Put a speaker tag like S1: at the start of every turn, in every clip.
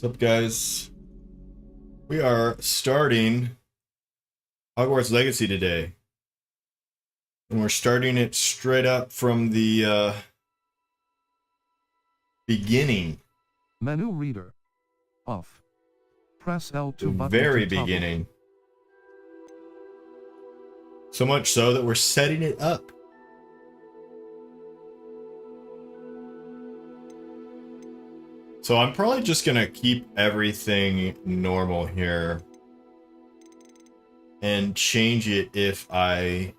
S1: What's up, guys? We are starting Hogwarts Legacy today, and we're starting it straight up from the beginning,
S2: Menu reader. Off. Press L2
S1: the
S2: button
S1: very
S2: to toggle.
S1: beginning. So much so that we're setting it up. So I'm probably just gonna keep everything normal here and change it if I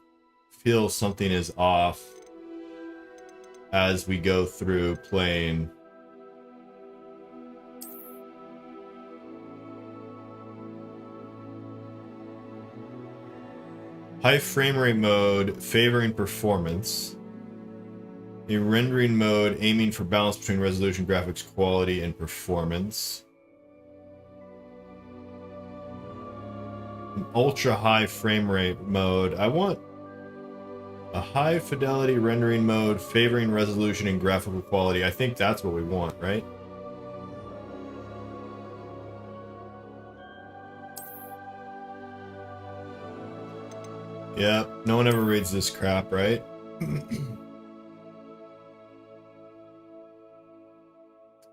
S1: feel something is off as we go through playing. High frame rate mode favoring performance. A rendering mode aiming for balance between resolution, graphics quality, and performance. An ultra high frame rate mode. I want a high fidelity rendering mode favoring resolution and graphical quality. I think that's what we want, right? Yeah, no one ever reads this crap, right?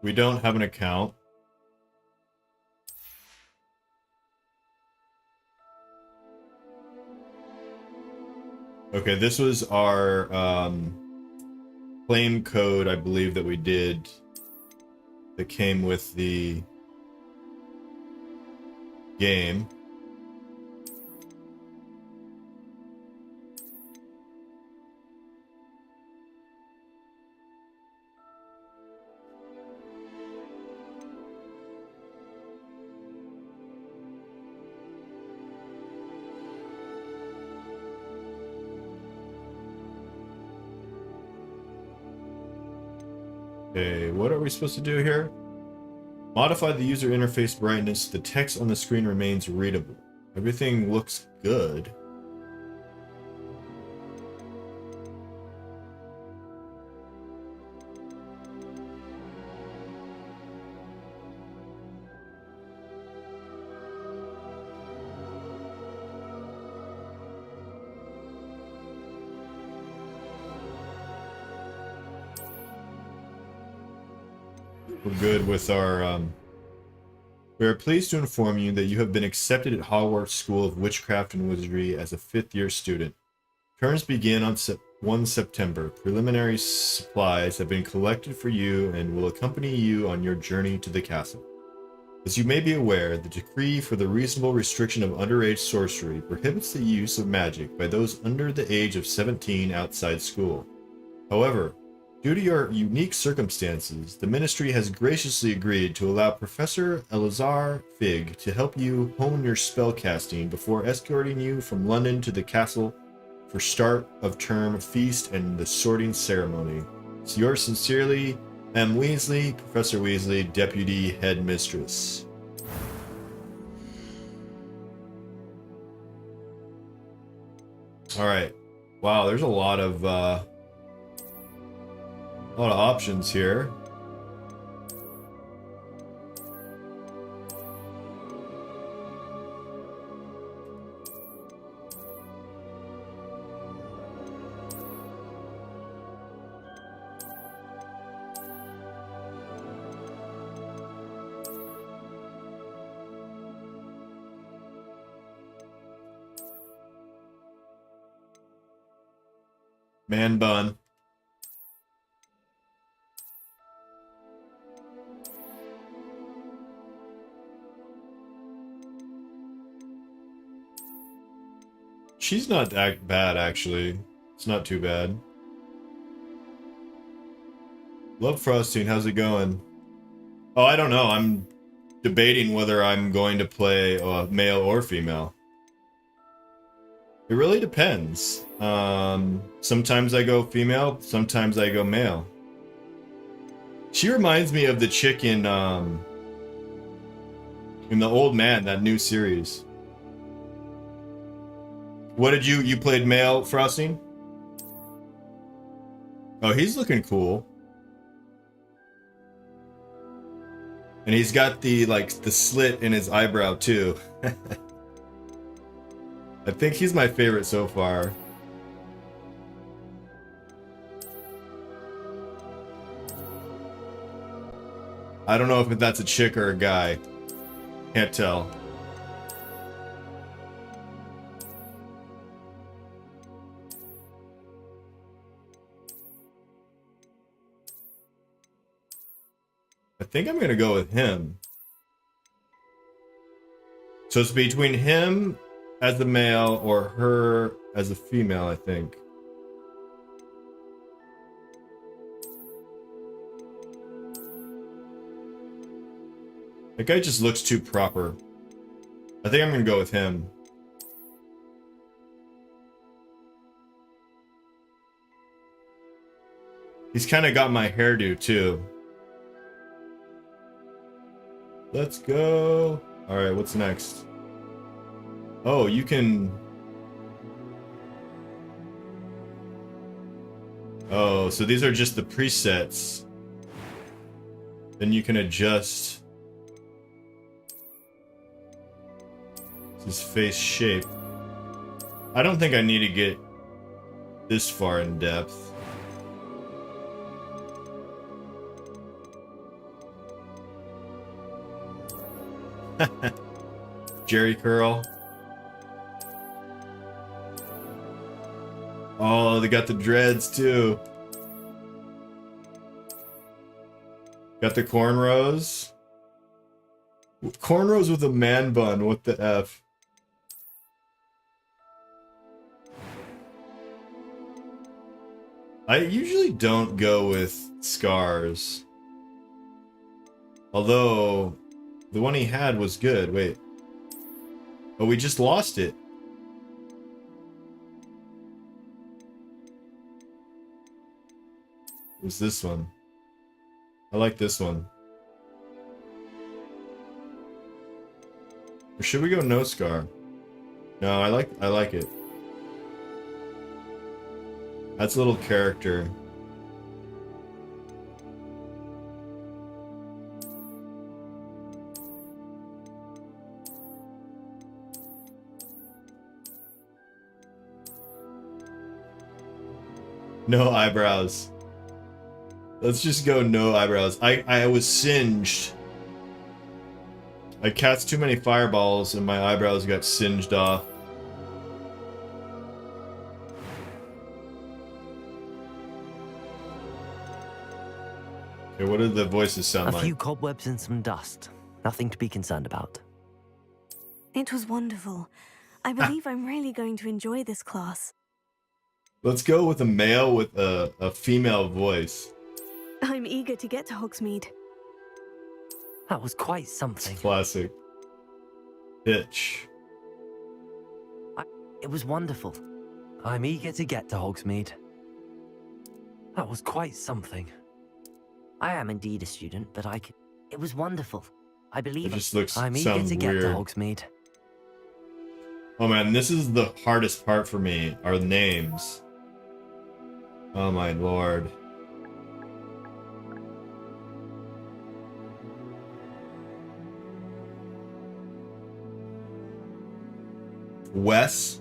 S1: We don't have an account. Okay, this was our claim code, I believe, that we did that came with the game. Okay, what are we supposed to do here? Modify the user interface brightness. The text on the screen remains readable. Everything looks good. We're good with our, We are pleased to inform you that you have been accepted at Hogwarts School of Witchcraft and Wizardry as a 5th-year student. Terms begin on 1 September. Preliminary supplies have been collected for you and will accompany you on your journey to the castle. As you may be aware, the decree for the reasonable restriction of underage sorcery prohibits the use of magic by those under the age of 17 outside school. However, due to your unique circumstances, the Ministry has graciously agreed to allow Professor Elazar Fig to help you hone your spellcasting before escorting you from London to the castle for start of term feast and the sorting ceremony. So yours sincerely, M. Weasley, Professor Weasley, Deputy Headmistress. All right. Wow, there's a lot of options here. Man bun. She's not that bad, actually. It's not too bad. Love Frosting, how's it going? Oh, I don't know. I'm debating whether I'm going to play male or female. It really depends. Sometimes I go female, sometimes I go male. She reminds me of the chick in The Old Man, that new series. What did you played male Frosting? Oh, he's looking cool. And he's got the the slit in his eyebrow too. I think he's my favorite so far. I don't know if that's a chick or a guy. Can't tell. I think I'm gonna go with him. So it's between him as the male or her as a female, I think. That guy just looks too proper. I think I'm gonna go with him. He's kind of got my hairdo too. Let's go. All right, what's next? Oh, you can... Oh, so these are just the presets. Then you can adjust his face shape. I don't think I need to get this far in depth. Jerry curl. Oh, they got the dreads too. Got the cornrows. Cornrows with a man bun. What the F? I usually don't go with scars. Although, the one he had was good. Wait. Oh, we just lost it. It was this one. I like this one. Or should we go no scar? No, I like it. That's a little character. No eyebrows. Let's just go no eyebrows. I was singed. I cast too many fireballs and my eyebrows got singed off. Okay, what do the voices sound like?
S3: A few cobwebs and some dust. Nothing to be concerned about.
S4: It was wonderful. I believe I'm really going to enjoy this class.
S1: Let's go with a male with a female voice.
S4: I'm eager to get to Hogsmeade.
S3: That was quite something.
S1: Classic. Bitch.
S3: It was wonderful. I'm eager to get to Hogsmeade. That was quite something. I am indeed a student, but it was wonderful. I believe
S1: It just looks
S3: I'm eager
S1: sounds
S3: to get
S1: weird.
S3: to Hogsmeade.
S1: Oh man, this is the hardest part for me, are the names. Oh my lord. Wes?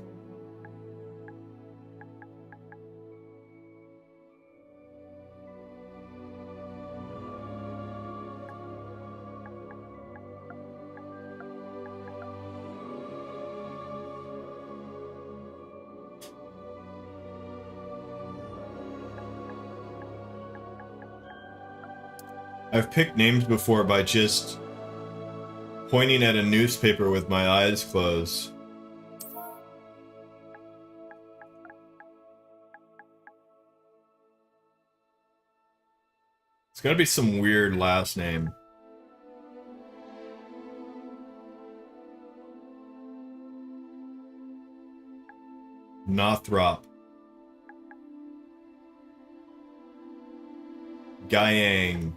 S1: I've picked names before by just pointing at a newspaper with my eyes closed. It's gotta be some weird last name. Nothrop. Guyang.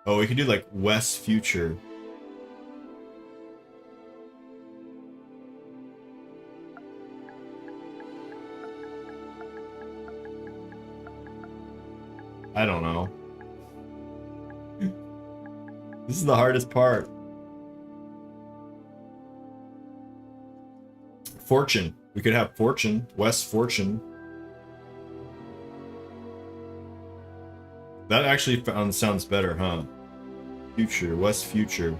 S1: Oh, we could do like West Future. I don't know. This is the hardest part. Fortune. We could have Fortune. West Fortune. That actually sounds better, huh? Future. West Future.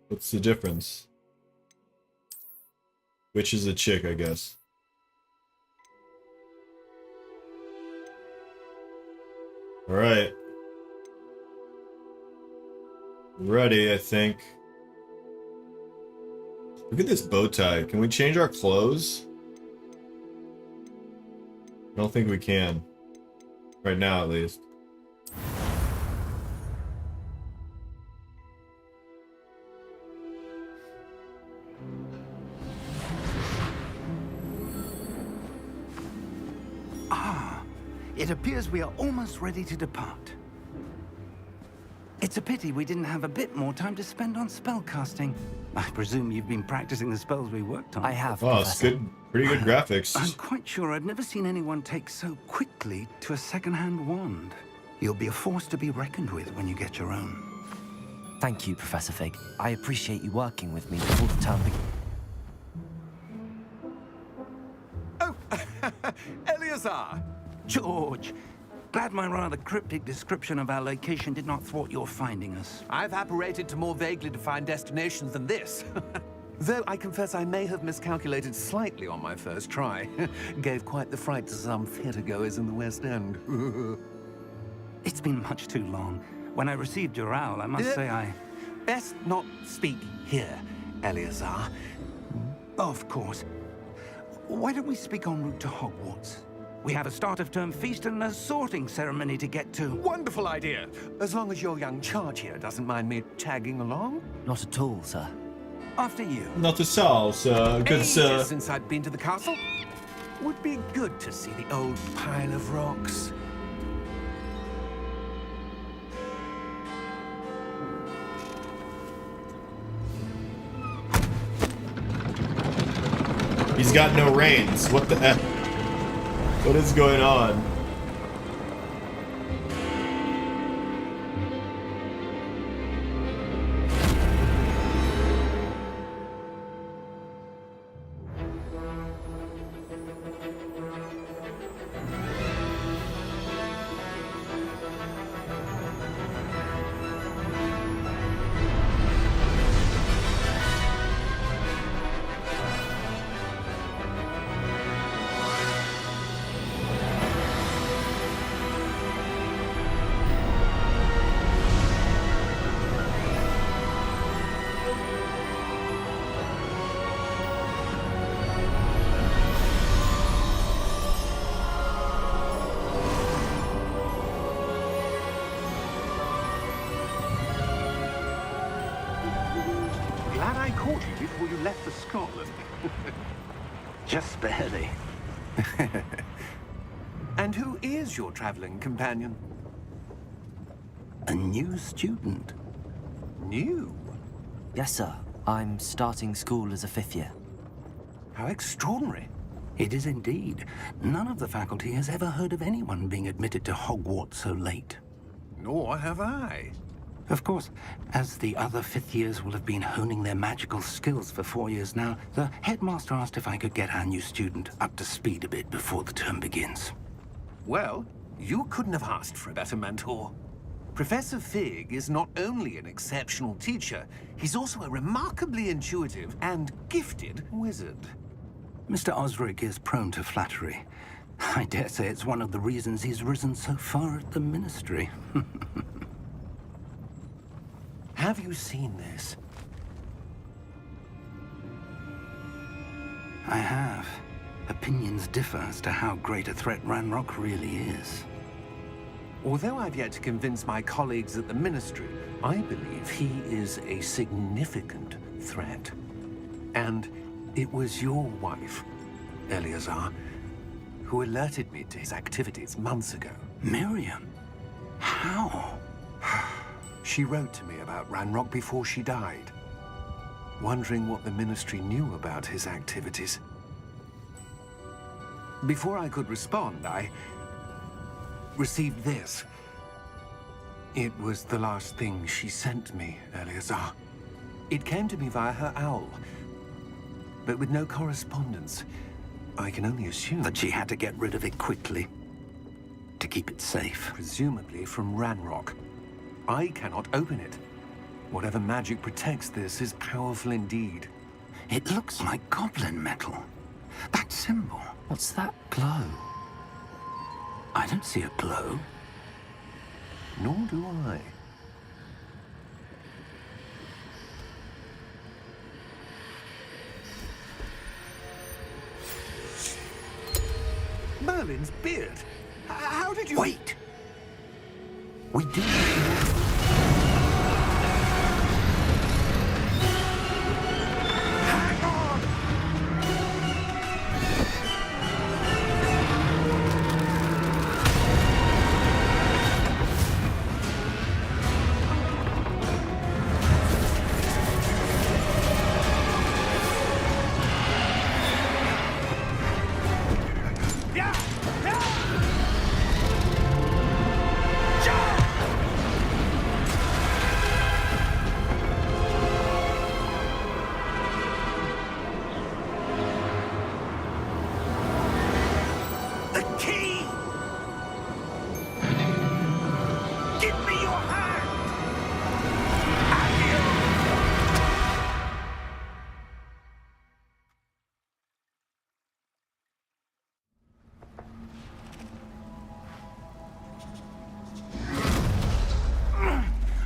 S1: What's the difference? Which is a chick, I guess. Alright. Ready, I think. Look at this bow tie. Can we change our clothes? I don't think we can. Right now, at least.
S5: It appears we are almost ready to depart. It's a pity we didn't have a bit more time to spend on spellcasting. I presume you've been practicing the spells we worked on.
S3: I have,
S1: Oh, it's
S3: Professor.
S1: good. Pretty good graphics.
S5: I'm quite sure I've never seen anyone take so quickly to a second-hand wand. You'll be a force to be reckoned with when you get your own.
S3: Thank you, Professor Fig. I appreciate you working with me before the term begins.
S5: Oh, Eleazar! George! Glad my rather cryptic description of our location did not thwart your finding us.
S6: I've apparated to more vaguely defined destinations than this. Though I confess I may have miscalculated slightly on my first try. Gave quite the fright to some theatergoers in the West End.
S5: It's been much too long. When I received your owl, I must say I...
S6: Best not speak here, Eleazar.
S5: Of course. Why don't we speak en route to Hogwarts? We have a start-of-term feast and a sorting ceremony to get to.
S6: Wonderful idea. As long as your young charge here doesn't mind me tagging along.
S3: Not at all, sir.
S5: After you.
S1: Not the sauce, good
S6: Ages since I'd been to the castle. Would be good to see the old pile of rocks.
S1: He's got no reins. What the F? What is going on?
S5: Glad I caught you before you left for Scotland. Just barely.
S6: And who is your traveling companion?
S5: A new student.
S6: New?
S3: Yes, sir. I'm starting school as a 5th year.
S6: How extraordinary.
S5: It is indeed. None of the faculty has ever heard of anyone being admitted to Hogwarts so late.
S6: Nor have I.
S5: Of course, as the other 5th years will have been honing their magical skills for 4 years now, the headmaster asked if I could get our new student up to speed a bit before the term begins.
S6: Well, you couldn't have asked for a better mentor. Professor Fig is not only an exceptional teacher, he's also a remarkably intuitive and gifted wizard.
S5: Mr. Osric is prone to flattery. I dare say it's one of the reasons he's risen so far at the Ministry.
S6: Have you seen this?
S5: I have. Opinions differ as to how great a threat Ranrock really is.
S6: Although I've yet to convince my colleagues at the Ministry, I believe he is a significant threat. And it was your wife, Eleazar, who alerted me to his activities months ago.
S5: Miriam? How?
S6: She wrote to me about Ranrock before she died, wondering what the Ministry knew about his activities. Before I could respond, I received this. It was the last thing she sent me, Eleazar. It came to me via her owl, but with no correspondence. I can only assume
S5: That she had to get rid of it quickly to keep it safe.
S6: presumably from Ranrock. I cannot open it. Whatever magic protects this is powerful indeed.
S5: It looks like goblin metal. That symbol.
S3: What's that glow?
S5: I don't see a glow.
S6: Nor do I. Merlin's beard. How did you...
S5: Wait! We do need more.
S6: Hang on! The key! Give me your hand!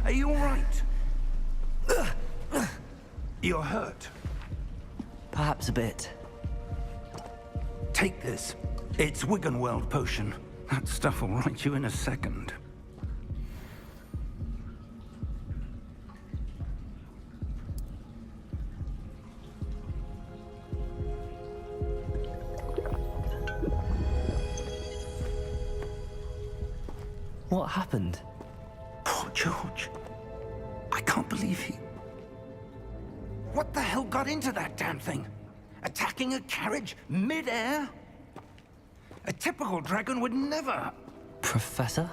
S5: Are you all right? You're hurt.
S3: Perhaps a bit.
S5: Take this. It's Wiggenweld potion. That stuff will right you in a second.
S3: What happened?
S5: Poor George. I can't believe he... What the hell got into that damn thing? Attacking a carriage mid-air? A typical dragon would never...
S3: Professor?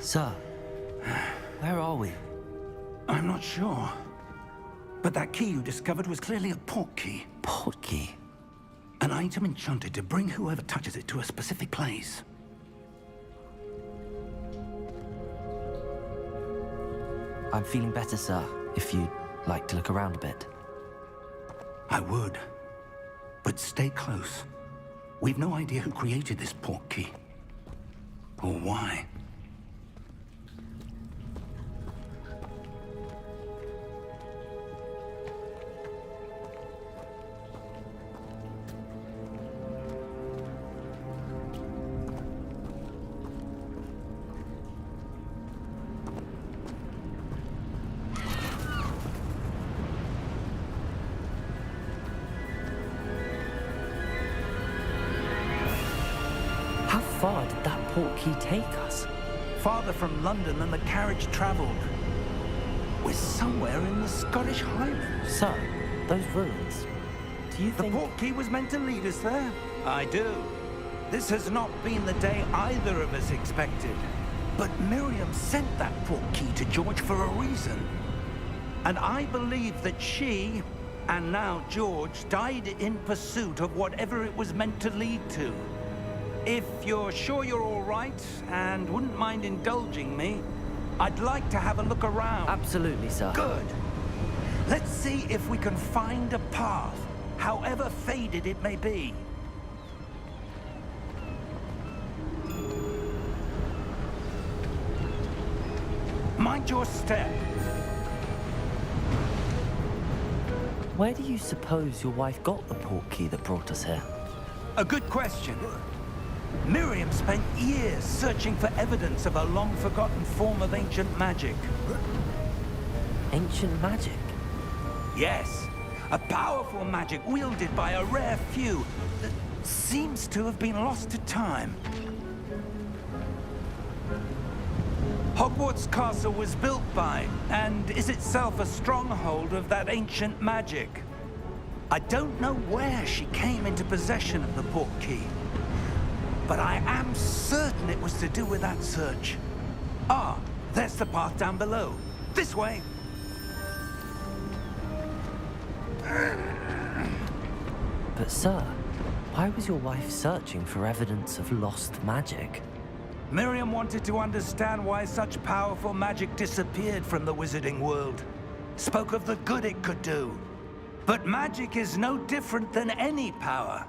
S3: Sir, where are we?
S5: I'm not sure. But that key you discovered was clearly a port key.
S3: Port key?
S5: An item enchanted to bring whoever touches it to a specific place.
S3: I'm feeling better, sir, if you'd like to look around a bit.
S5: I would. But stay close. We've no idea who created this port key. Or why.
S3: How far did that port key take us?
S5: Farther from London than the carriage traveled. We're somewhere in the Scottish Highlands.
S3: Sir, those ruins. Do you
S5: The
S3: think...
S5: port key was meant to lead us there? I do. This has not been the day either of us expected. But Miriam sent that port key to George for a reason. And I believe that she, and now George, died in pursuit of whatever it was meant to lead to. If you're sure you're all right, and wouldn't mind indulging me, I'd like to have a look around.
S3: Absolutely, sir.
S5: Good. Let's see if we can find a path, however faded it may be. Mind your step.
S3: Where do you suppose your wife got the port key that brought us here?
S5: A good question. Miriam spent years searching for evidence of a long-forgotten form of ancient magic.
S3: Ancient magic?
S5: Yes, a powerful magic wielded by a rare few. seems to have been lost to time. Hogwarts Castle was built by, and is itself a stronghold of that ancient magic. I don't know where she came into possession of the portkey, but I am certain it was to do with that search. Ah, there's the path down below. This way.
S3: But sir, why was your wife searching for evidence of lost magic?
S5: Miriam wanted to understand why such powerful magic disappeared from the wizarding world. Spoke of the good it could do. But magic is no different than any power.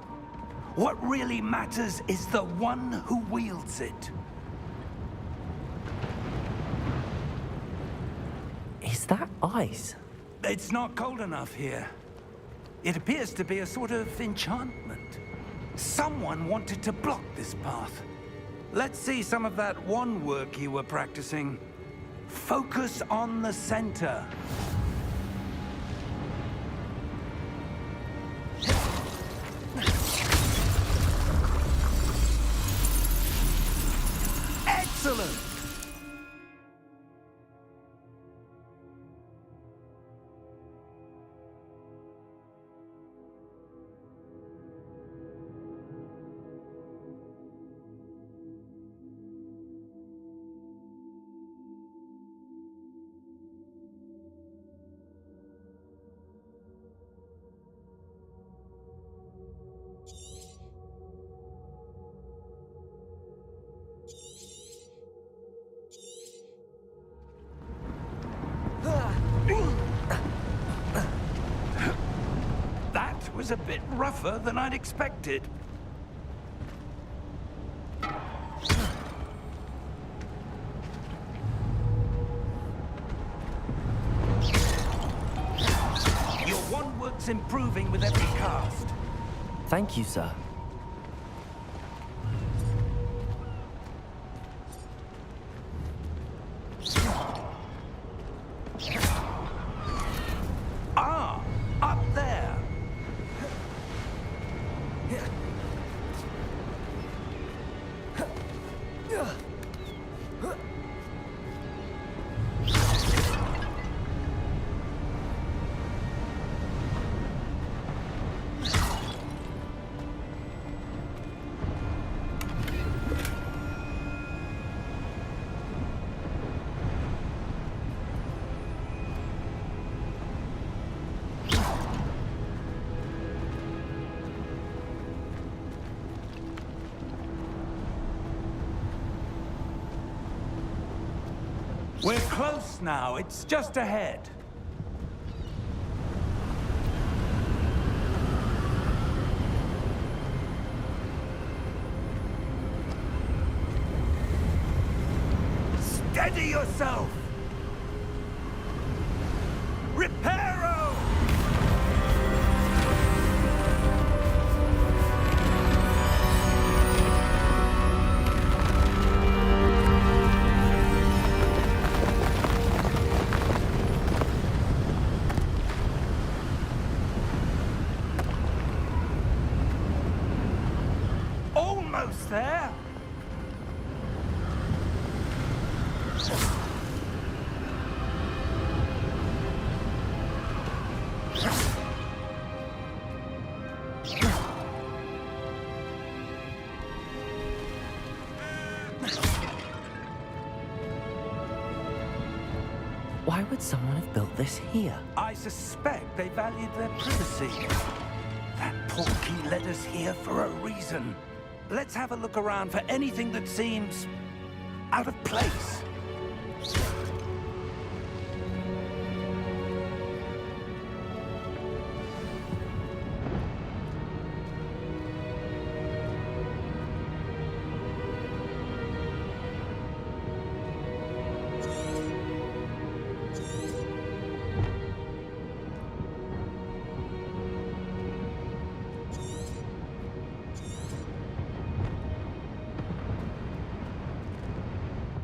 S5: What really matters is the one who wields it.
S3: Is that ice?
S5: It's not cold enough here. It appears to be a sort of enchantment. Someone wanted to block this path. Let's see some of that wand work you were practicing. Focus on the center. Excellent! That was a bit rougher than I'd expected. Your wand work's improving with every cast.
S3: Thank you, sir.
S5: Ah, up there. We're close now. It's just ahead. Steady yourself! Reparo! Almost there.
S3: Why would someone have built this here?
S5: I suspect they valued their privacy. That portkey led us here for a reason. Let's have a look around for anything that seems out of place.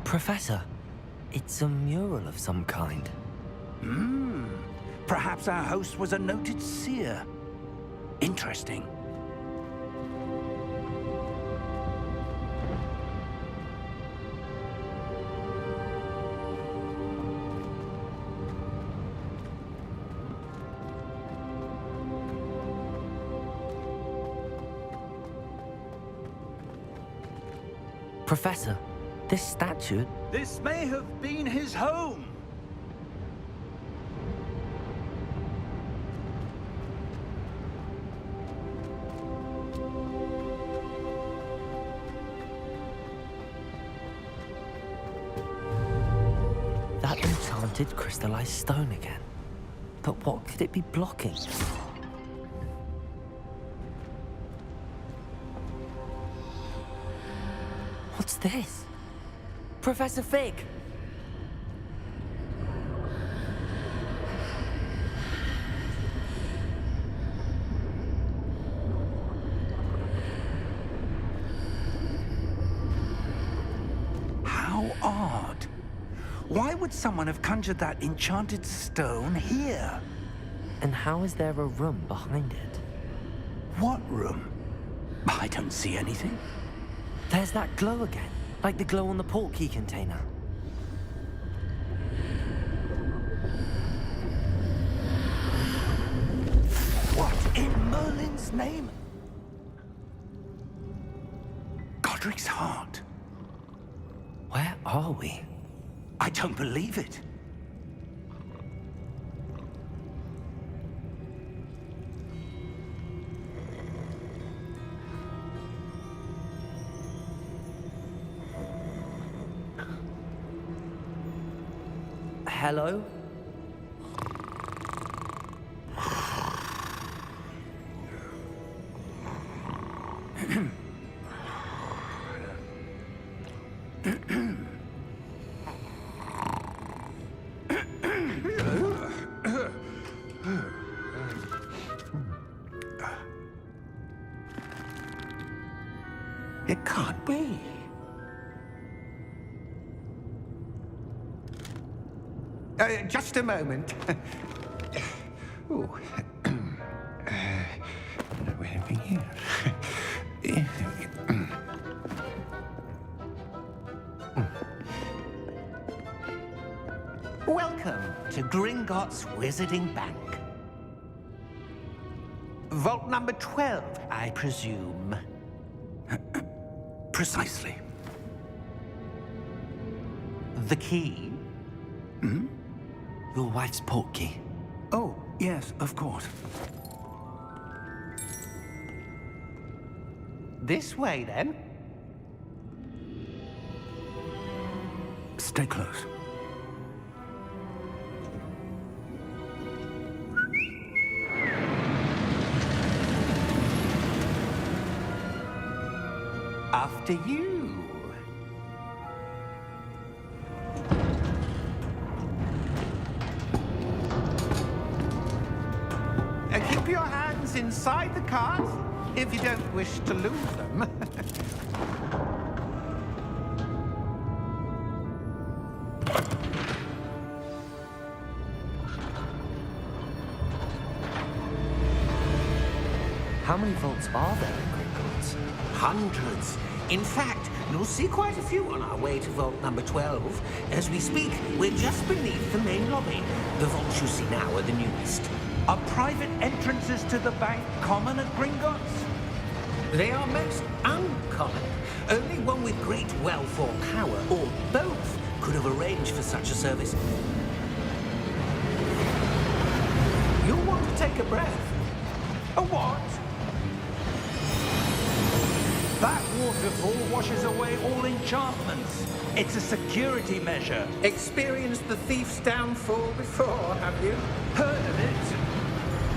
S3: Professor, it's a mural of some kind.
S5: Perhaps our host was a noted seer. Interesting.
S3: Professor, this statue...
S5: This may have been his home.
S3: That enchanted crystallized stone again. But what could it be blocking? What's this? Professor Fig!
S5: How odd. Why would someone have conjured that enchanted stone here?
S3: And how is there a room behind it?
S5: What room? I don't see anything.
S3: There's that glow again, like the glow on the portkey container.
S5: What in Merlin's name? Godric's heart.
S3: Where are we?
S5: I don't believe it.
S3: Hello?
S5: It can't be. Just a moment. Ooh. Where are we here?
S6: Welcome to Gringotts Wizarding Bank. Vault number 12, I presume.
S5: Precisely.
S6: The key?
S3: Your wife's portkey.
S5: Oh, yes, of course.
S6: This way, then.
S5: Stay close.
S6: After you. Keep your hands inside the cart if you don't wish to lose them.
S3: How many vaults are there in Gringotts?
S6: Hundreds. In fact, you'll see quite a few on our way to vault number 12. As we speak, we're just beneath the main lobby. The vaults you see now are the newest.
S5: Are private entrances to the bank common at Gringotts?
S6: They are most uncommon. Only one with great wealth or power, or both, could have arranged for such a service. You'll want to take a breath.
S5: A what? That waterfall washes away all enchantments. It's a security measure.
S6: Experienced the thief's downfall before, have you?
S5: Heard of it?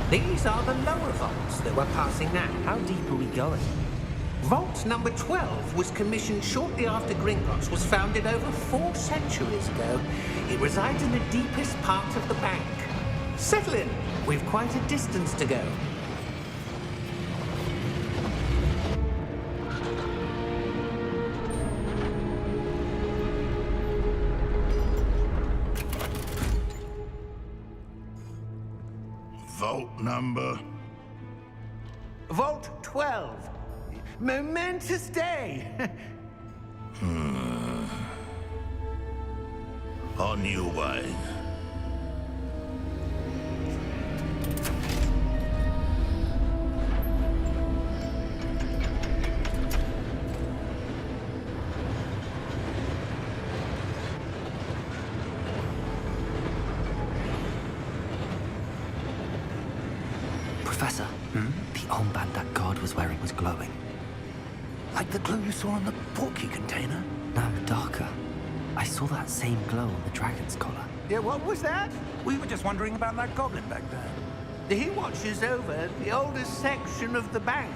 S6: These are the lower vaults that we're passing now.
S3: How deep are we going?
S6: Vault number 12 was commissioned shortly after Gringotts was founded over 4 centuries ago. It resides in the deepest part of the bank. Settle in. We've quite a distance to go.
S7: Vault number.
S6: Vault 12. Momentous day.
S7: On your way.
S3: Professor, the armband that guard was wearing was glowing.
S5: Like the glow you saw on the portkey container?
S3: No, darker. I saw that same glow on the dragon's collar.
S5: Yeah, what was that? We were just wondering about that goblin back there.
S6: He watches over the oldest section of the bank.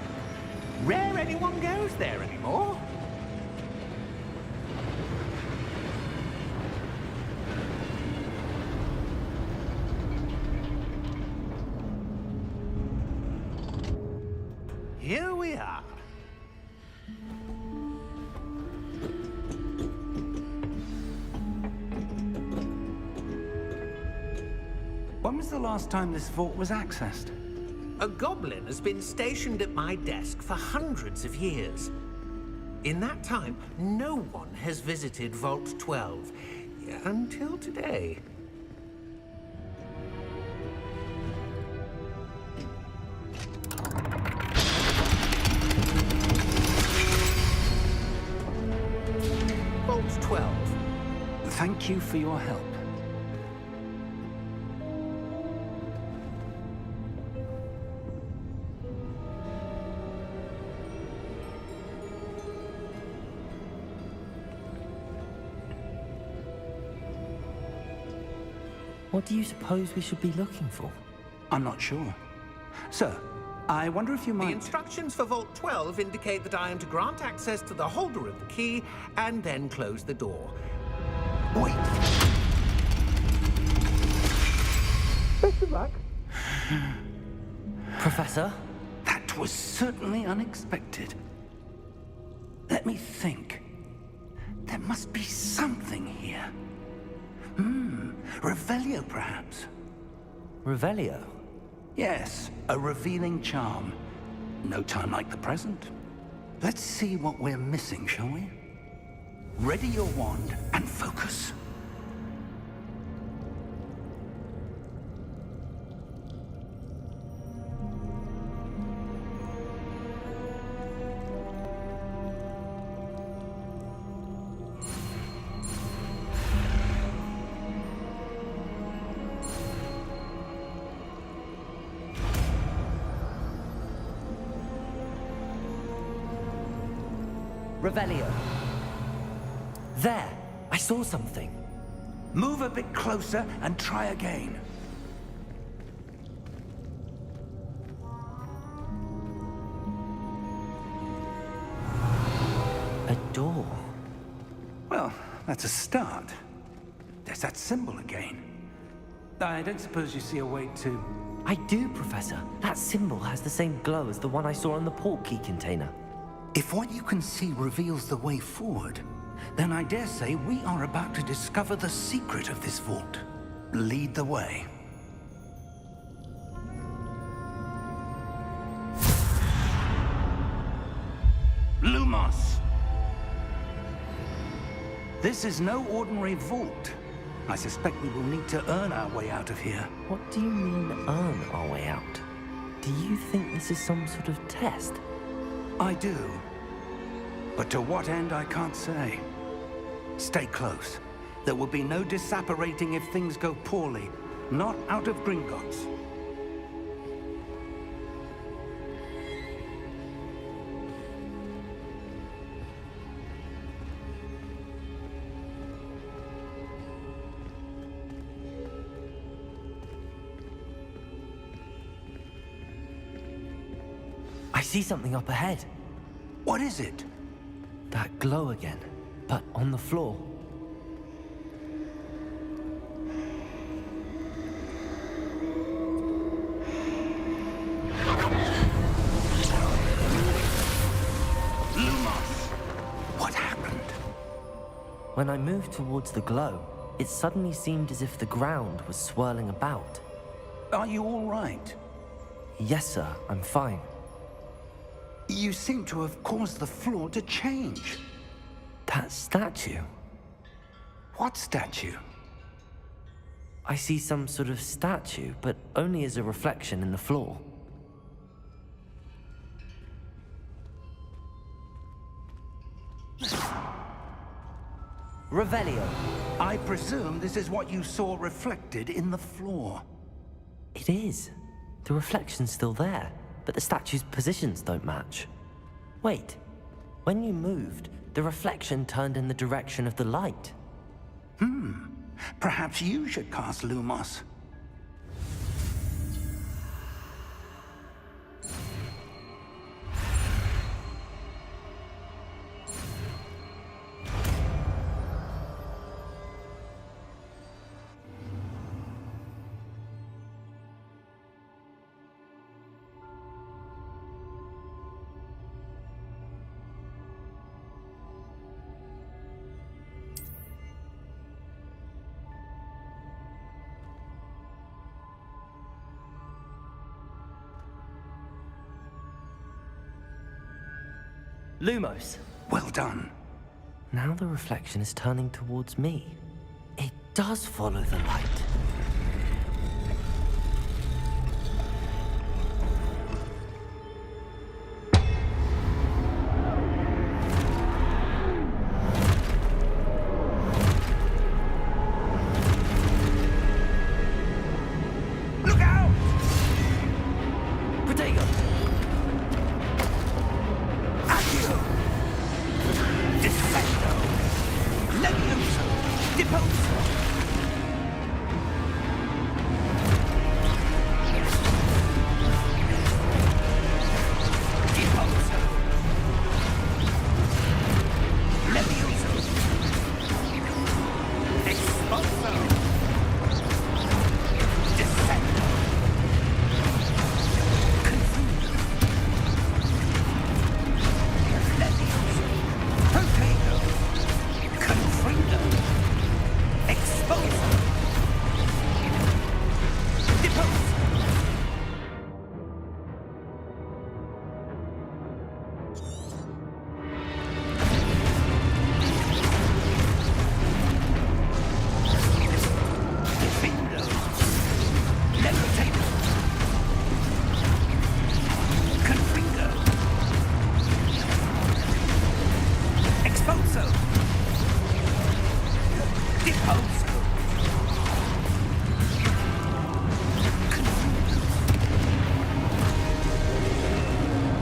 S6: Rare anyone goes there anymore. Here we are.
S5: When was the last time this vault was accessed?
S6: A goblin has been stationed at my desk for hundreds of years. In that time, no one has visited Vault 12 until today. Vault 12.
S5: Thank you for your help.
S3: What do you suppose we should be looking for?
S5: I'm not sure. Sir, I wonder if you
S6: The
S5: might...
S6: instructions for Vault 12 indicate that I am to grant access to the holder of the key and then close the door.
S5: Wait!
S6: Best of luck.
S3: Professor?
S5: That was certainly unexpected. Let me think. There must be something here. Revelio, perhaps?
S3: Revelio?
S5: Yes, a revealing charm. No time like the present. Let's see what we're missing, shall we? Ready your wand and focus.
S3: Revelio. There! I saw something.
S5: Move a bit closer and try again.
S3: A door.
S5: Well, that's a start. There's that symbol again. I don't suppose you see a way to...
S3: I do, Professor. That symbol has the same glow as the one I saw on the portkey container.
S5: If what you can see reveals the way forward, then I dare say we are about to discover the secret of this vault. Lead the way. Lumos! This is no ordinary vault. I suspect we will need to earn our way out of here.
S3: What do you mean, earn our way out? Do you think this is some sort of test?
S5: I do. But to what end, I can't say. Stay close. There will be no disapparating if things go poorly. Not out of Gringotts.
S3: I see something up ahead.
S5: What is it?
S3: That glow again, but on the floor.
S5: Lumos! What happened?
S3: When I moved towards the glow, it suddenly seemed as if the ground was swirling about.
S5: Are you all right?
S3: Yes, sir, I'm fine.
S5: You seem to have caused the floor to change.
S3: That statue.
S5: What statue?
S3: I see some sort of statue, but only as a reflection in the floor. Revelio.
S5: I presume this is what you saw reflected in the floor.
S3: It is. The reflection's still there, but the statue's positions don't match. Wait, when you moved, the reflection turned in the direction of the light.
S5: Perhaps you should cast Lumos.
S3: Lumos!
S5: Well done.
S3: Now the reflection is turning towards me. It does follow the light.
S5: Look out!
S3: Protego!
S5: Accio! Defendo! Levioso! Deposo! Deposo! Levioso! Expulso! Defendo! Confundo! Levioso! Protego! Confrido! Expulso! Deposo! Defendo! Levitate! Confrido! Expulso! Deposo!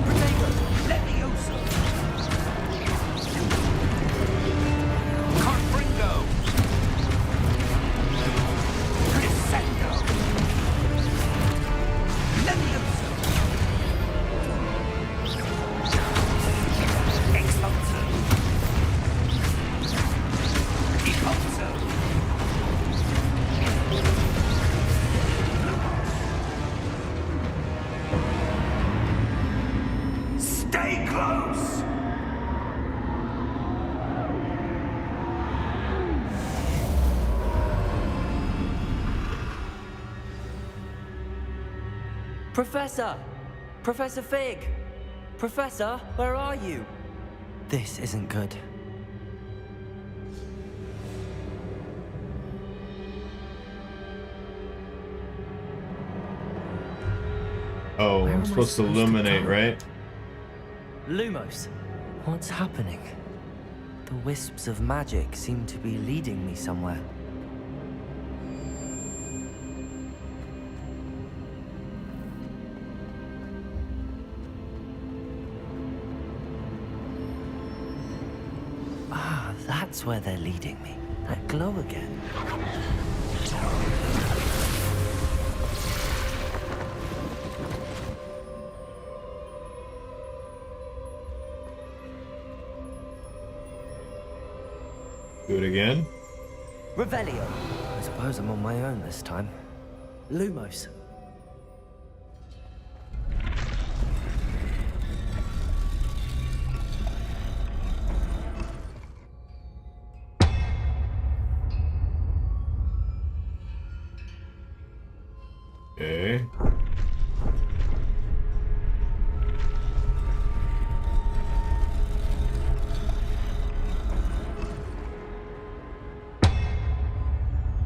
S5: Protego! Levioso! Confringo! Descendo! Levioso! Expulso! Deposo! Stay close!
S3: Professor! Professor Fig! Professor, where are you? This isn't good.
S1: Oh,
S3: Where am
S1: I'm
S3: I
S1: supposed to
S3: supposed to
S1: illuminate,
S3: go?
S1: right?
S3: Lumos, what's happening? The wisps of magic seem to be leading me somewhere. Ah, that's where they're leading me. That glow again.
S1: Do it again.
S3: Revelio. I suppose I'm on my own this time. Lumos.
S1: Okay.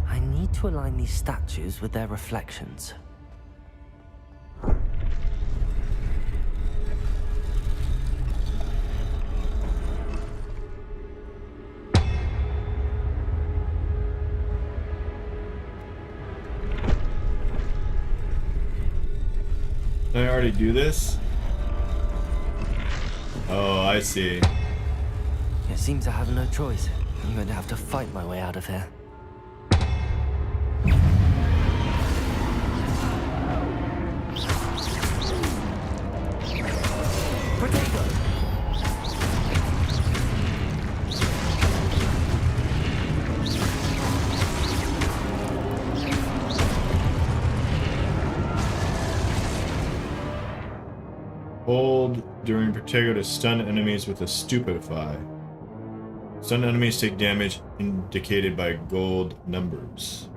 S3: I need to align these statues with their reflections.
S1: Did I already do this? Oh, I see.
S3: It seems I have no choice. I'm going to have to fight my way out of here. Potato!
S1: Hold during Protego to stun enemies with a Stupefy. Stun enemies take damage indicated by gold numbers.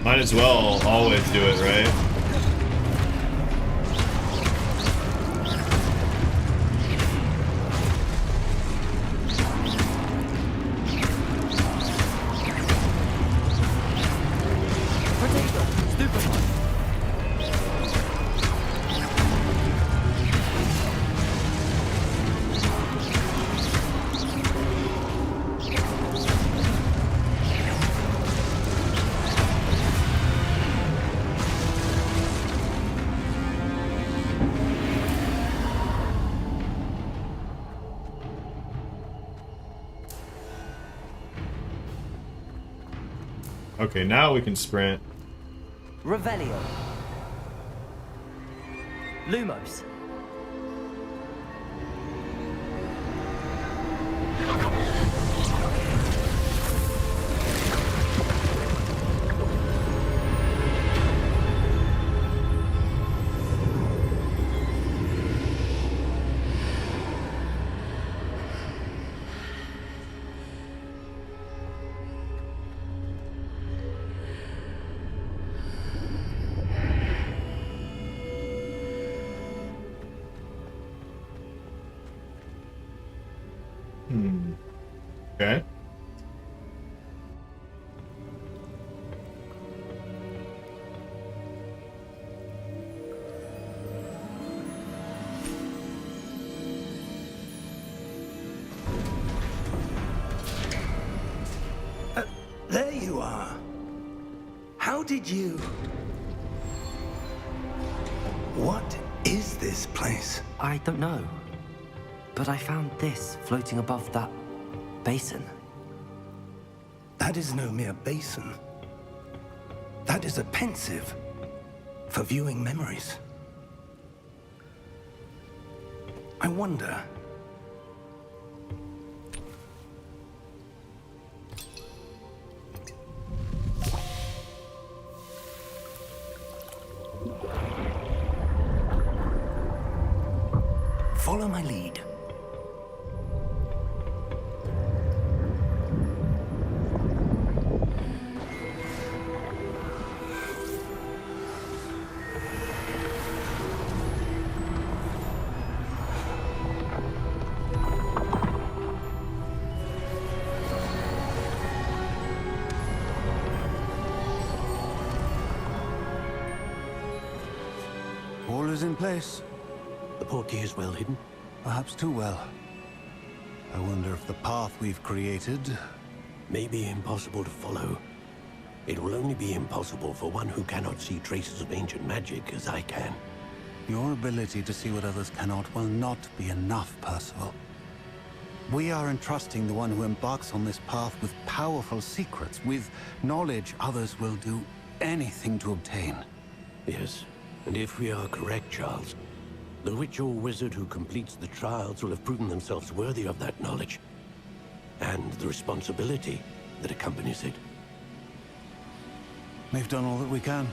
S1: Might as well always do it, right? Okay, now we can sprint.
S3: Revelio. Lumos.
S1: Okay.
S5: There you are. How did you... What is this place?
S3: I don't know. But I found this floating above that basin.
S5: That is no mere basin. That is a pensive for viewing memories. I wonder... Follow my lead.
S8: All is in place.
S9: The portkey is well hidden.
S8: Perhaps too well. I wonder if the path we've created...
S9: May be impossible to follow. It will only be impossible for one who cannot see traces of ancient magic as I can.
S8: Your ability to see what others cannot will not be enough, Percival. We are entrusting the one who embarks on this path with powerful secrets, with knowledge others will do anything to obtain.
S9: Yes, and if we are correct, Charles, the witch or wizard who completes the trials will have proven themselves worthy of that knowledge, and the responsibility that accompanies it.
S8: We've done all that we can.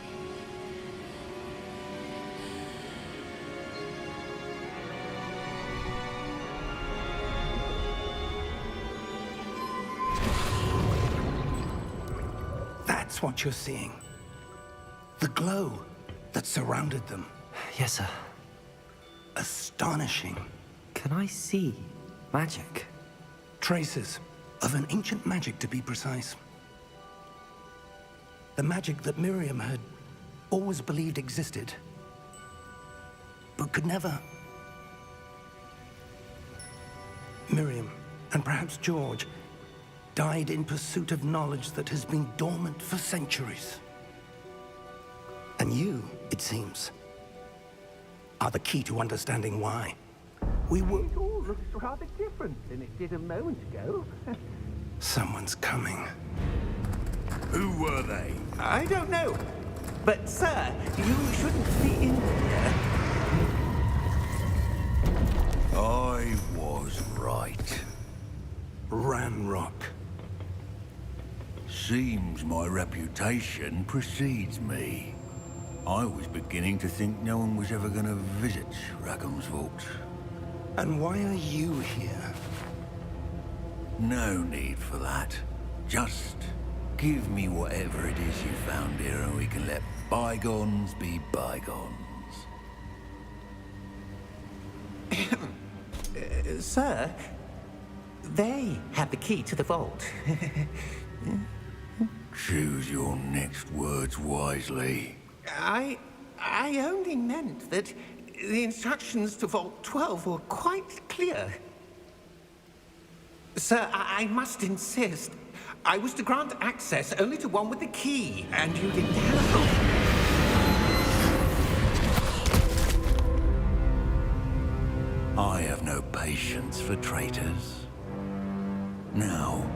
S5: That's what you're seeing. The glow that surrounded them.
S3: Yes, sir.
S5: Astonishing.
S3: Can I see magic?
S5: Traces of an ancient magic, to be precise. The magic that Miriam had always believed existed, but could never. Miriam, and perhaps George, died in pursuit of knowledge that has been dormant for centuries. And you, it seems, are the key to understanding why. We were...
S10: It all looks rather different than it did a moment ago.
S5: Someone's coming.
S7: Who were they?
S10: I don't know. But, sir, you shouldn't be in here.
S7: I was right.
S5: Ranrock.
S7: Seems my reputation precedes me. I was beginning to think no one was ever going to visit Rackham's vault.
S5: And why are you here?
S7: No need for that. Just give me whatever it is you found here and we can let bygones be bygones.
S10: Sir, they have the key to the vault.
S7: Choose your next words wisely.
S10: I only meant that the instructions to Vault 12 were quite clear. Sir, I must insist. I was to grant access only to one with the key, and you didn't have...
S7: I have no patience for traitors. Now,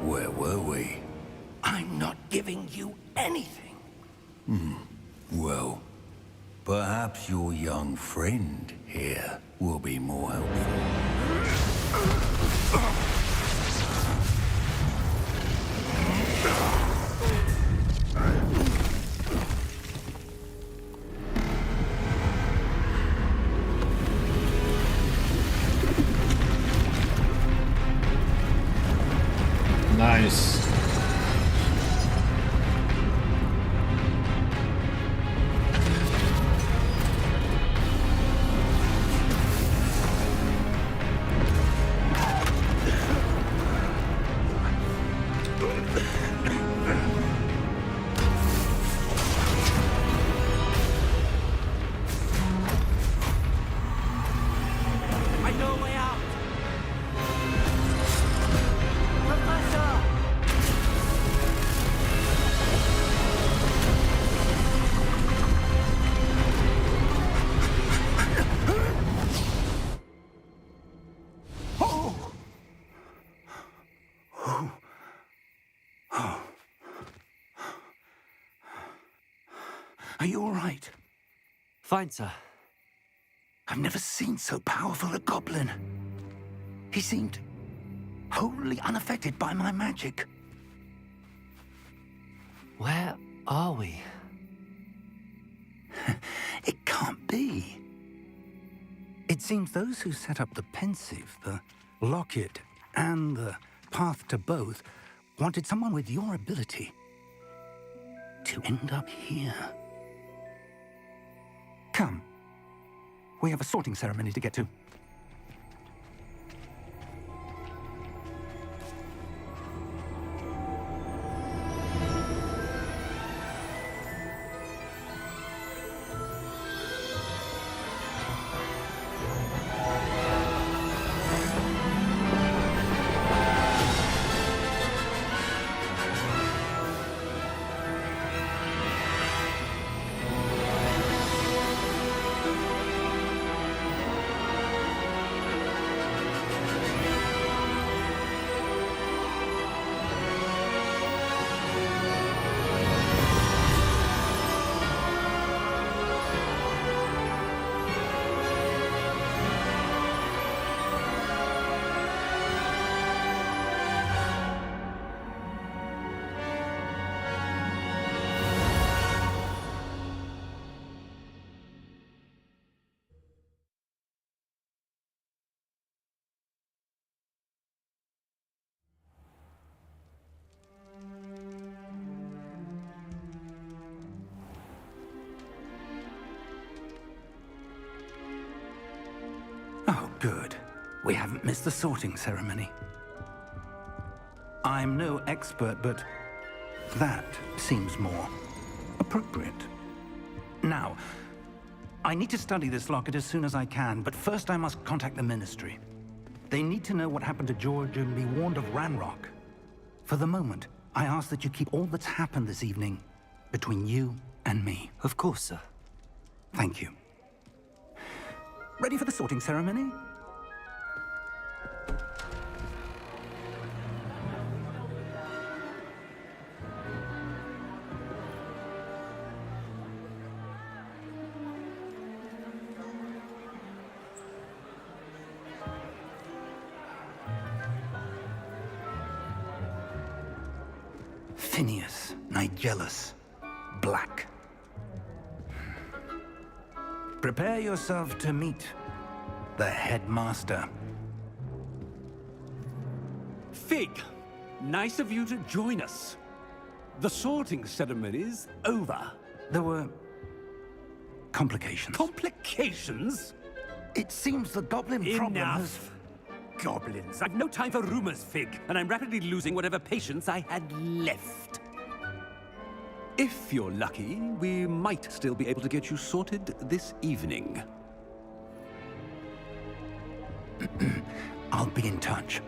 S7: where were we?
S5: I'm not giving you anything.
S7: Well, perhaps your young friend here will be more helpful.
S1: Nice.
S3: I know a way out! Professor!
S5: Are you all right?
S3: Fine, sir.
S5: I've never seen so powerful a goblin. He seemed wholly unaffected by my magic.
S3: Where are we?
S5: It can't be. It seems those who set up the Pensive, the Locket, and the Path to Both wanted someone with your ability to end up here. Come. We have a sorting ceremony to get to. Good. We haven't missed the sorting ceremony. I'm no expert, but that seems more appropriate. Now, I need to study this locket as soon as I can, but first I must contact the Ministry. They need to know what happened to George and be warned of Ranrock. For the moment, I ask that you keep all that's happened this evening between you and me.
S3: Of course, sir.
S5: Thank you. Ready for the sorting ceremony? Phineas, Nigellus, Black. Prepare yourself to meet the headmaster.
S11: Fig, nice of you to join us. The sorting ceremony's over.
S5: There were complications.
S11: Complications?
S5: It seems the goblin problem has...
S11: Enough. Goblins. I've no time for rumors, Fig, and I'm rapidly losing whatever patience I had left. If you're lucky, we might still be able to get you sorted this evening.
S5: I'll be in touch.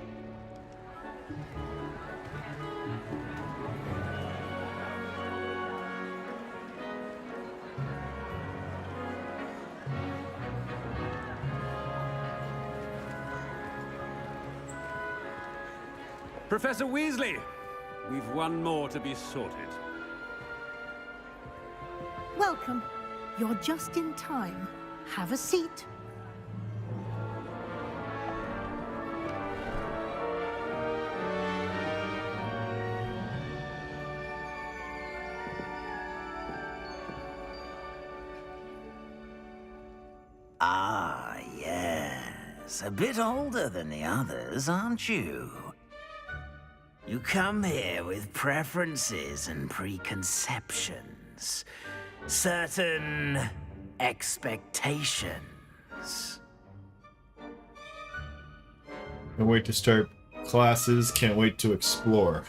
S11: Professor Weasley, we've one more to be sorted.
S12: Welcome. You're just in time. Have a seat.
S13: Ah, yes. A bit older than the others, aren't you? You come here with preferences and preconceptions. Certain expectations.
S1: Can't wait to start classes, can't wait to explore.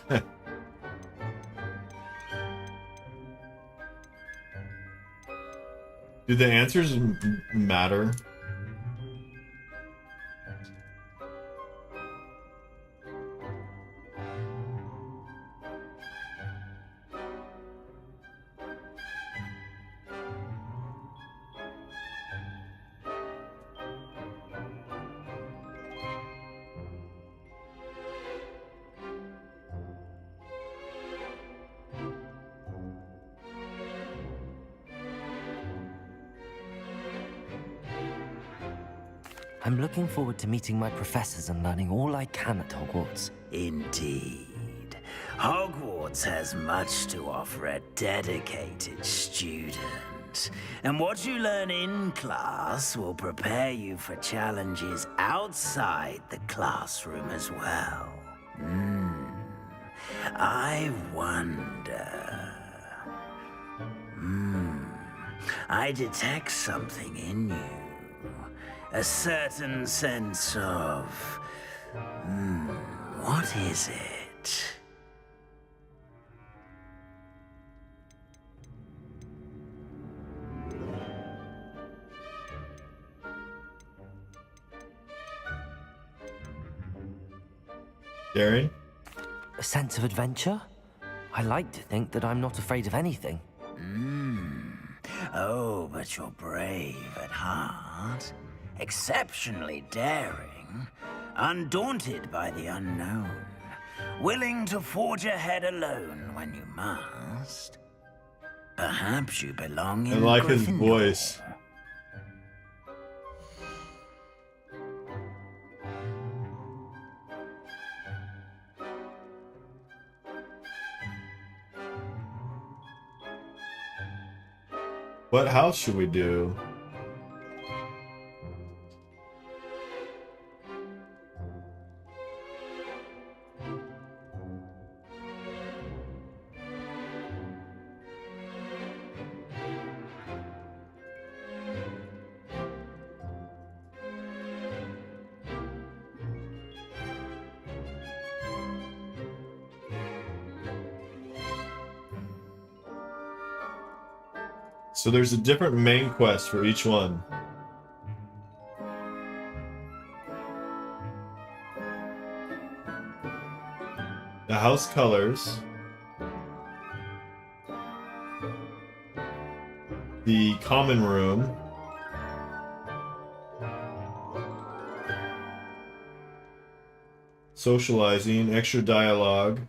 S1: Do the answers matter?
S3: I'm looking forward to meeting my professors and learning all I can at Hogwarts.
S13: Indeed. Hogwarts has much to offer a dedicated student. And what you learn in class will prepare you for challenges outside the classroom as well. I wonder... I detect something in you. A certain sense of... what is it?
S1: Darren?
S3: A sense of adventure? I like to think that I'm not afraid of anything.
S13: Oh, but you're brave at heart. Exceptionally daring. Undaunted by the unknown. Willing to forge ahead alone when you must. Perhaps you belong in
S1: I like his
S13: Gryffindor.
S1: voice. What house should we do? So there's a different main quest for each one. The house colors. The common room. Socializing, extra dialogue.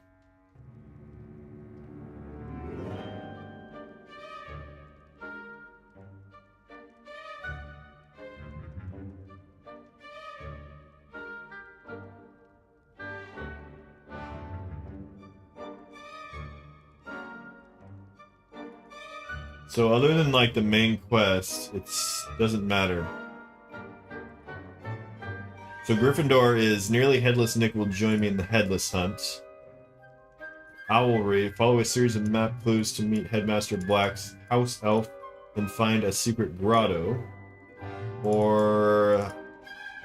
S1: So other than like the main quest, it doesn't matter. So Gryffindor is nearly headless. Nick will join me in the headless hunt. Owlry, follow a series of map clues to meet Headmaster Black's house elf and find a secret grotto. Or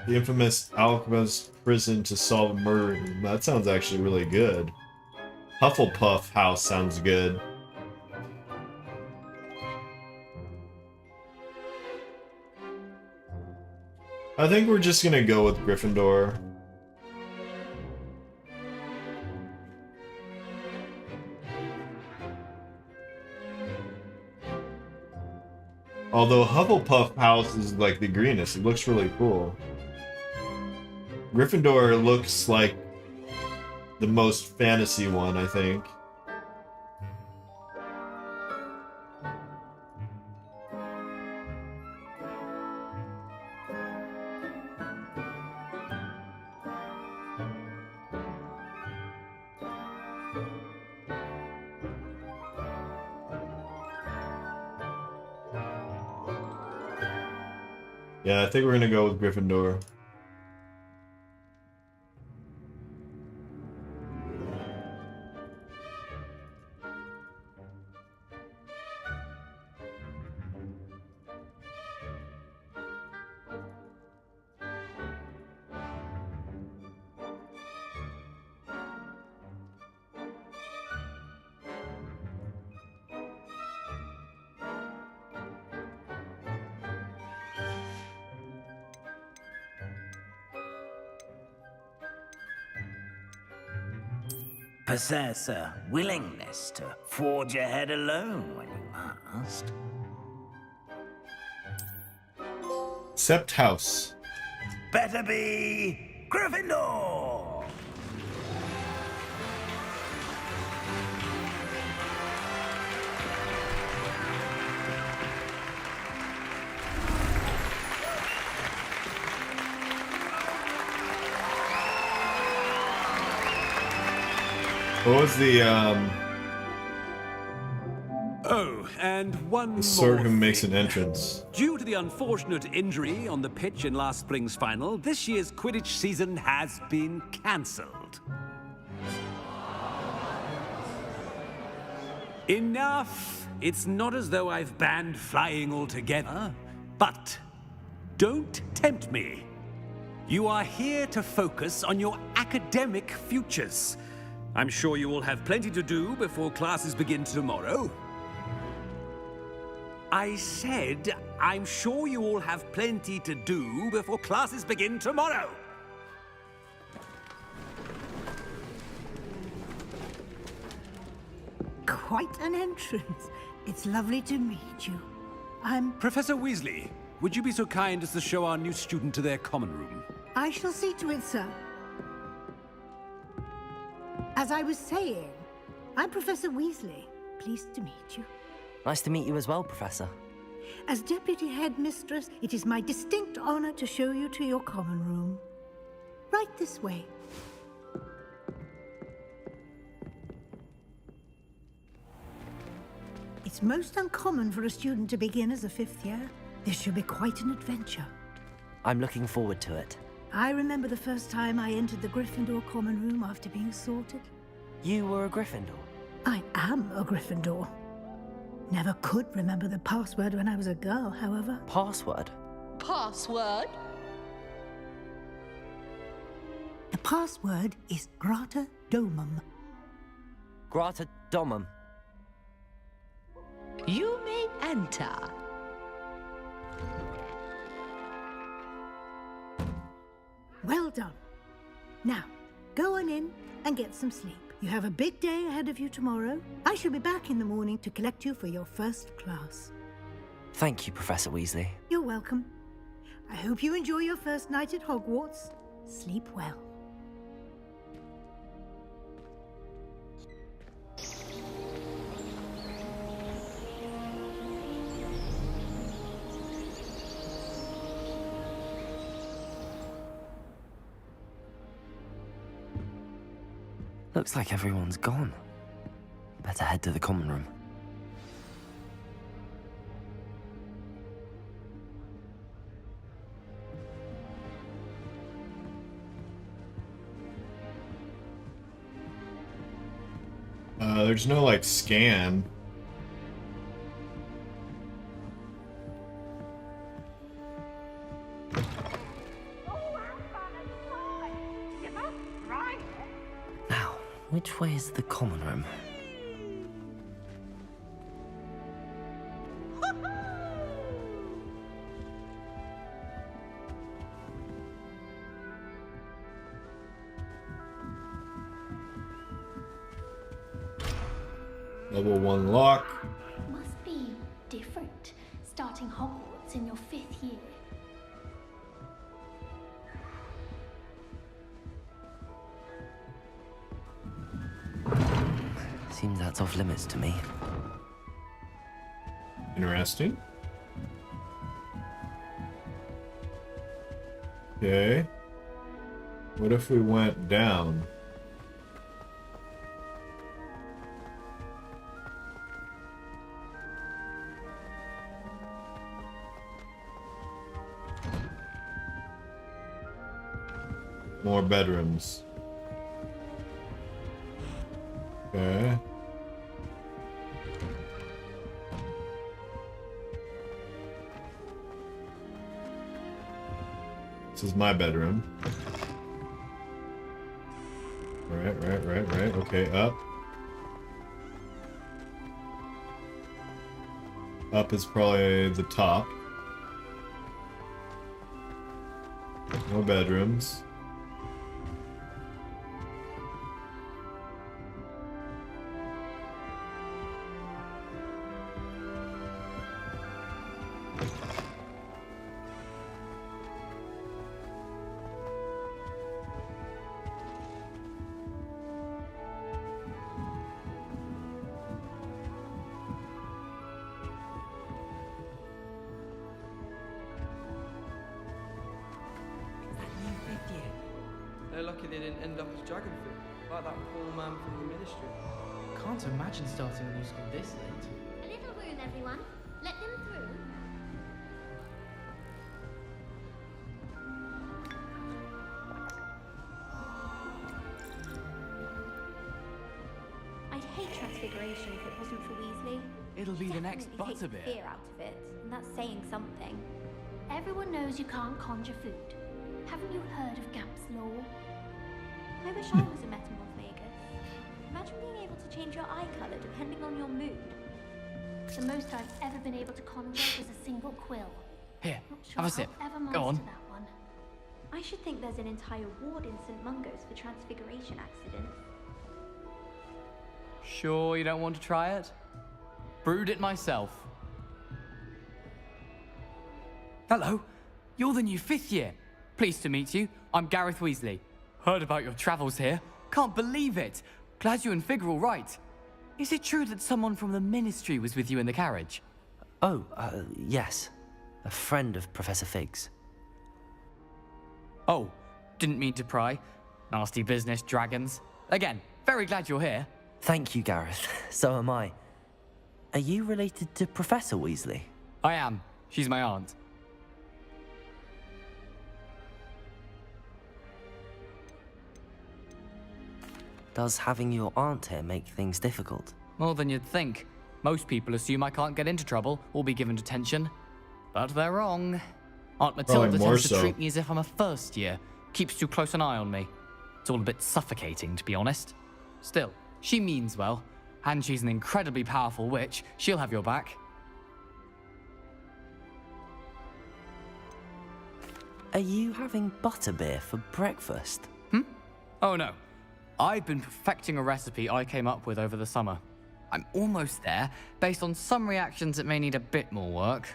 S1: the infamous Alchemist prison to solve a murder. That sounds actually really good. Hufflepuff house sounds good. I think we're just gonna go with Gryffindor. Although Hufflepuff house is like the greenest, it looks really cool. Gryffindor looks like the most fantasy one, I think. Yeah, I think we're gonna go with Gryffindor.
S13: Possess a willingness to forge ahead alone when you must.
S1: Sept house.
S13: Better be Gryffindor!
S1: What was the
S11: Oh, and one
S1: the sword
S11: more
S1: who makes
S11: thing.
S1: an entrance?
S11: Due to the unfortunate injury on the pitch in last spring's final, this year's Quidditch season has been cancelled. Enough! It's not as though I've banned flying altogether, but don't tempt me. You are here to focus on your academic futures. I'm sure you will have plenty to do before classes begin tomorrow. I said, I'm sure you all have plenty to do before classes begin tomorrow.
S12: Quite an entrance. It's lovely to meet you. I'm...
S11: Professor Weasley, would you be so kind as to show our new student to their common room?
S12: I shall see to it, sir. As I was saying, I'm Professor Weasley. Pleased to meet you.
S3: Nice to meet you as well, Professor.
S12: As Deputy Headmistress, it is my distinct honor to show you to your common room. Right this way. It's most uncommon for a student to begin as a fifth year. This should be quite an adventure.
S3: I'm looking forward to it.
S12: I remember the first time I entered the Gryffindor common room after being sorted.
S3: You were a Gryffindor?
S12: I am a Gryffindor. Never could remember the password when I was a girl, however.
S3: Password?
S14: Password?
S12: The password is Grata Domum.
S3: Grata Domum.
S14: You may Santa.
S12: Well done. Now, go on in and get some sleep. You have a big day ahead of you tomorrow. I shall be back in the morning to collect you for your first class.
S3: Thank you, Professor Weasley.
S12: You're welcome. I hope you enjoy your first night at Hogwarts. Sleep well.
S3: Looks like everyone's gone. Better head to the common room.
S1: There's no, like, scan.
S3: Now, which way is the common room?
S1: Level 1 lock.
S15: Must be different, starting Hogwarts in your 5th year.
S3: Seems that's off limits to me.
S1: Interesting. Okay. What if we went down? More bedrooms. Okay. This is my bedroom. Right. Okay, up. Up is probably the top. No bedrooms.
S16: They're lucky they didn't end up as Dragonfruit, like that poor man from the Ministry.
S17: Can't imagine starting a new school this late.
S15: A little room, everyone. Let them through. I'd hate Transfiguration if it wasn't for Weasley.
S17: It'll be the next
S15: Definitely takes
S17: Butterbeer.
S15: the fear out of it, and that's saying something. Everyone knows you can't conjure food. Haven't you heard of Gamp's Law? I wish I was a Metamorphmagus. Imagine being able to change your eye color depending on your mood. The most I've ever been able to conjure was a single quill.
S17: Here,
S15: Not sure
S17: have a sip.
S15: I'll ever
S17: Go
S15: master
S17: on.
S15: that one. I should think there's an entire ward in St. Mungo's for Transfiguration accidents.
S17: Sure you don't want to try it? Brewed it myself. Hello, you're the new 5th year. Pleased to meet you. I'm Gareth Weasley. Heard about your travels here. Can't believe it. Glad you and Fig are all right. Is it true that someone from the Ministry was with you in the carriage?
S3: Oh, yes. A friend of Professor Fig's.
S17: Oh, didn't mean to pry. Nasty business, dragons. Again, very glad you're here.
S3: Thank you, Gareth. So am I. Are you related to Professor Weasley?
S17: I am. She's my aunt.
S3: Does having your aunt here make things difficult?
S17: More than you'd think. Most people assume I can't get into trouble or be given detention. But they're wrong. Aunt Matilda
S1: more
S17: tends to
S1: so.
S17: treat me as if I'm a first year. Keeps too close an eye on me. It's all a bit suffocating, to be honest. Still, she means well. And she's an incredibly powerful witch. She'll have your back.
S3: Are you having butterbeer for breakfast?
S17: Oh no. I've been perfecting a recipe I came up with over the summer. I'm almost there, based on some reactions that may need a bit more work.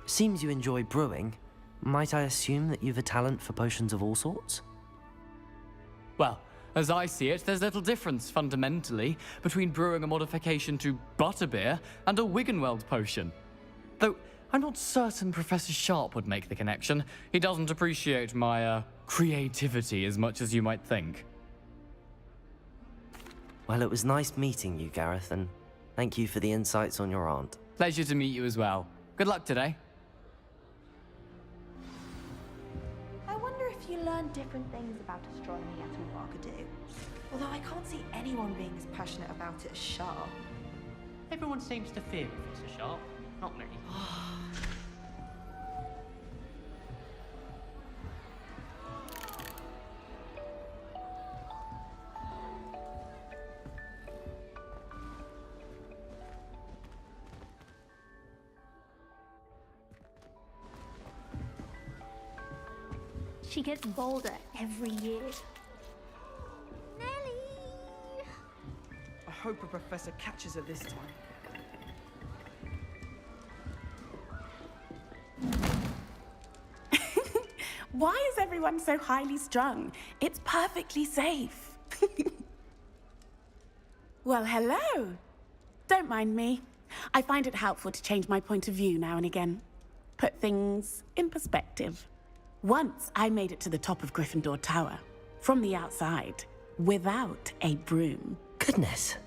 S3: Seems you enjoy brewing. Might I assume that you've a talent for potions of all sorts?
S17: Well, as I see it, there's little difference, fundamentally, between brewing a modification to butterbeer and a Wiggenweld potion. Though, I'm not certain Professor Sharp would make the connection. He doesn't appreciate my, creativity as much as you might think.
S3: Well, it was nice meeting you, Gareth, and thank you for the insights on your aunt.
S17: Pleasure to meet you as well. Good luck today.
S14: I wonder if you learn different things about astronomy at Uwagadu. Although I can't see anyone being as passionate about it as Sharp.
S18: Everyone seems to fear Professor Sharp, not me.
S15: She gets bolder every year.
S16: I hope a professor catches her this time.
S19: Why is everyone so highly strung? It's perfectly safe. Well, hello. Don't mind me. I find it helpful to change my point of view now and again. Put things in perspective. Once I made it to the top of Gryffindor Tower, from the outside, without a broom.
S3: Goodness.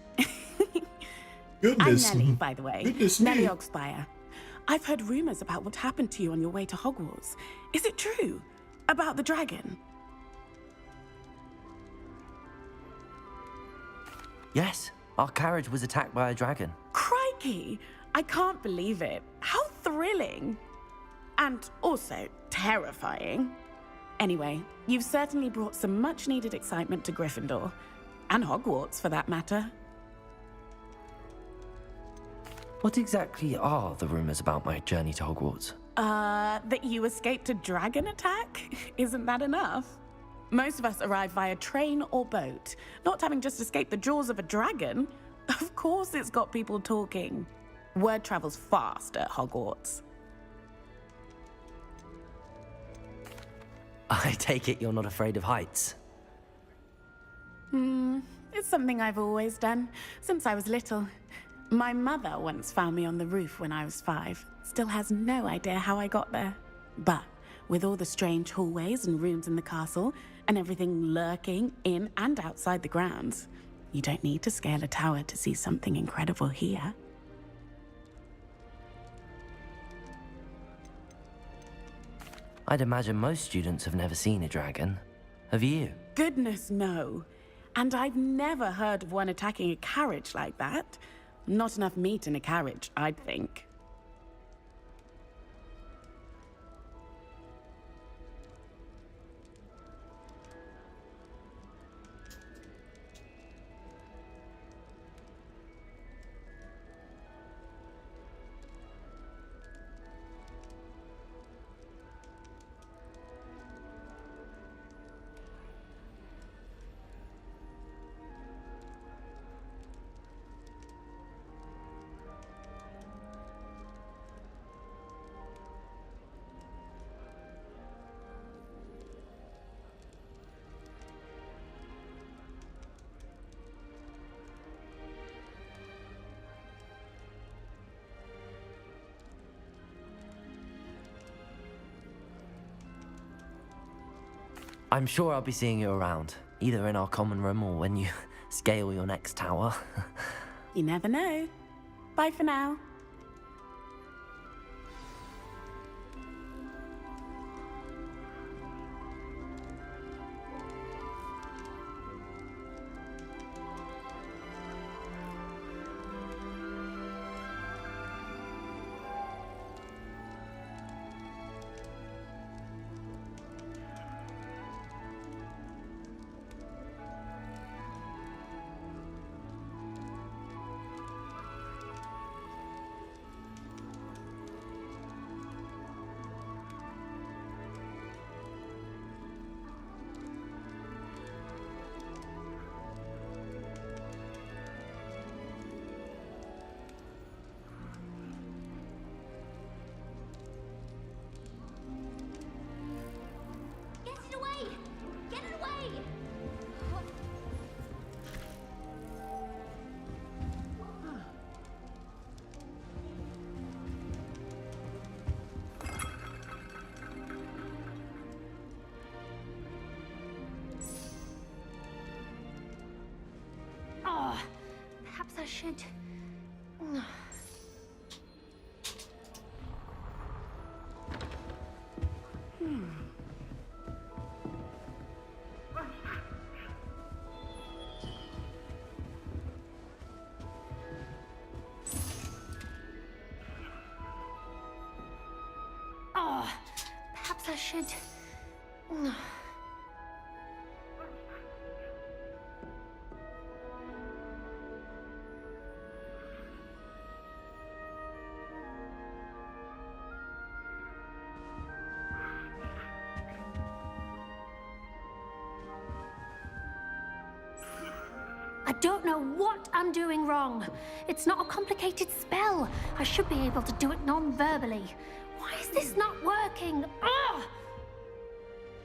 S1: Goodness.
S19: I'm Nellie, by the way.
S1: Goodness
S19: Nellie
S1: me.
S19: Oxfire. I've heard rumors about what happened to you on your way to Hogwarts. Is it true? About the dragon?
S3: Yes, our carriage was attacked by a dragon.
S19: Crikey! I can't believe it. How thrilling! And also terrifying. Anyway, you've certainly brought some much-needed excitement to Gryffindor. And Hogwarts, for that matter.
S3: What exactly are the rumors about my journey to Hogwarts?
S19: That you escaped a dragon attack? Isn't that enough? Most of us arrive via train or boat, not having just escaped the jaws of a dragon. Of course it's got people talking. Word travels fast at Hogwarts.
S3: I take it you're not afraid of heights.
S19: It's something I've always done, since I was little. My mother once found me on the roof when I was 5. Still has no idea how I got there. But with all the strange hallways and rooms in the castle, and everything lurking in and outside the grounds, you don't need to scale a tower to see something incredible here.
S3: I'd imagine most students have never seen a dragon. Have you?
S19: Goodness, no. And I've never heard of one attacking a carriage like that. Not enough meat in a carriage, I'd think.
S3: I'm sure I'll be seeing you around, either in our common room or when you scale your next tower.
S19: You never know. Bye for now.
S15: I should... Oh, perhaps I should... I don't know what I'm doing wrong. It's not a complicated spell. I should be able to do it non-verbally. Why is this not working? Ugh!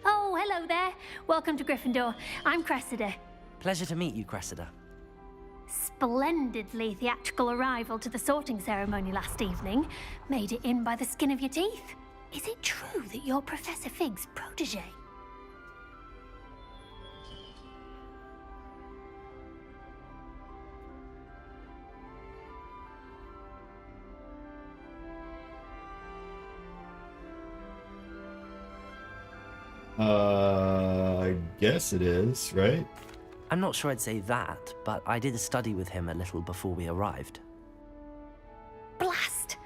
S15: Oh, hello there. Welcome to Gryffindor. I'm Cressida.
S3: Pleasure to meet you, Cressida.
S15: Splendidly theatrical arrival to the sorting ceremony last evening. Made it in by the skin of your teeth. Is it true that you're Professor Fig's protege?
S1: I guess it is, right?
S3: I'm not sure I'd say that, but I did study with him a little before we arrived.
S15: Blast!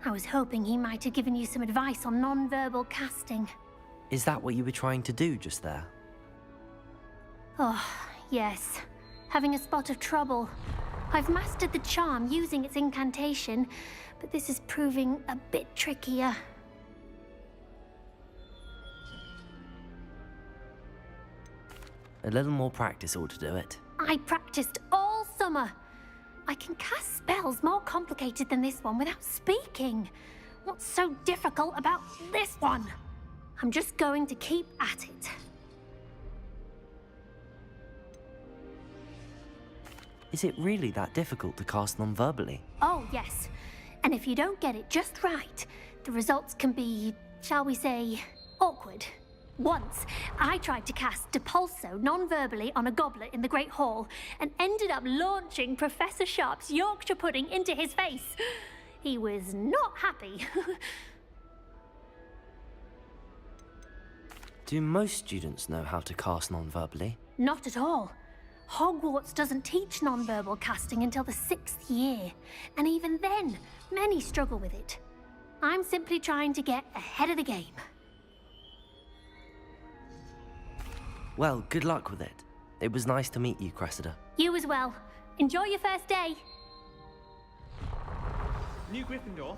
S15: I was hoping he might have given you some advice on non-verbal casting.
S3: Is that what you were trying to do just there?
S15: Oh, yes. Having a spot of trouble. I've mastered the charm using its incantation, but this is proving a bit trickier.
S3: A little more practice ought to do it.
S15: I practiced all summer. I can cast spells more complicated than this one without speaking. What's so difficult about this one? I'm just going to keep at it.
S3: Is it really that difficult to cast non-verbally?
S15: Oh, yes. And if you don't get it just right, the results can be, shall we say, awkward. Once, I tried to cast Depulso non-verbally on a goblet in the Great Hall and ended up launching Professor Sharp's Yorkshire pudding into his face. He was not happy.
S3: Do most students know how to cast non-verbally?
S15: Not at all. Hogwarts doesn't teach non-verbal casting until the 6th year, and even then, many struggle with it. I'm simply trying to get ahead of the game.
S3: Well, good luck with it. It was nice to meet you, Cressida.
S15: You as well. Enjoy your first day.
S16: New Gryffindor.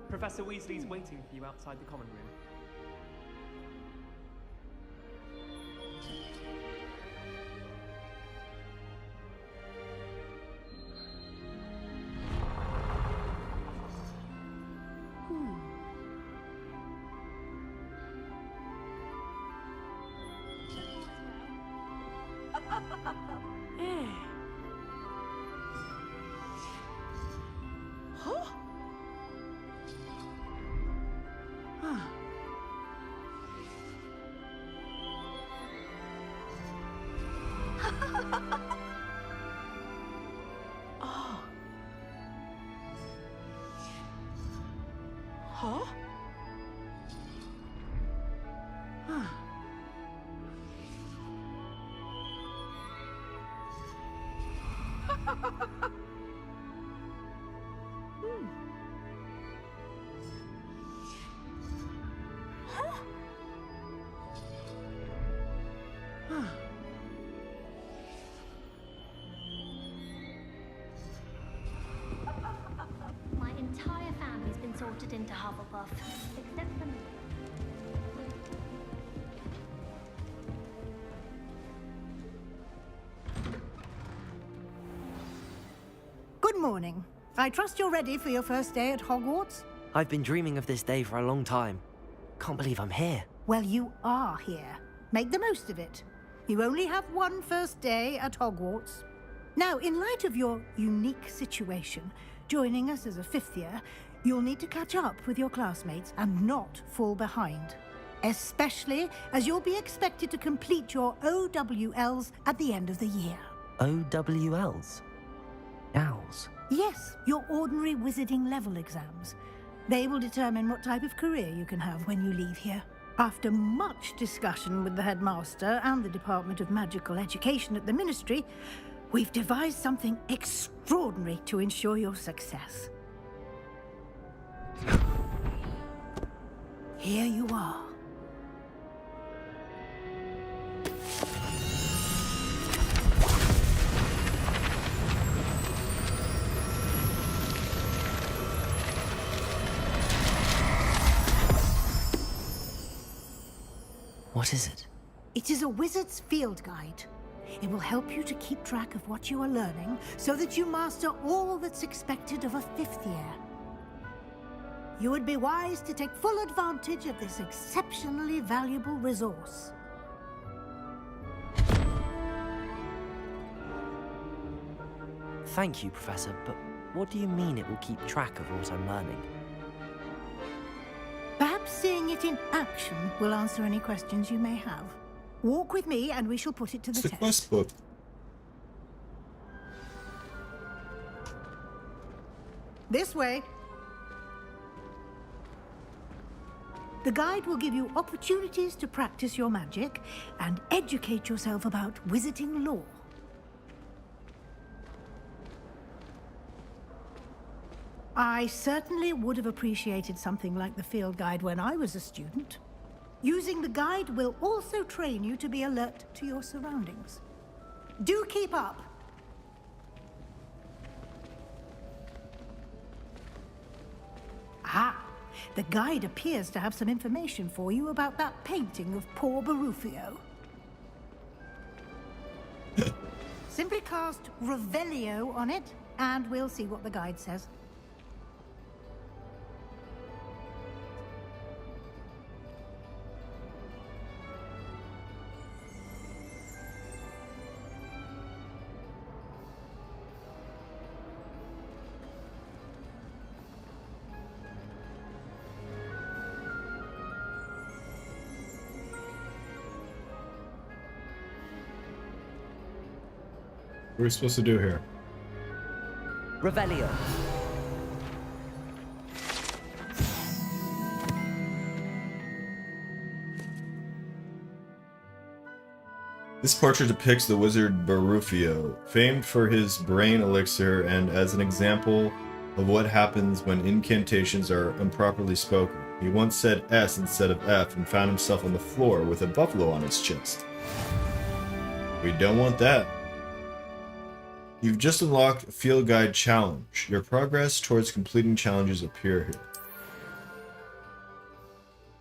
S16: Professor Weasley's waiting for you outside the common room.
S15: My entire family's been sorted into Hufflepuff, except for me.
S12: Good morning. I trust you're ready for your first day at Hogwarts?
S3: I've been dreaming of this day for a long time. Can't believe I'm here.
S12: Well, you are here. Make the most of it. You only have one first day at Hogwarts. Now, in light of your unique situation, joining us as a 5th year, you'll need to catch up with your classmates and not fall behind. Especially as you'll be expected to complete your OWLs at the end of the year.
S3: OWLs? Owls?
S12: Yes, your ordinary wizarding level exams. They will determine what type of career you can have when you leave here. After much discussion with the headmaster and the Department of Magical Education at the Ministry, we've devised something extraordinary to ensure your success. Here you are.
S3: What is it?
S12: It is a wizard's field guide. It will help you to keep track of what you are learning so that you master all that's expected of a 5th year. You would be wise to take full advantage of this exceptionally valuable resource.
S3: Thank you, Professor, but what do you mean it will keep track of what I'm learning?
S12: Perhaps seeing it in action will answer any questions you may have. Walk with me and we shall put it to the
S1: It's the
S12: test.
S1: quest book.
S12: This way. The guide will give you opportunities to practice your magic and educate yourself about wizarding lore. I certainly would have appreciated something like the field guide when I was a student. Using the guide will also train you to be alert to your surroundings. Do keep up! Ah, the guide appears to have some information for you about that painting of poor Barufio. Simply cast Revelio on it, and we'll see what the guide says.
S1: What are we supposed to do here?
S3: Revelio.
S1: This portrait depicts the wizard Barufio, famed for his brain elixir and as an example of what happens when incantations are improperly spoken. He once said S instead of F and found himself on the floor with a buffalo on his chest. We don't want that. You've just unlocked Field Guide Challenge. Your progress towards completing challenges appear here.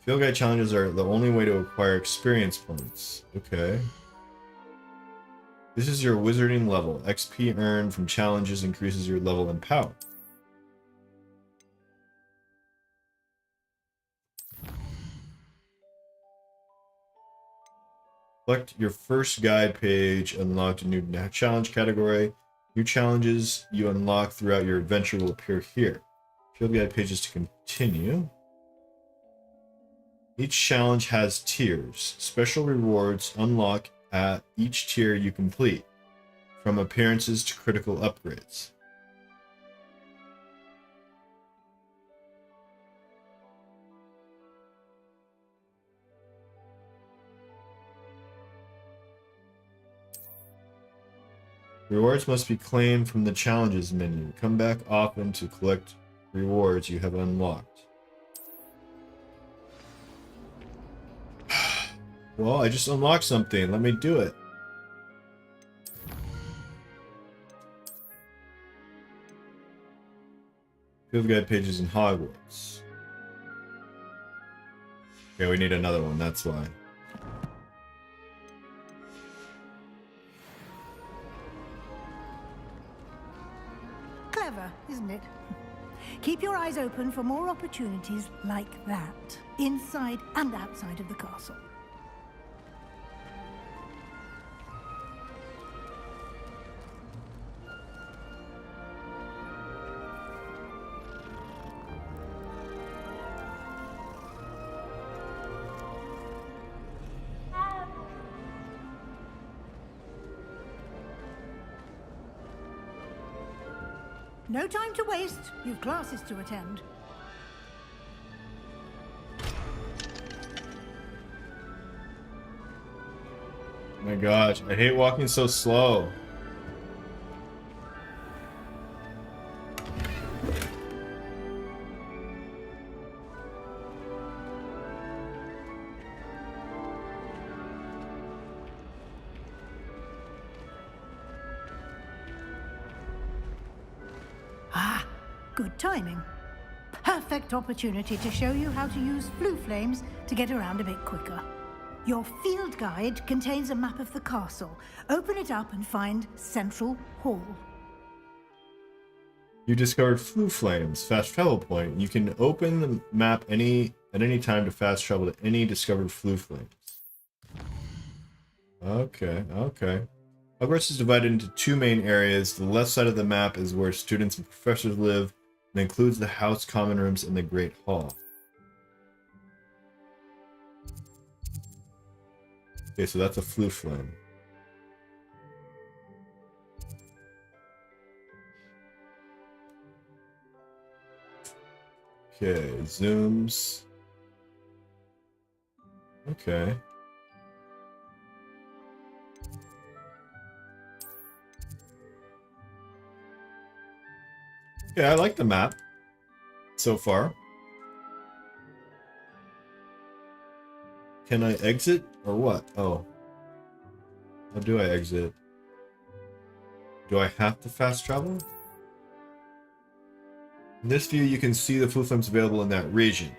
S1: Field Guide challenges are the only way to acquire experience points. Okay. This is your wizarding level. XP earned from challenges increases your level and power. Select your first guide page, unlocked a new challenge category. New challenges you unlock throughout your adventure will appear here. Field guide pages to continue. Each challenge has tiers. Special rewards unlock at each tier you complete, from appearances to critical upgrades. Rewards must be claimed from the challenges menu. Come back often to collect rewards you have unlocked. Well, I just unlocked something. Let me do it. Field guide pages in Hogwarts. Okay, we need another one. That's why.
S12: Clever, isn't it? Keep your eyes open for more opportunities like that, inside and outside of the castle. no time to waste. You've classes to attend.
S1: My gosh, I hate walking so slow.
S12: Ah, good timing. Perfect opportunity to show you how to use flue flames to get around a bit quicker. Your field guide contains a map of the castle. Open it up and find Central Hall.
S1: You discovered Flue Flames, fast travel point. You can open the map at any time to fast travel to any discovered Flue Flames. Okay. Hogwarts is divided into two main areas. The left side of the map is where students and professors live, and includes the house common rooms and the Great Hall. Okay, so that's a Flue Flame. Okay, zooms. Okay. Okay, I like the map so far. Can I exit or what? Oh. How do I exit? Do I have to fast travel? In this view, you can see the Flue Flames available in that region.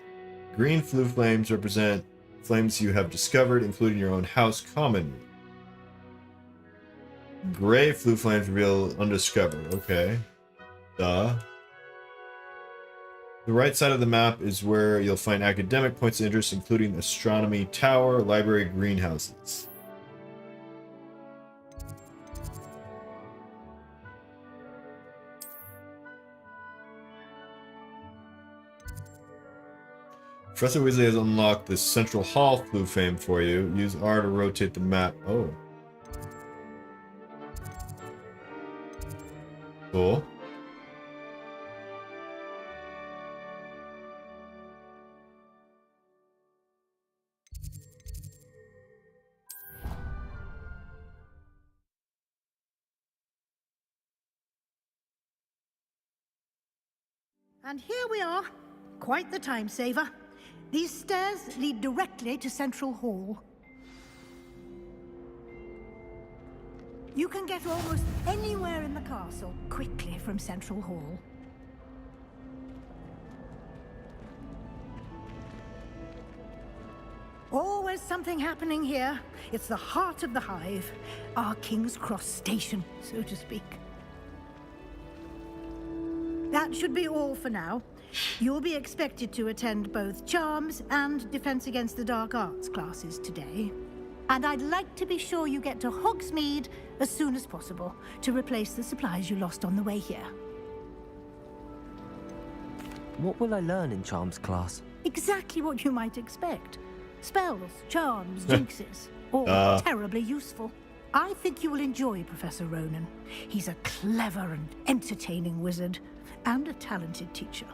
S1: Green Flue Flames represent flames you have discovered, including your own house common. Gray Flue Flames reveal undiscovered. Okay. Duh. The right side of the map is where you'll find academic points of interest, including astronomy tower, library, greenhouses. Professor Weasley has unlocked the Central Hall Flue Flame for you. Use R to rotate the map. Oh. Cool.
S12: And here we are. Quite the time saver. These stairs lead directly to Central Hall. You can get almost anywhere in the castle quickly from Central Hall. Always something happening here. It's the heart of the hive. Our King's Cross station, so to speak. That should be all for now. You'll be expected to attend both Charms and Defense Against the Dark Arts classes today. And I'd like to be sure you get to Hogsmeade as soon as possible to replace the supplies you lost on the way here.
S3: What will I learn in Charms class?
S12: Exactly what you might expect. Spells, charms, jinxes. All terribly useful. I think you will enjoy Professor Ronen. He's a clever and entertaining wizard, and a talented teacher.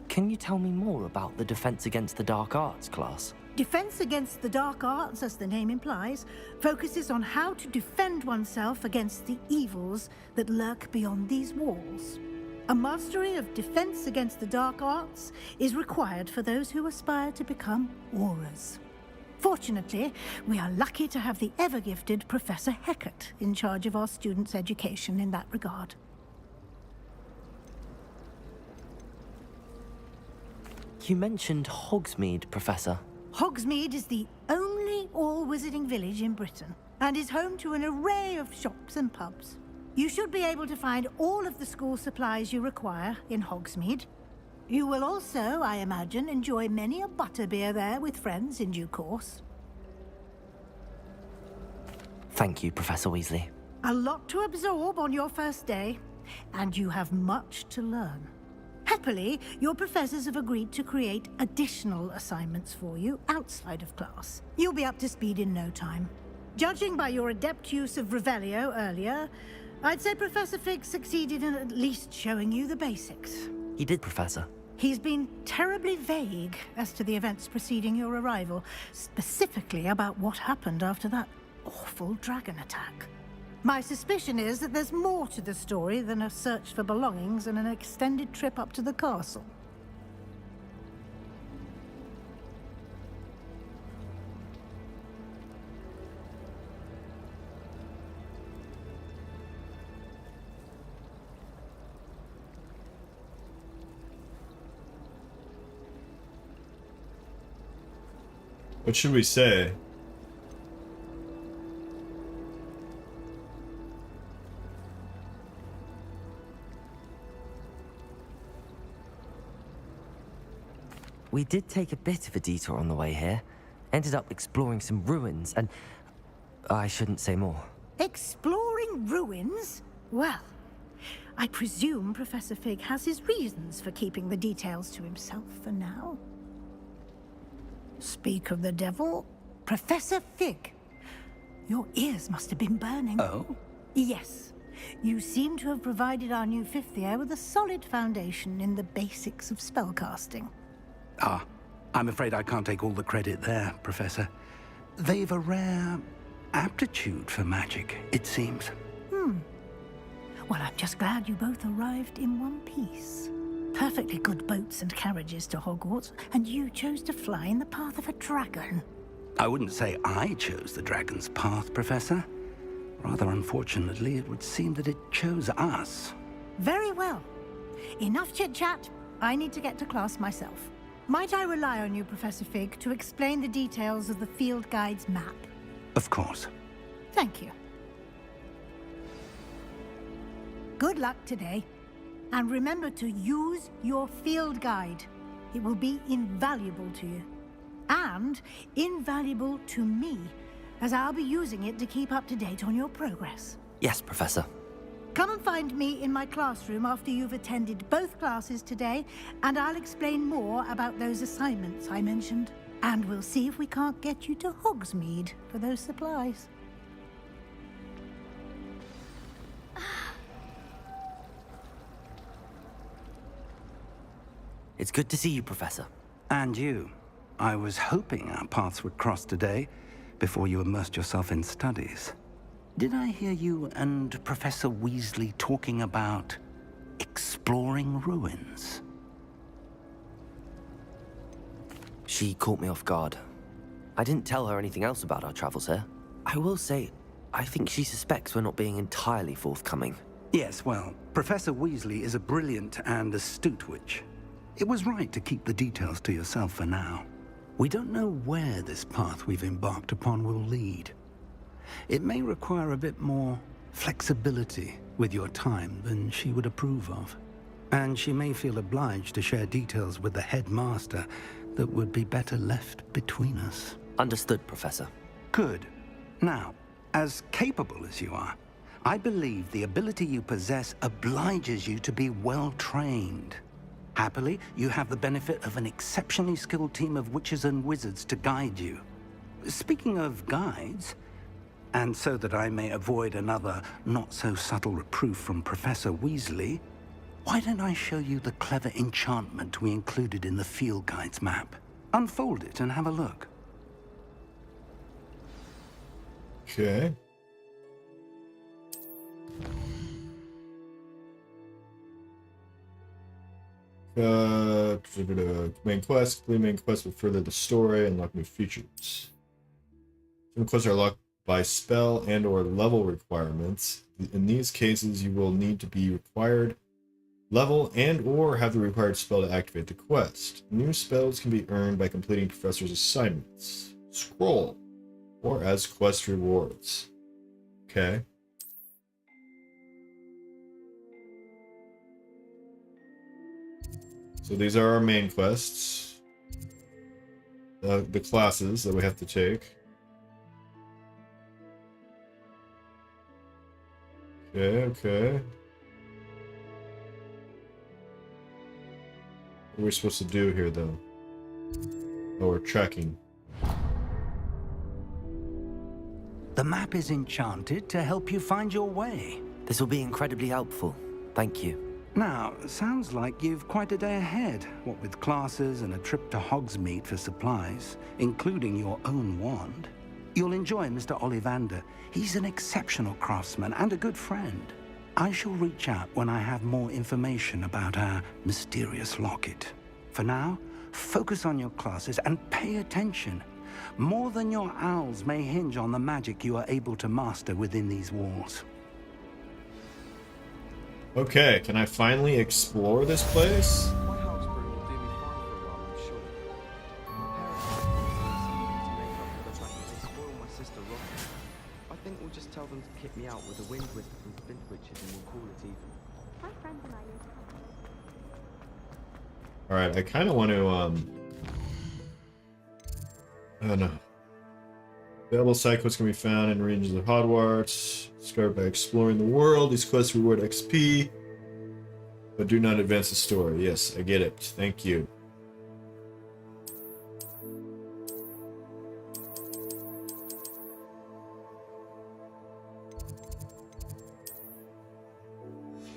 S3: Can you tell me more about the Defense Against the Dark Arts class?
S12: Defense Against the Dark Arts, as the name implies, focuses on how to defend oneself against the evils that lurk beyond these walls. A mastery of Defense Against the Dark Arts is required for those who aspire to become Aurors. Fortunately, we are lucky to have the ever-gifted Professor Hecat in charge of our students' education in that regard.
S3: You mentioned Hogsmeade, Professor.
S12: Hogsmeade is the only all-wizarding village in Britain, and is home to an array of shops and pubs. You should be able to find all of the school supplies you require in Hogsmeade. You will also, I imagine, enjoy many a butterbeer there with friends in due course.
S3: Thank you, Professor Weasley.
S12: A lot to absorb on your first day, and you have much to learn. Happily, your professors have agreed to create additional assignments for you outside of class. You'll be up to speed in no time. Judging by your adept use of Revelio earlier, I'd say Professor Fig succeeded in at least showing you the basics.
S3: He did, Professor.
S12: He's been terribly vague as to the events preceding your arrival, specifically about what happened after that awful dragon attack. My suspicion is that there's more to the story than a search for belongings and an extended trip up to the castle.
S1: What should we say?
S3: We did take a bit of a detour on the way here. Ended up exploring some ruins and... I shouldn't say more.
S12: Exploring ruins? Well, I presume Professor Fig has his reasons for keeping the details to himself for now. Speak of the devil, Professor Fig. Your ears must have been burning.
S11: Oh?
S12: Yes. You seem to have provided our new fifth year with a solid foundation in the basics of spellcasting.
S11: Ah, I'm afraid I can't take all the credit there, Professor. They've a rare aptitude for magic, it seems.
S12: Well, I'm just glad you both arrived in one piece. Perfectly good boats and carriages to Hogwarts, and you chose to fly in the path of a dragon.
S11: I wouldn't say I chose the dragon's path, Professor. Rather unfortunately, it would seem that it chose us.
S12: Very well. Enough chit-chat. I need to get to class myself. Might I rely on you, Professor Fig, to explain the details of the field guide's map?
S11: Of course.
S12: Thank you. Good luck today. And remember to use your field guide. It will be invaluable to you. And invaluable to me, as I'll be using it to keep up to date on your progress.
S3: Yes, Professor.
S12: Come and find me in my classroom after you've attended both classes today, and I'll explain more about those assignments I mentioned. And we'll see if we can't get you to Hogsmeade for those supplies.
S3: It's good to see you, Professor.
S11: And you. I was hoping our paths would cross today, before you immersed yourself in studies. Did I hear you and Professor Weasley talking about exploring ruins?
S3: She caught me off guard. I didn't tell her anything else about our travels here. I will say, I think she suspects we're not being entirely forthcoming.
S11: Yes, well, Professor Weasley is a brilliant and astute witch. It was right to keep the details to yourself for now. We don't know where this path we've embarked upon will lead. It may require a bit more flexibility with your time than she would approve of. And she may feel obliged to share details with the headmaster that would be better left between us.
S3: Understood, Professor.
S11: Good. Now, as capable as you are, I believe the ability you possess obliges you to be well trained. Happily, you have the benefit of an exceptionally skilled team of witches and wizards to guide you. Speaking of guides, and so that I may avoid another not-so-subtle reproof from Professor Weasley, why don't I show you the clever enchantment we included in the field guide's map? Unfold it and have a look.
S1: Okay. Main quest. Complete main quest will further the story and unlock new features. Some quests are locked by spell and or level requirements. In these cases, you will need to be required level and or have the required spell to activate the quest. New spells can be earned by completing professor's assignments, scroll, or as quest rewards. Okay. So these are our main quests. The classes that we have to take. Okay. What are we supposed to do here, though? Oh, we're tracking.
S11: The map is enchanted to help you find your way.
S3: This will be incredibly helpful. Thank you.
S5: Now, sounds like you've quite a day ahead, what with classes and a trip to Hogsmeade for supplies, including your own wand. You'll enjoy Mr. Ollivander. He's an exceptional craftsman and a good friend. I shall reach out when I have more information about our mysterious locket. For now, focus on your classes and pay attention. More than your owls may hinge on the magic you are able to master within these walls.
S1: Okay, can I finally explore this place?
S16: My housebrew will do me fine for a while, I'm sure. My parents have something to make up for the fact that they spoiled my sister rotten. I think we'll just tell them to kick me out with a wind whisper from Flintwitches and we'll call it even.
S15: My friends and I used to
S1: Alright, I kind of want to, I don't know. Available side quests can be found in regions of Hogwarts. Start by exploring the world. These quests reward XP, but do not advance the story. Yes, I get it. Thank you.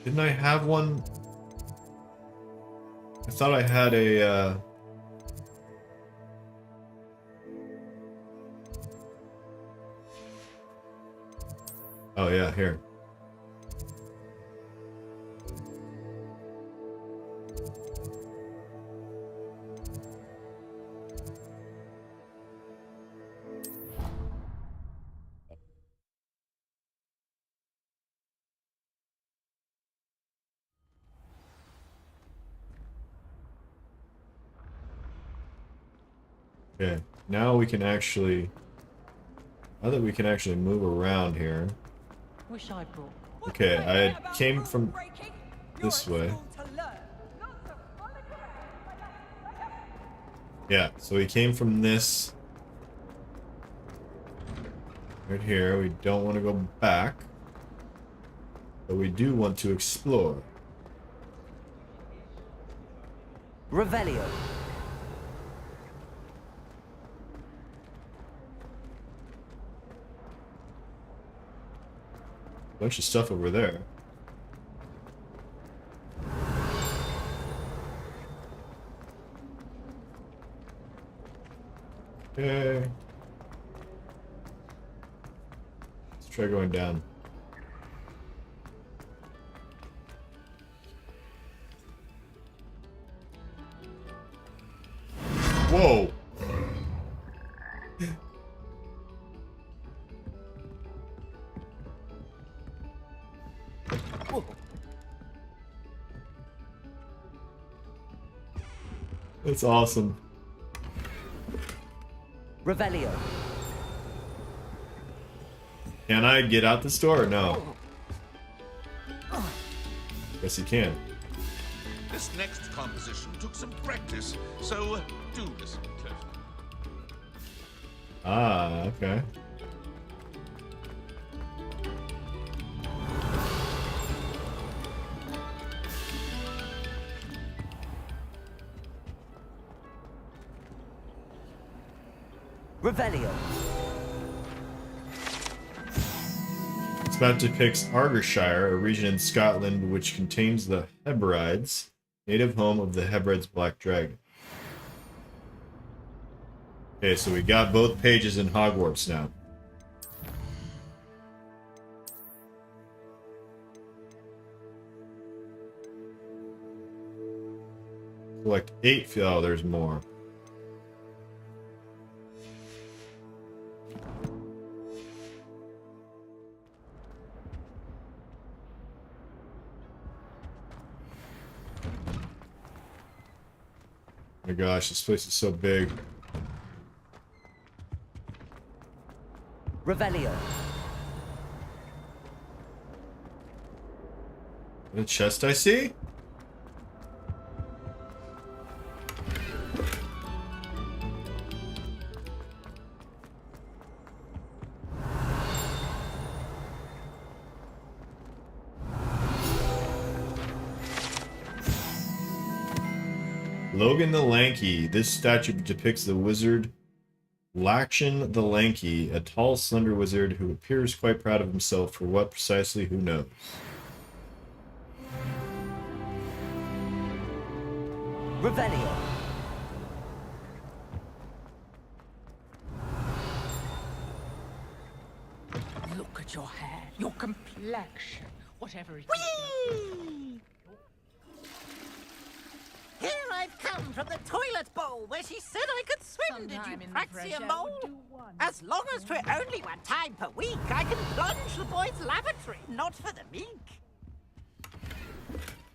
S1: Didn't I have one? I thought I had a, Oh yeah, here. Okay, now we can actually, now that we can actually move around here.
S18: Wish I brought.
S1: Okay, I came from this way. Yeah, so we came from this right here. We don't want to go back, but we do want to explore.
S3: Revelio.
S1: Bunch of stuff over there. Okay. Let's try going down. Whoa! That's awesome.
S3: Revelio.
S1: Can I get out the store or no? Yes, you can.
S20: This next composition took some practice, so do listen closely.
S1: Ah, okay.
S3: Revelio.
S1: This map depicts Argyllshire, a region in Scotland which contains the Hebrides, native home of the Hebrides Black Dragon. Okay, so we got both pages in Hogwarts now. Collect 8. Oh, there's more. Oh my gosh, this place is so big.
S3: Revelio.
S1: The chest I see? Logan the Lanky. This statue depicts the wizard Lakshan the Lanky, a tall, slender wizard who appears quite proud of himself for what precisely, who knows.
S3: Revelio.
S21: Look at your hair, your complexion, whatever it is.
S22: Whee! Here I've come from the toilet bowl where she said I could swim. Did you practice your mole? As long as for only one time per week, I can plunge the boy's lavatory, not for the meek.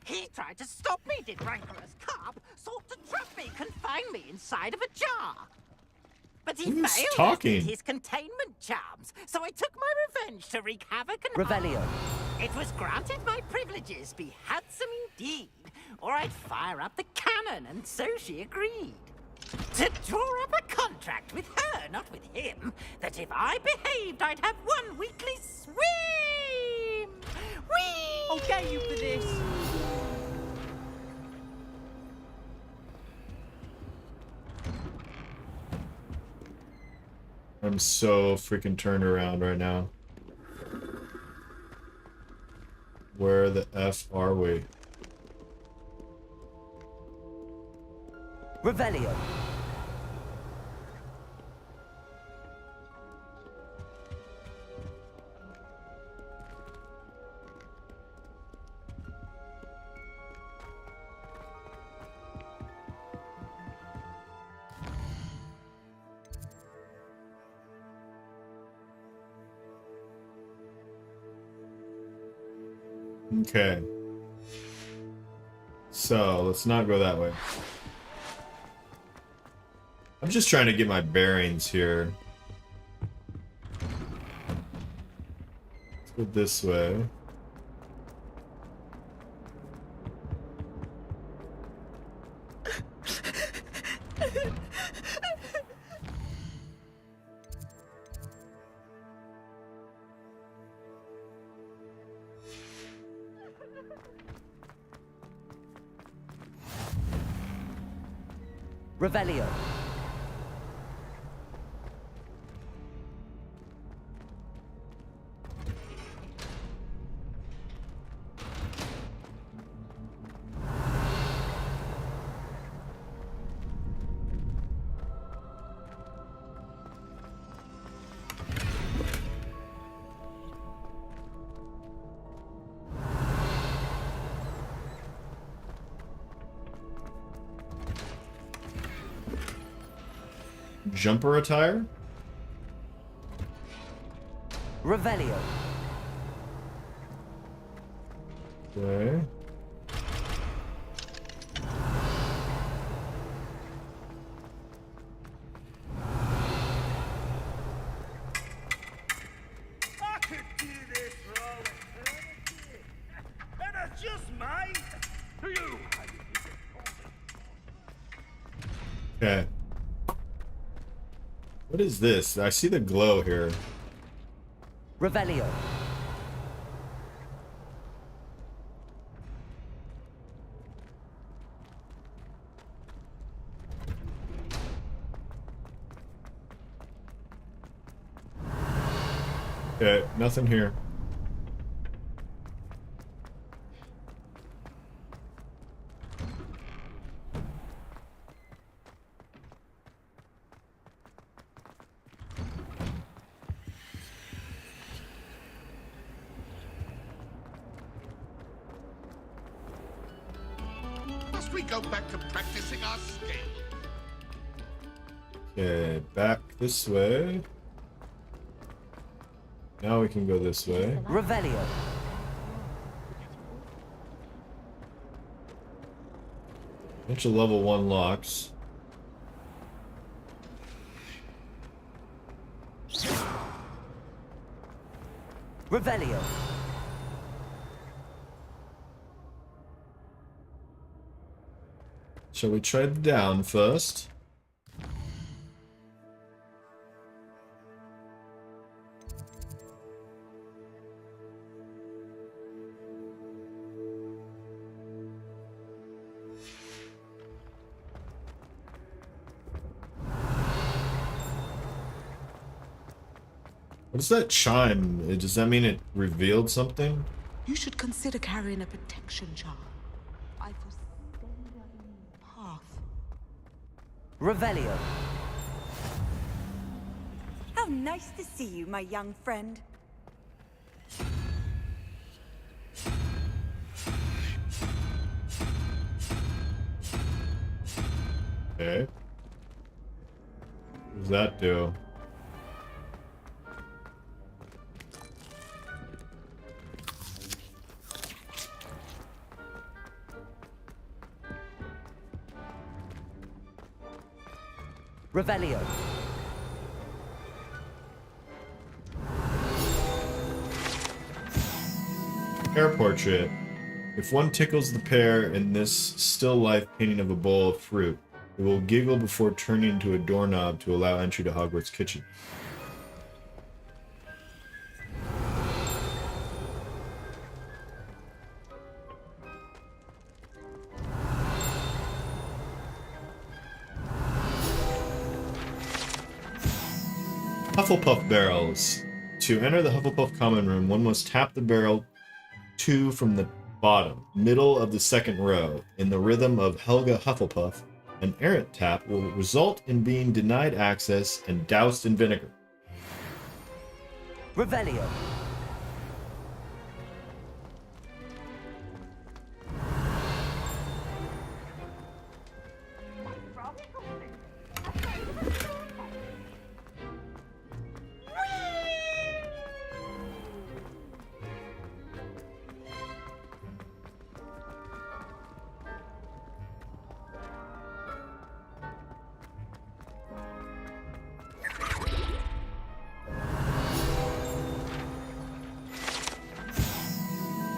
S22: He tried to stop me, did rancorous carp, sought to trap me, confine me inside of a jar. But he
S1: Who's
S22: failed
S1: talking?
S22: with his containment charms, so I took my revenge to wreak havoc and
S3: Revelio.
S22: harm. It was granted my privileges be handsome indeed, or I'd fire up the cannon, and so she agreed. To draw up a contract with her, not with him, that if I behaved, I'd have one weekly swim! Whee!
S21: I'll get you for this.
S1: I'm so freaking turned around right now. Where the F are we?
S3: Revelio.
S1: Okay. So, let's not go that way. I'm just trying to get my bearings here. Let's go this way.
S3: Revelio.
S1: Jumper attire?
S3: Revelio.
S1: Okay.
S22: I could do this for all eternity. And I just might. You.
S1: Okay. What is this? I see the glow here.
S3: Revelio.
S1: Okay, nothing here.
S20: Must we go back to practicing our skill?
S1: Okay, back this way. Now we can go this way.
S3: Revelio.
S1: Bunch of level 1 locks.
S3: Revelio.
S1: Shall we try the down first? What is that chime? Does that mean it revealed something?
S2: You should consider carrying a protection charm. I foresee a path.
S3: Revelio.
S4: How nice to see you, my young friend.
S1: Okay. What does that do?
S3: Revelio.
S1: Pear portrait. If one tickles the pear in this still life painting of a bowl of fruit, it will giggle before turning into a doorknob to allow entry to Hogwarts kitchen. Hufflepuff barrels. To enter the Hufflepuff common room, one must tap the barrel 2 from the bottom, middle of the second row. In the rhythm of Helga Hufflepuff, an errant tap will result in being denied access and doused in vinegar.
S3: Revelio.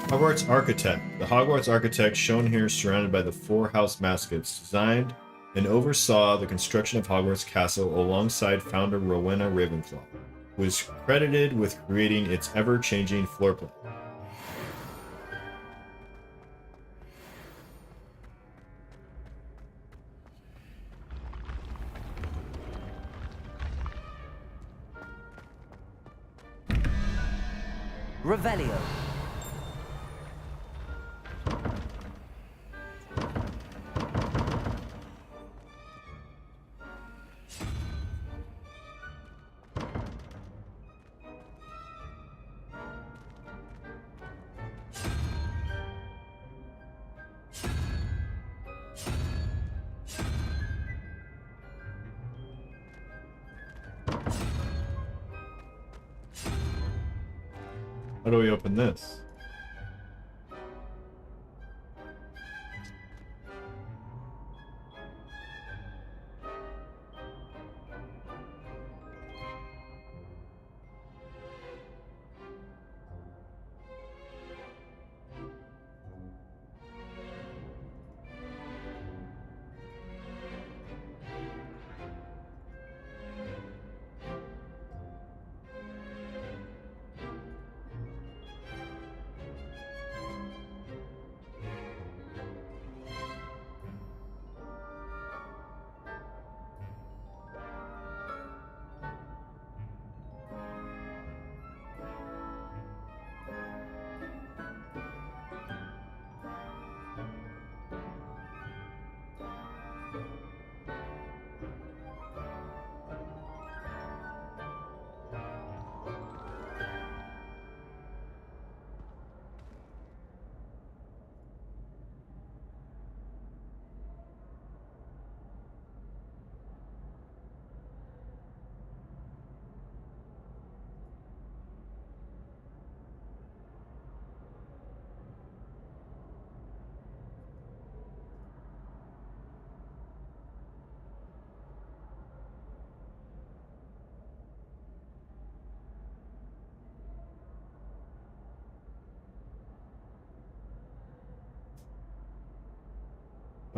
S1: Hogwarts Architect. The Hogwarts Architect shown here is surrounded by the 4 house mascots, designed and oversaw the construction of Hogwarts Castle alongside founder Rowena Ravenclaw, who is credited with creating its ever-changing floor plan.
S3: Revelio.
S1: How do we open this?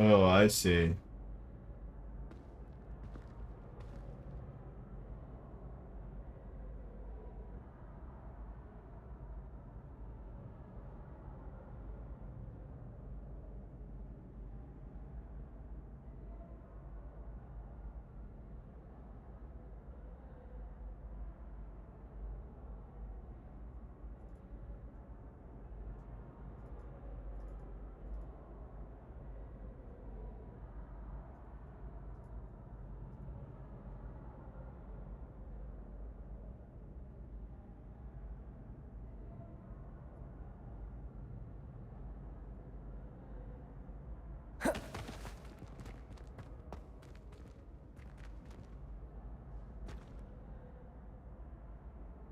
S1: Oh, I see.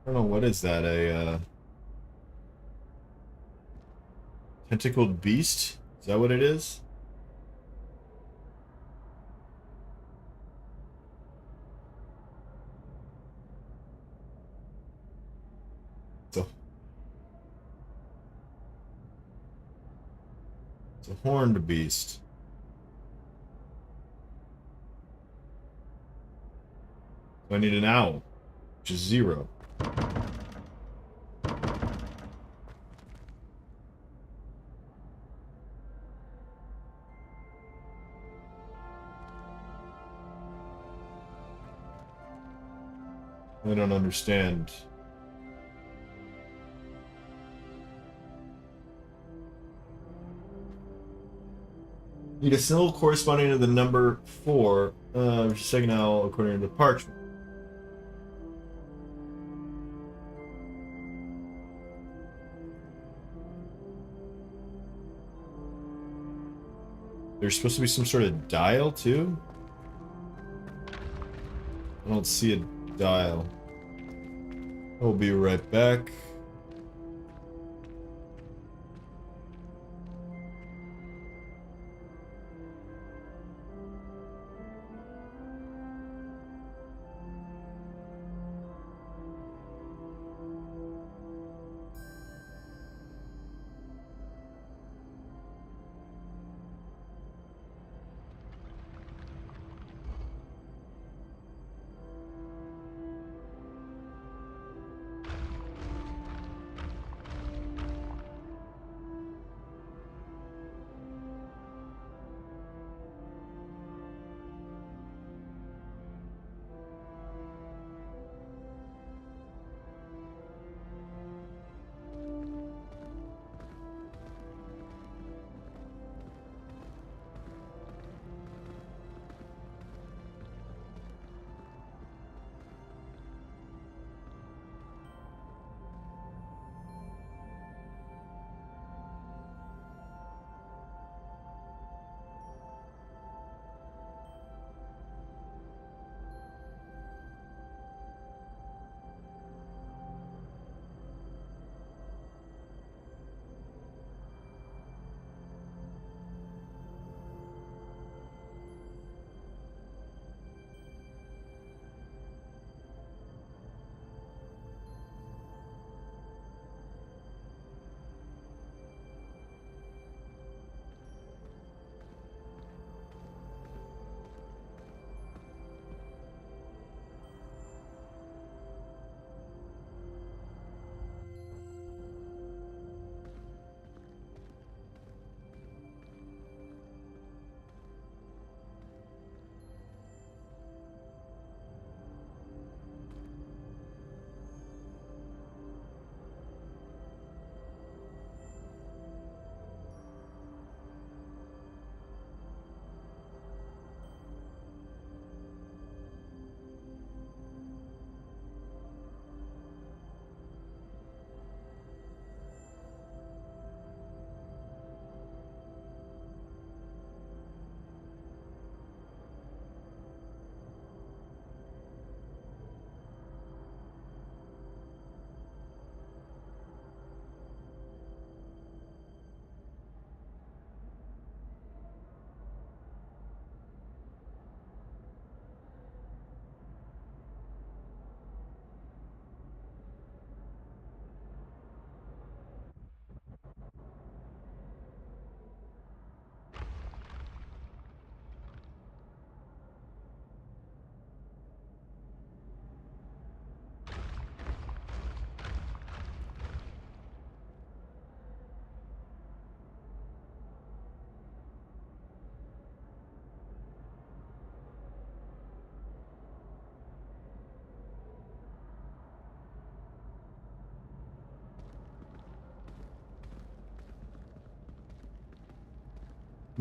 S1: don't know, what is that? A tentacled beast? Is that what it is? It's a horned beast. So I need an owl, which is 0. I don't understand. Need a symbol corresponding to the number 4, which is second owl according to the parchment. There's supposed to be some sort of dial, too? I don't see a dial. I'll be right back.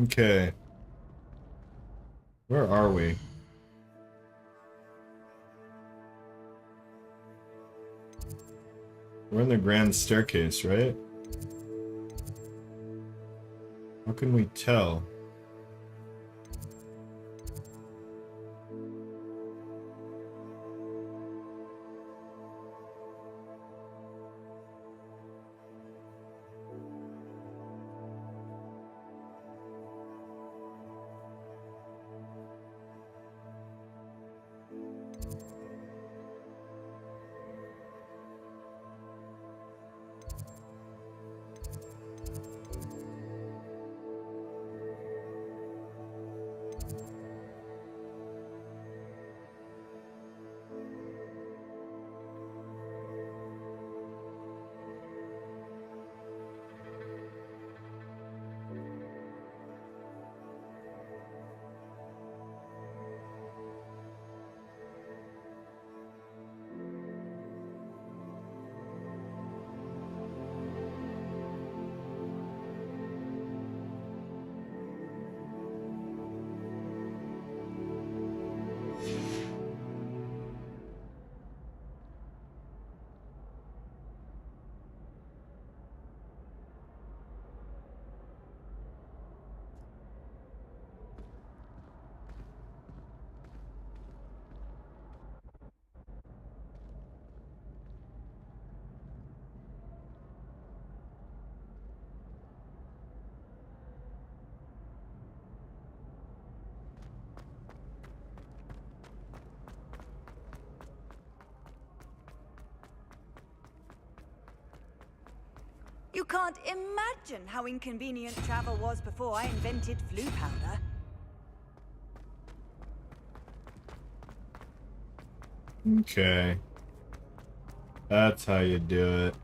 S1: Okay. Where are we? We're in the grand staircase, right? How can we tell?
S4: You can't imagine how inconvenient travel was before I invented flu powder.
S1: Okay. That's how you do it.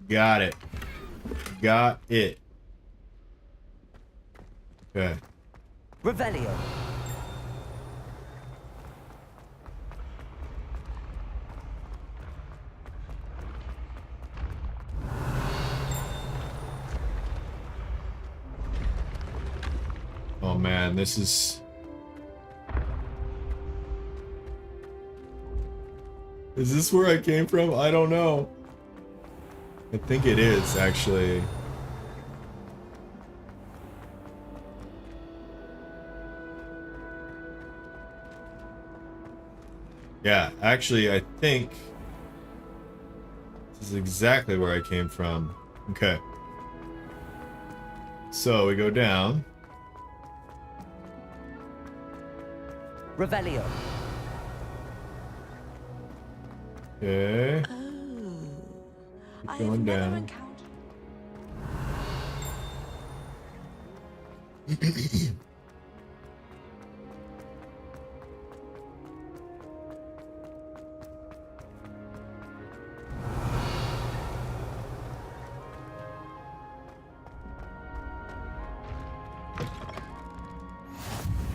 S1: Got it. Got it. Okay.
S3: Revelio.
S1: Oh man, this is... Is this where I came from? I don't know. I think it is, actually. Yeah, actually, I think this is exactly where I came from. Okay. So we go down.
S3: Revelio.
S1: Okay. Keep going down.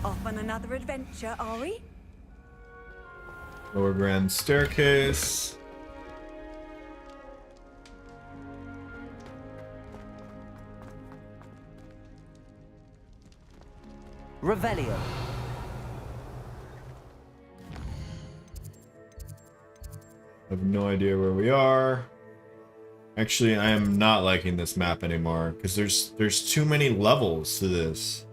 S4: Off on another adventure, are we?
S1: Lower grand staircase.
S3: Revelio.
S1: I have no idea where we are. Actually, I am not liking this map anymore because there's too many levels to this.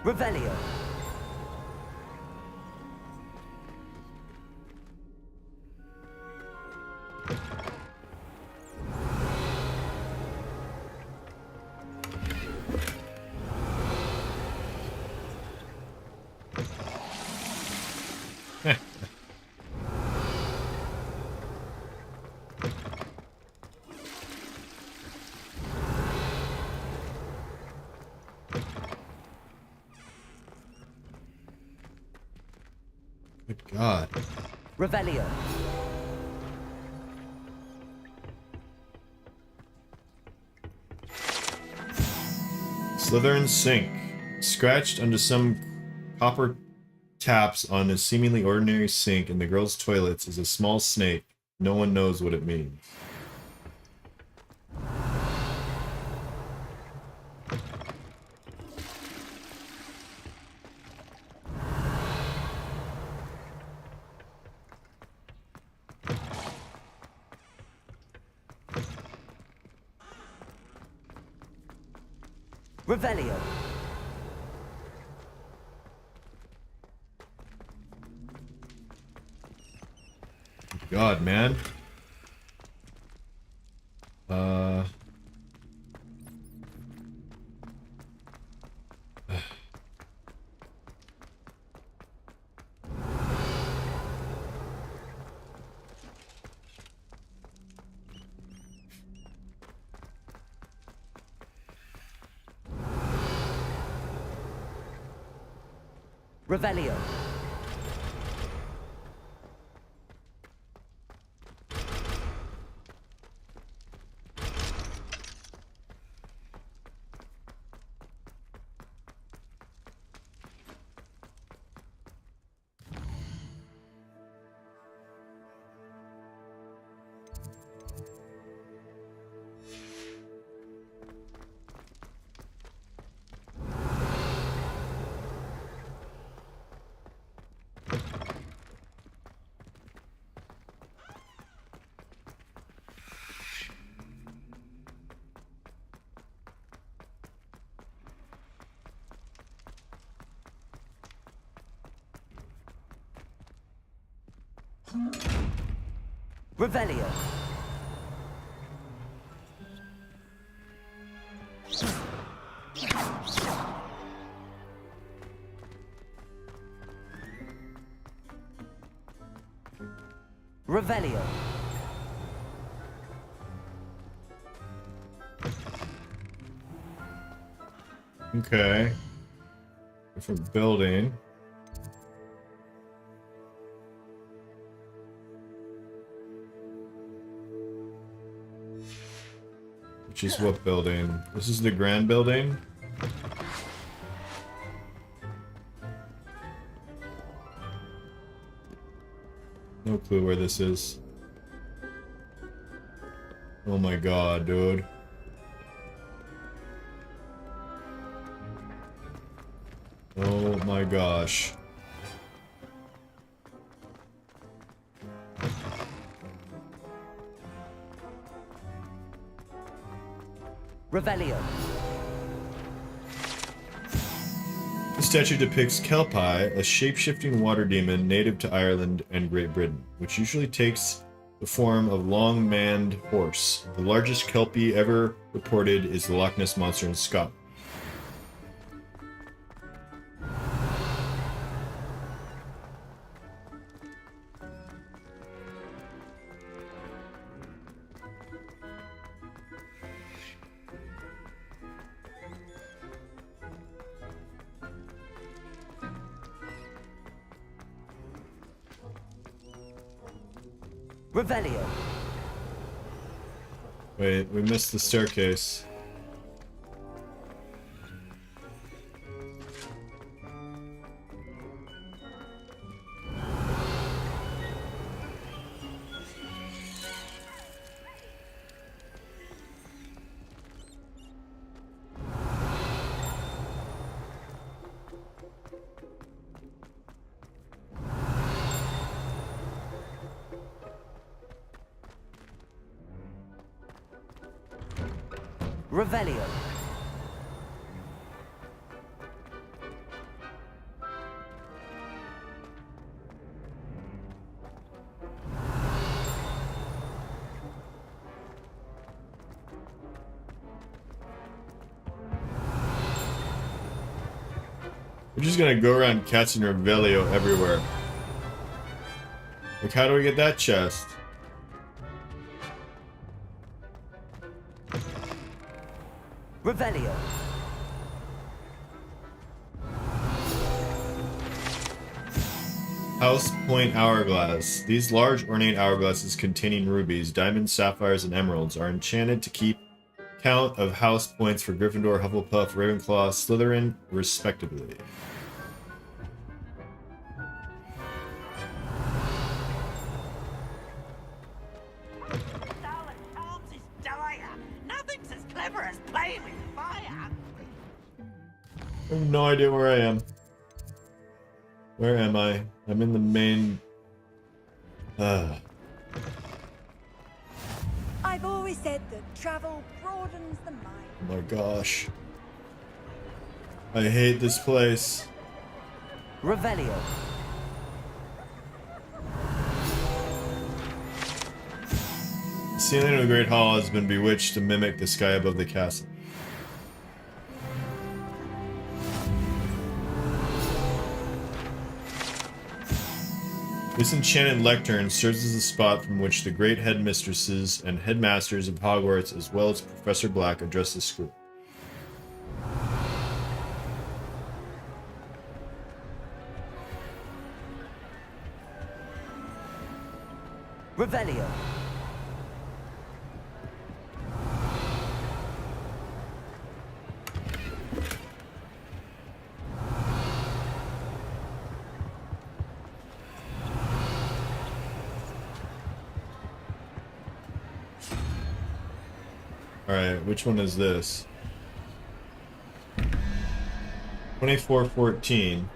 S3: Revelio.
S1: Good God.
S3: Revelio.
S1: Slytherin sink. Scratched under some copper taps on a seemingly ordinary sink in the girls' toilets is a small snake. No one knows what it means.
S3: Revelio.
S1: God, man.
S3: Revelio. Revelio. Revelio.
S1: Okay. Different building. Which is what building? This is the grand building? No clue where this is. Oh my god, dude. Oh my gosh.
S3: Revelio.
S1: The statue depicts Kelpie, a shape-shifting water demon native to Ireland and Great Britain, which usually takes the form of long-maned horse. The largest Kelpie ever reported is the Loch Ness Monster in Scotland.
S3: Revelio.
S1: Wait, we missed the staircase.
S3: Revelio.
S1: We're just gonna go around catching Revelio everywhere. Like, how do we get that chest?
S3: Revelio.
S1: House Point Hourglass. These large ornate hourglasses containing rubies, diamonds, sapphires, and emeralds are enchanted to keep count of house points for Gryffindor, Hufflepuff, Ravenclaw, Slytherin, respectively.
S22: Nothing's as clever as playing with fire.
S1: I have no idea where I am. Where am I? I'm in the main...
S4: I've always said that travel broadens the mind.
S1: Oh my gosh. I hate this place.
S3: Revelio.
S1: The ceiling of the Great Hall has been bewitched to mimic the sky above the castle. This enchanted lectern serves as a spot from which the great headmistresses and headmasters of Hogwarts, as well as Professor Black, address the school.
S3: Revelio.
S1: Alright, which one is this? 2414.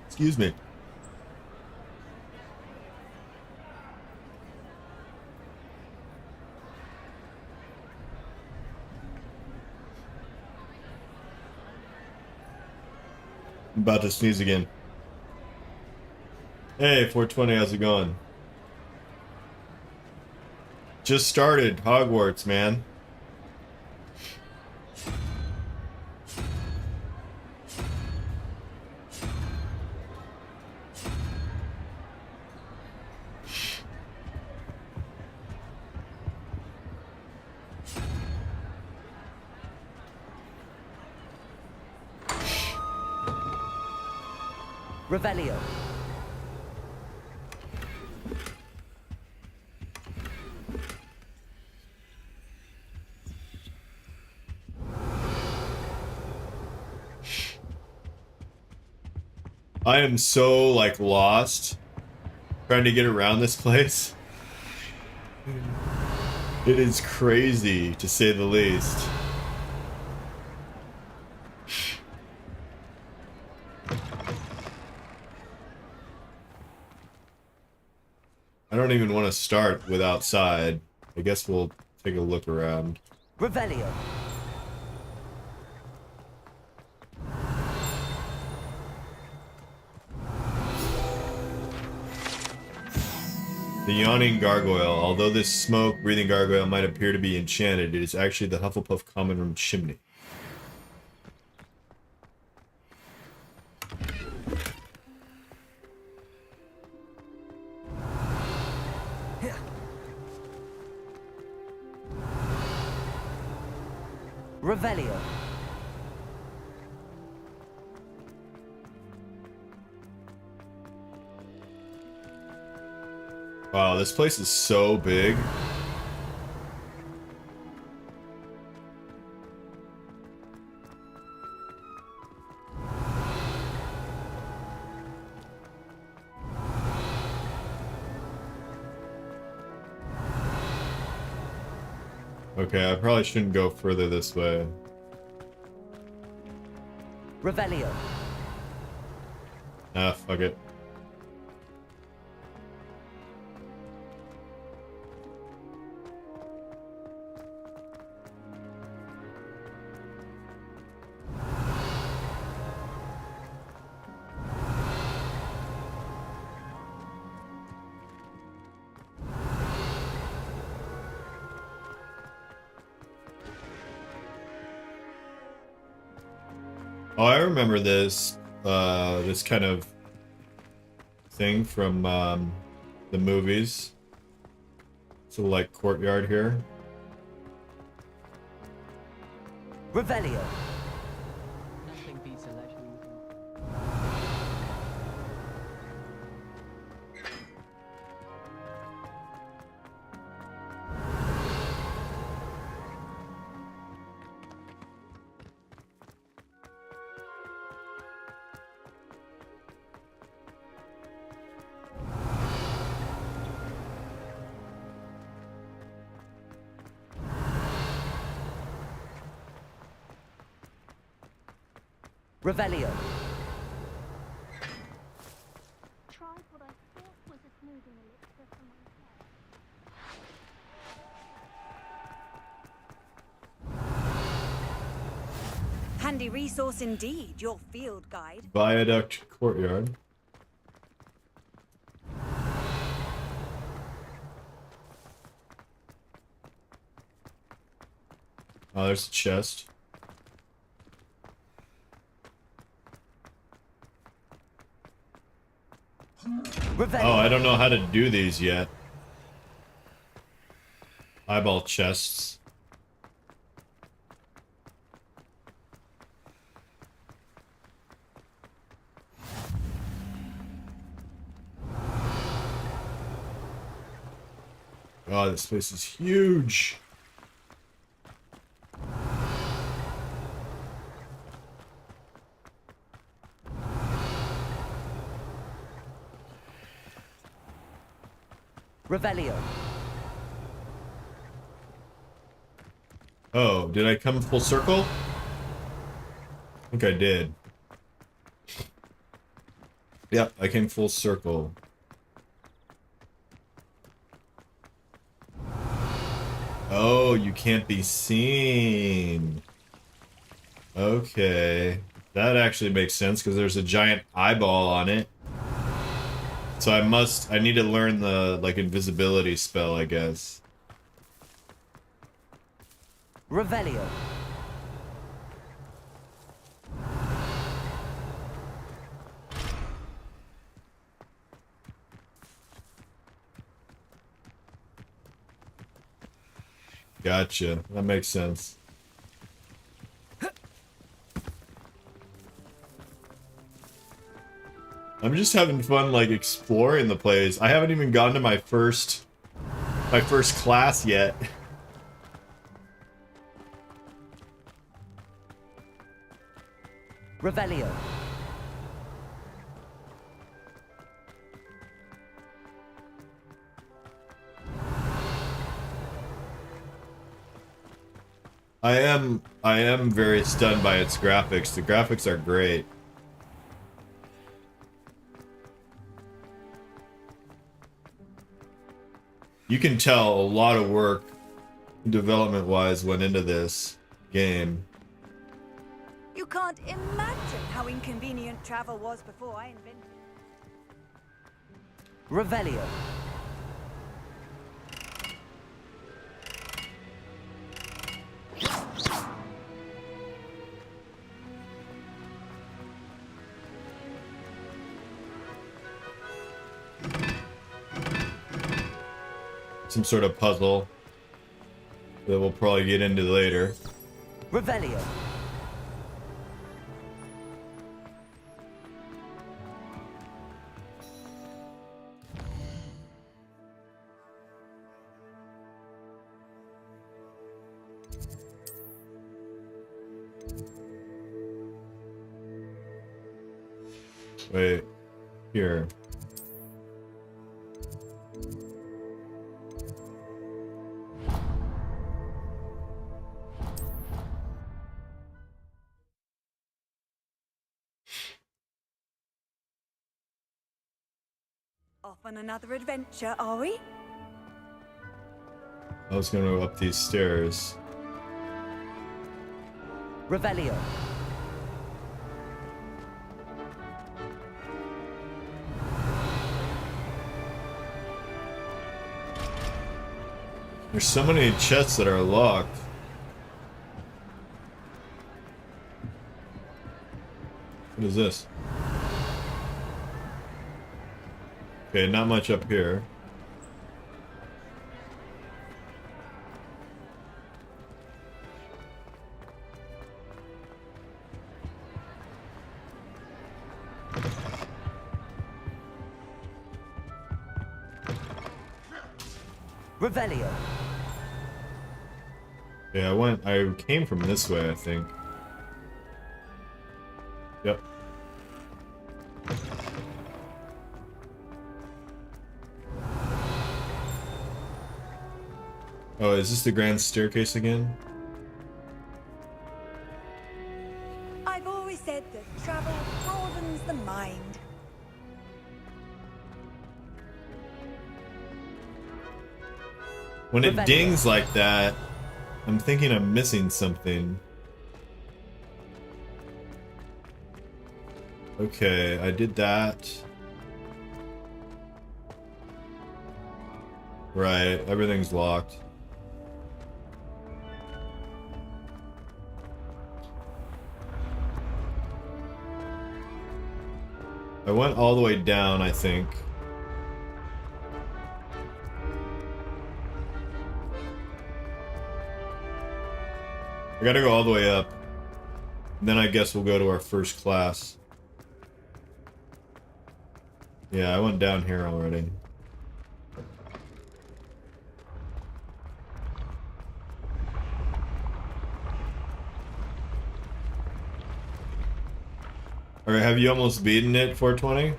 S1: Excuse me. I'm about to sneeze again. Hey, 420, how's it going? Just started Hogwarts, man.
S3: Revelio.
S1: I am so, like, lost trying to get around this place. It is crazy, to say the least. I don't even want to start with outside. I guess we'll take a look around.
S3: Revelio.
S1: The Yawning Gargoyle. Although this smoke-breathing gargoyle might appear to be enchanted, it is actually the Hufflepuff common room chimney.
S3: Revelio.
S1: Wow, this place is so big. Okay, I probably shouldn't go further this way.
S3: Revelio.
S1: Ah, fuck it. Oh, I remember this, this kind of thing from, the movies. It's a, like, courtyard here.
S3: Revelio.
S18: Nothing beats a leisure evening.
S3: Revelio.
S15: Tried what I thought was a smoothing elixir for my hair.
S4: Handy resource indeed, your field guide.
S1: Viaduct courtyard. Oh, there's a chest.
S3: Revelio.
S1: Oh, I don't know how to do these yet. Eyeball chests. God, this place is huge.
S3: Revelio.
S1: Oh, did I come full circle? I think I did. Yep, I came full circle. Oh, you can't be seen. Okay. That actually makes sense because there's a giant eyeball on it. So I need to learn the like invisibility spell, I guess.
S3: Revelio.
S1: Gotcha. That makes sense. I'm just having fun, like, exploring the place. I haven't even gone to my first class yet.
S3: Revelio.
S1: I am very stunned by its graphics. The graphics are great. You can tell a lot of work, development-wise, went into this game.
S4: You can't imagine how inconvenient travel was before I invented
S3: Revelio.
S1: Some sort of puzzle that we'll probably get into later.
S3: Revelio.
S1: Wait, here.
S4: off on another adventure, are we?
S1: I was gonna go up these stairs.
S3: Revelio.
S1: There's so many chests that are locked. What is this? Okay, not much up here.
S3: Revelio.
S1: Yeah, I came from this way, I think. Yep. Oh, is this the grand staircase again?
S4: I've always said that travel broadens the mind.
S1: When it dings like that, I'm thinking I'm missing something. Okay, I did that. Right, everything's locked. I went all the way down, I think. I gotta go all the way up. Then I guess we'll go to our first class. Yeah, I went down here already. Alright, have you almost beaten it, 420?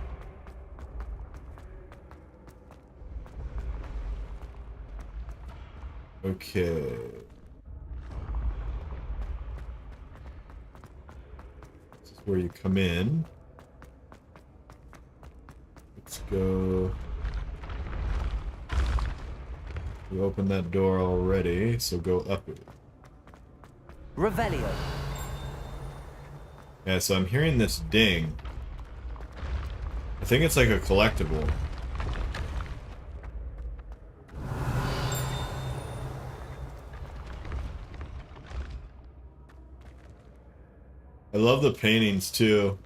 S1: Okay. This is where you come in. Let's go. You opened that door already, so go up it.
S3: Revelio.
S1: Yeah, so I'm hearing this ding. I think it's like a collectible. I love the paintings too.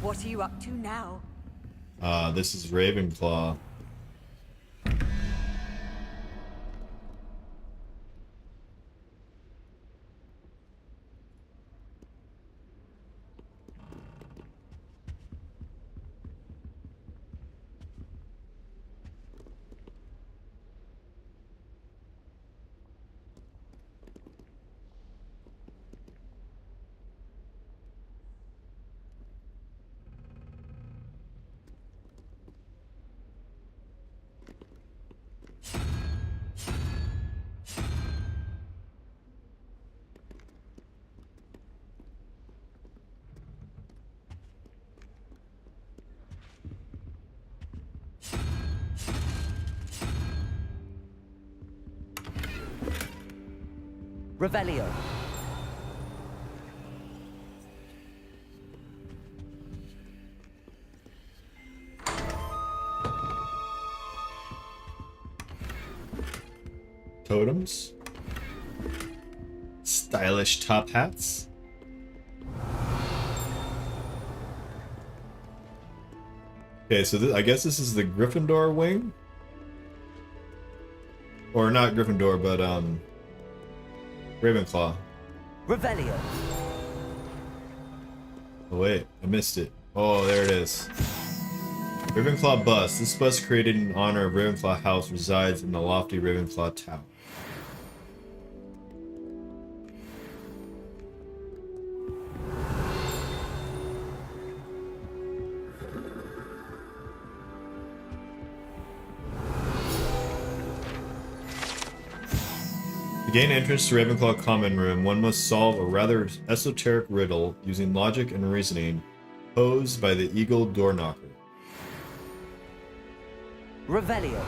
S4: What are you up to now?
S1: This is Ravenclaw.
S3: Revelio.
S1: Totems. Stylish top hats. Okay, so I guess this is the Gryffindor wing? Or not Gryffindor, but Ravenclaw.
S3: Revelio.
S1: Oh wait, I missed it. Oh, there it is. Ravenclaw bust. This bust created in honor of Ravenclaw House resides in the lofty Ravenclaw Tower. To gain entrance to Ravenclaw Common Room, one must solve a rather esoteric riddle using logic and reasoning posed by the Eagle Doorknocker.
S3: Revelio.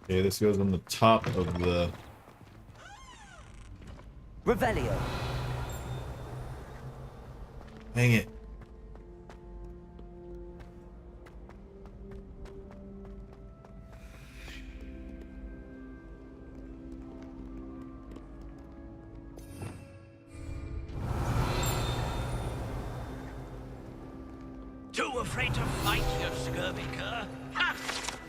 S1: Okay, this goes on the top of the...
S3: Revelio.
S1: Dang it.
S6: Too afraid to fight, you scurvy cur? Ha!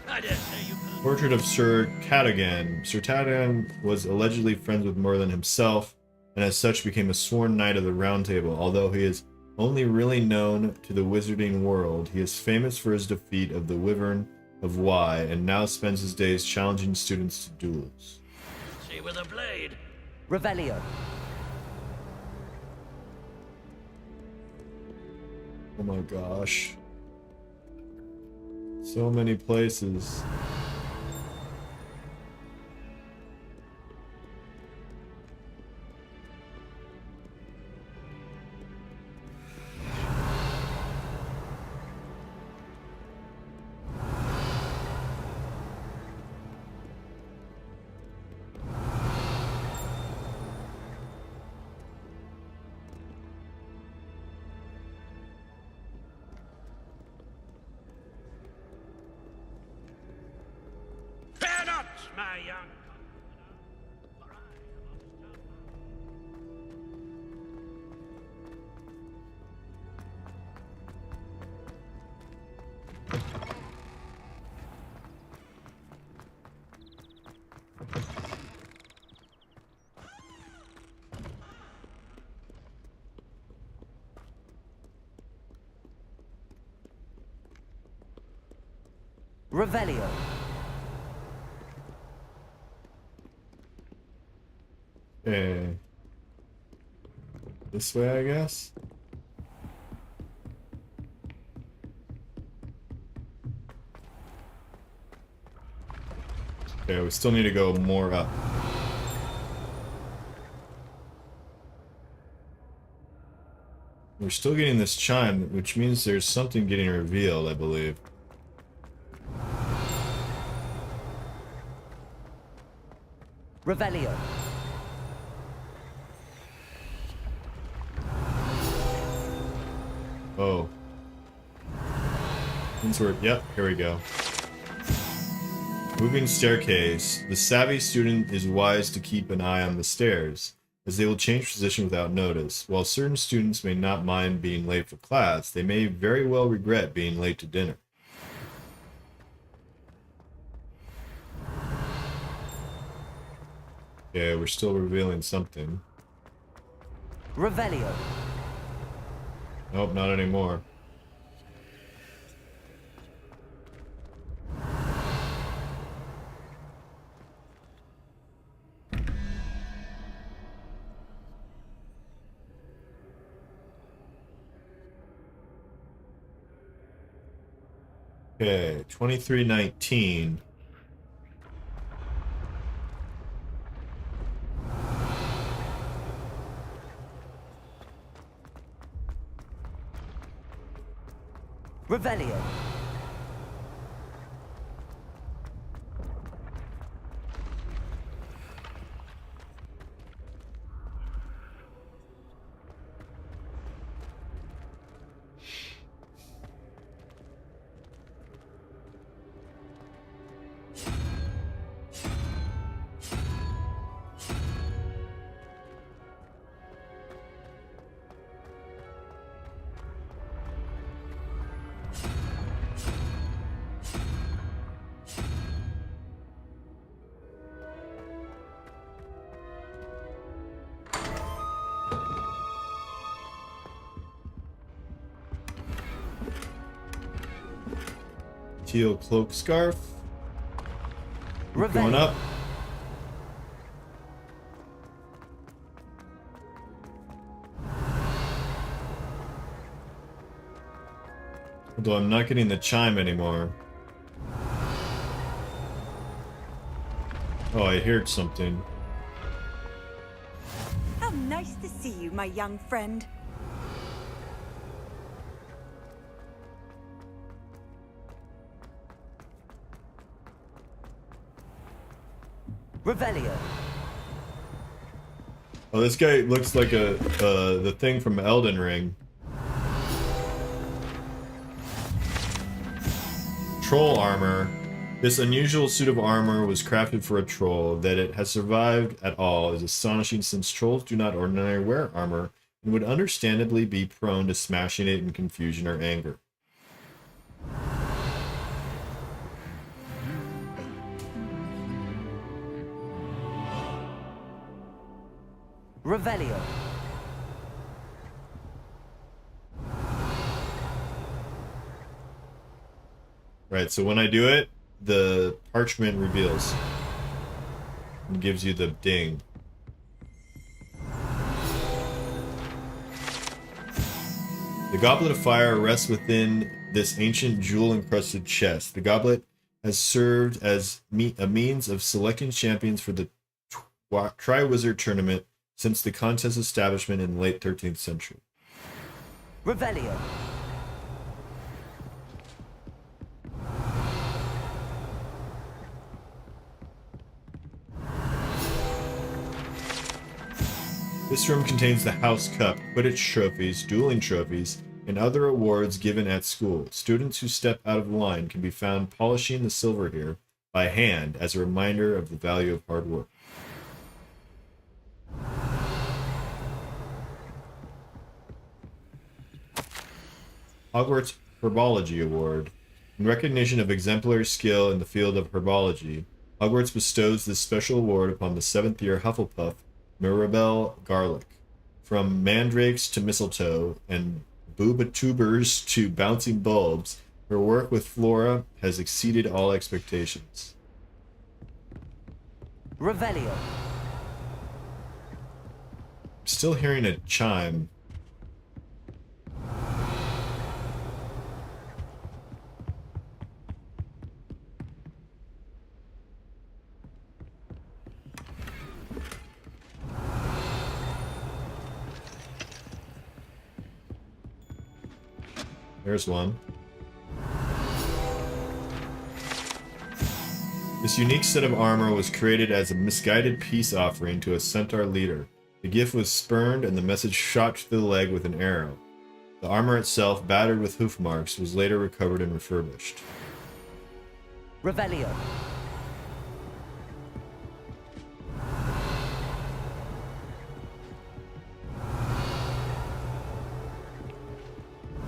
S6: I dare say you...
S1: Portrait of Sir Cadogan. Sir Cadogan was allegedly friends with Merlin himself, and as such became a sworn knight of the Round Table. Although he is only really known to the wizarding world, he is famous for his defeat of the Wyvern of Wye, and now spends his days challenging students to duels.
S6: See with a blade.
S3: Revelio.
S1: Oh my gosh. So many places.
S6: Fear not, my young.
S3: Revelio.
S1: Okay. This way, I guess? Okay, we still need to go more up. We're still getting this chime, which means there's something getting revealed, I believe.
S3: Revelio.
S1: Oh. Insert. Yep, here we go. Moving staircase. The savvy student is wise to keep an eye on the stairs, as they will change position without notice. While certain students may not mind being late for class, they may very well regret being late to dinner. Yeah, we're still revealing something.
S3: Revelio.
S1: Nope, not anymore. Okay, 2319.
S3: Revelio.
S1: Teal cloak scarf.
S3: Revelio.
S1: Going up. Although I'm not getting the chime anymore. Oh, I heard something.
S4: How nice to see you, my young friend.
S3: Revelio.
S1: Oh, this guy looks like the thing from Elden Ring. Troll armor. This unusual suit of armor was crafted for a troll. That it has survived at all is astonishing, since trolls do not ordinarily wear armor and would understandably be prone to smashing it in confusion or anger.
S3: Revelio.
S1: Right, so when I do it, the parchment reveals and gives you the ding. The Goblet of Fire rests within this ancient jewel-encrusted chest. The goblet has served as a means of selecting champions for the Triwizard Tournament since the contest's establishment in the late 13th century.
S3: Revelio.
S1: This room contains the House Cup, Quidditch trophies, dueling trophies, and other awards given at school. Students who step out of line can be found polishing the silver here by hand as a reminder of the value of hard work. Hogwarts Herbology Award. In recognition of exemplary skill in the field of herbology, Hogwarts bestows this special award upon the 7th year Hufflepuff, Mirabelle Garlick. From mandrakes to mistletoe and boobatubers to bouncing bulbs, Her work with Flora has exceeded all expectations.
S3: Revelio.
S1: Still hearing a chime. There's one. This unique set of armor was created as a misguided peace offering to a centaur leader. The gift was spurned and the message shot through the leg with an arrow. The armor itself, battered with hoof marks, was later recovered and refurbished.
S3: Revelio.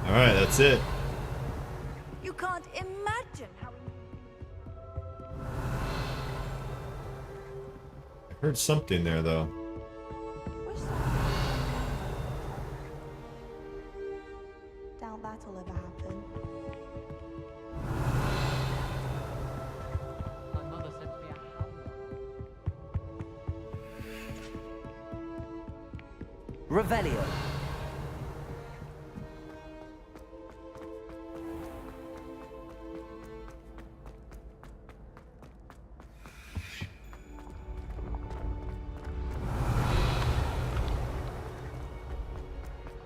S1: Alright, that's it.
S4: You can't imagine how...
S1: I heard something there, though.
S14: Doubt that'll ever happen.
S17: My mother said to be a hound.
S3: Revelio.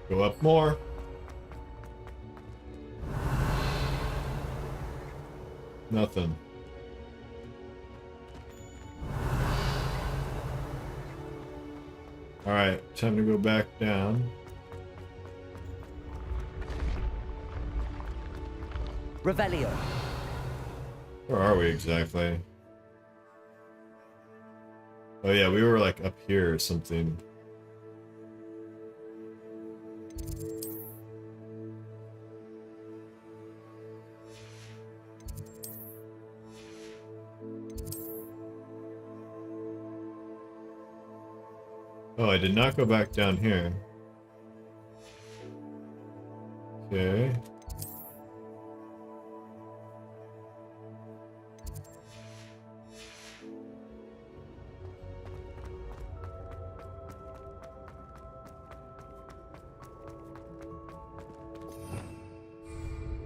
S1: Go up more. Nothing. Alright, time to go back down.
S3: Revelio.
S1: Where are we exactly? Oh yeah, we were like up here or something. Oh, I did not go back down here. Okay.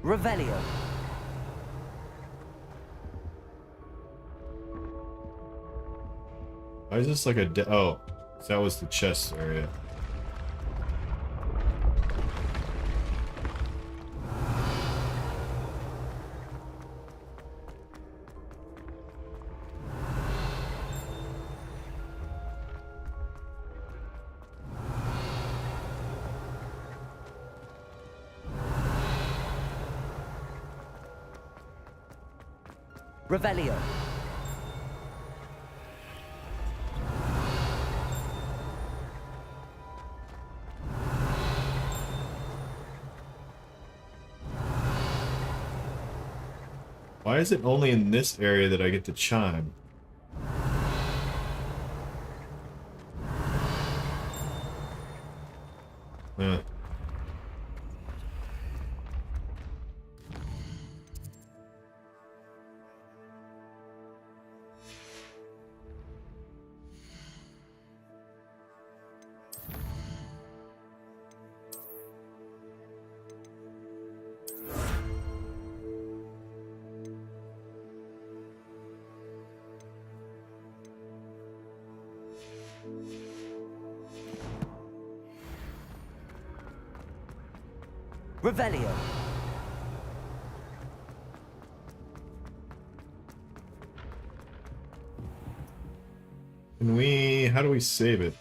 S3: Revelio.
S1: Why is this like a oh, that was the chest area.
S3: Revelio.
S1: Why is it only in this area that I get to chime?
S3: Revelio.
S1: Can we... how do we save it?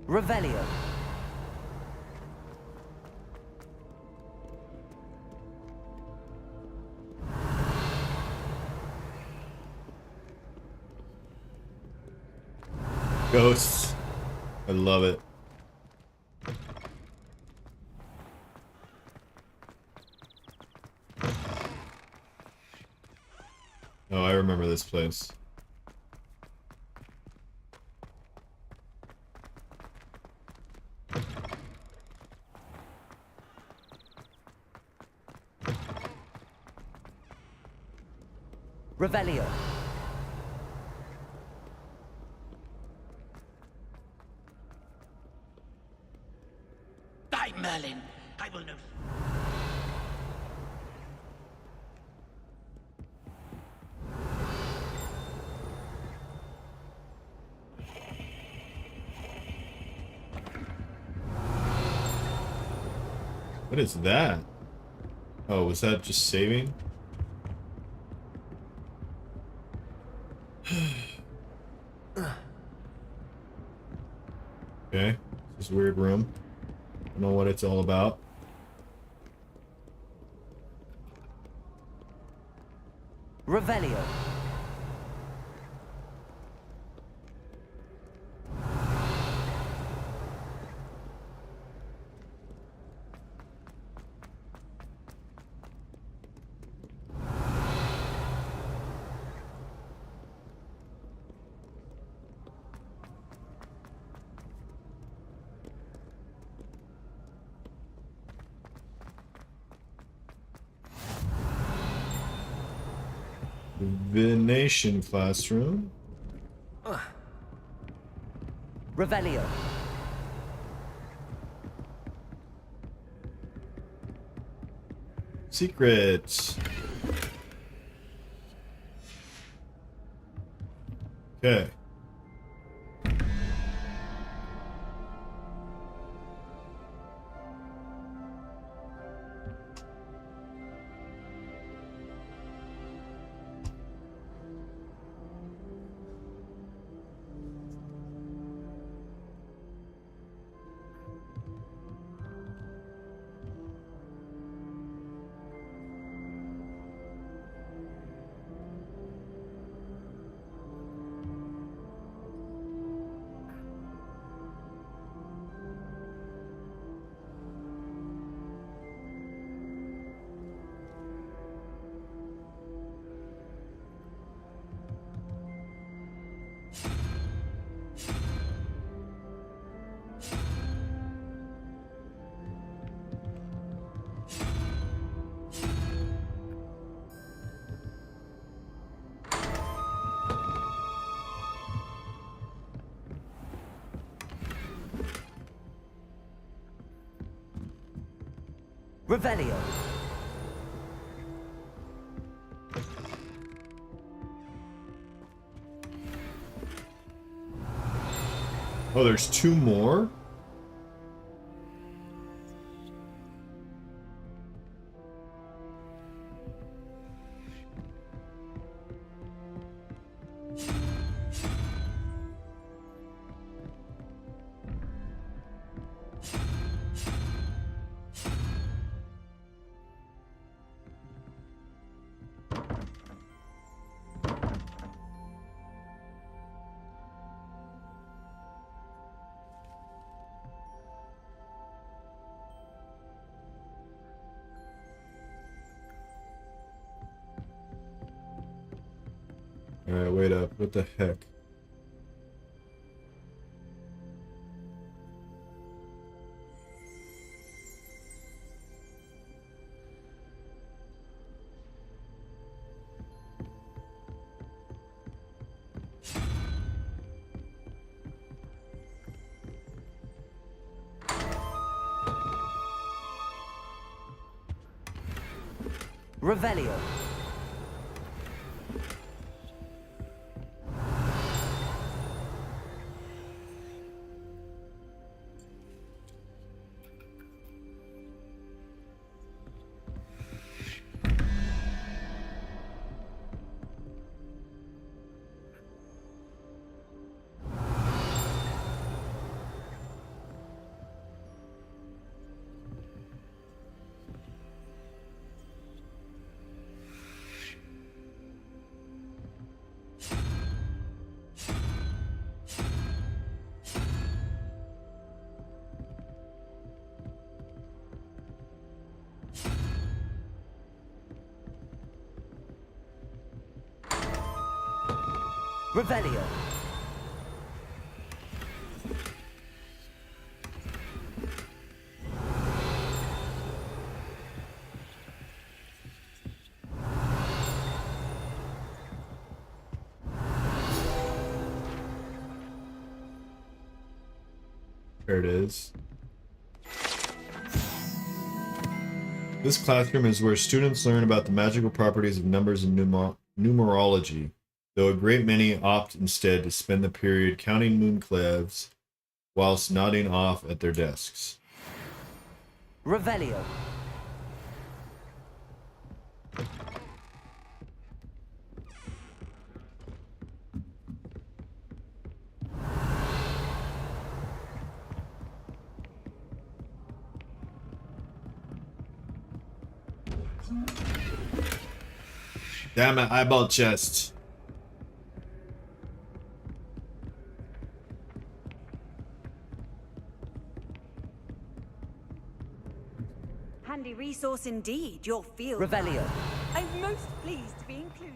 S3: Revelio.
S1: Ghosts. I love it. Oh, I remember this place.
S3: Revelio.
S6: By Merlin, I will know.
S1: What is that? Oh, was that just saving? Okay, this is a weird room. Don't know what it's all about.
S3: Revelio.
S1: Divination classroom.
S3: Revelio.
S1: Secrets. Okay.
S3: Revelio.
S1: Oh, there's two more? Alright, wait up. What the heck?
S3: Revelio. Revelio.
S1: There it is. This classroom is where students learn about the magical properties of numbers and numerology, though a great many opt instead to spend the period counting moonclaves whilst nodding off at their desks.
S3: Revelio.
S1: Damn it, eyeball chest.
S4: Handy resource indeed, your field.
S3: Revelio.
S4: I'm most pleased to be included.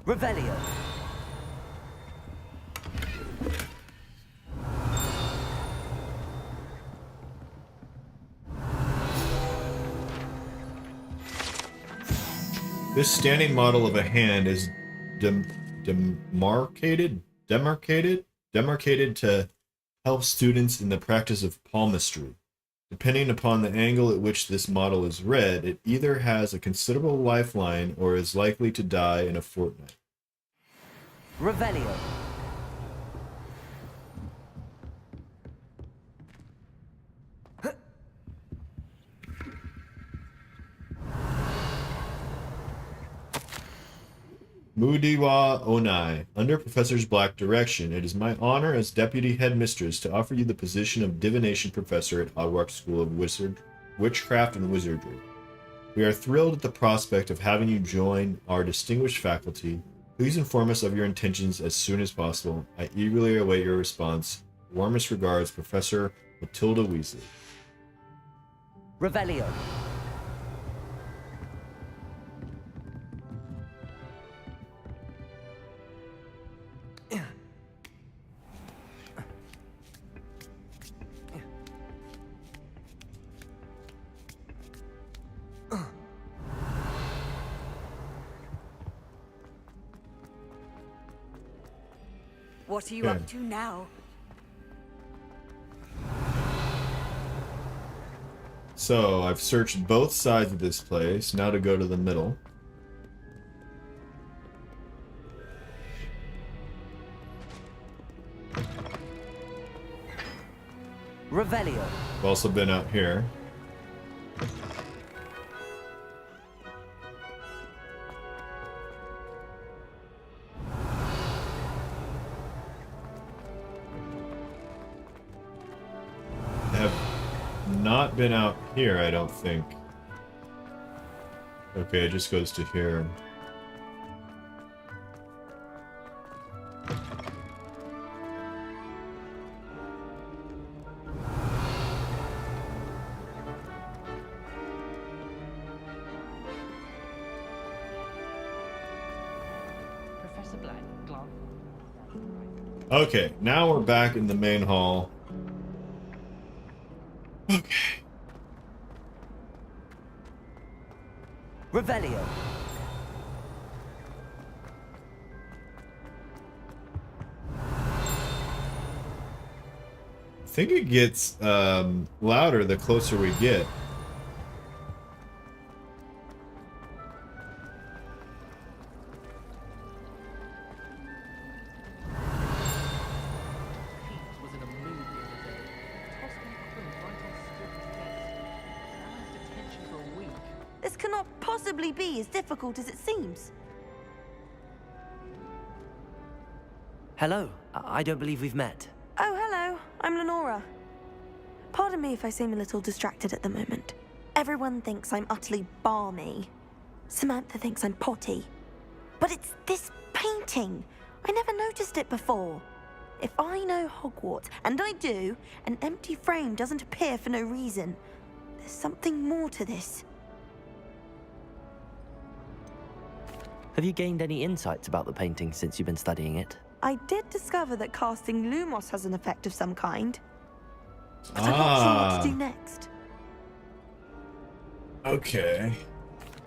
S3: Revelio.
S1: This standing model of a hand is demarcated to help students in the practice of palmistry. Depending upon the angle at which this model is read, it either has a considerable lifeline or is likely to die in a fortnight.
S3: Revelio.
S1: Mudiwa Onai. Under Professor Black's direction, it is my honor as Deputy Headmistress to offer you the position of Divination Professor at Hogwarts School of Witchcraft and Wizardry. We are thrilled at the prospect of having you join our distinguished faculty. Please inform us of your intentions as soon as possible. I eagerly await your response. Warmest regards, Professor Matilda Weasley.
S3: Revelio.
S4: What are you up to now?
S1: So, I've searched both sides of this place. Now to go to the middle.
S3: Revelio.
S1: I've also been out here. Not been out here, I don't think. Okay, it just goes to here.
S18: Professor Black, Clark.
S1: Okay, now we're back in the main hall. Okay.
S3: Revelio.
S1: I think it gets louder the closer we get.
S8: This cannot possibly be as difficult as it seems.
S3: Hello. I don't believe we've met.
S8: Oh, hello. I'm Lenora. Pardon me if I seem a little distracted at the moment. Everyone thinks I'm utterly balmy. Samantha thinks I'm potty. But it's this painting. I never noticed it before. If I know Hogwarts, and I do, an empty frame doesn't appear for no reason. There's something more to this.
S3: Have you gained any insights about the painting since you've been studying it?
S8: I did discover that casting Lumos has an effect of some kind. But I'm not sure what to do next.
S1: Okay.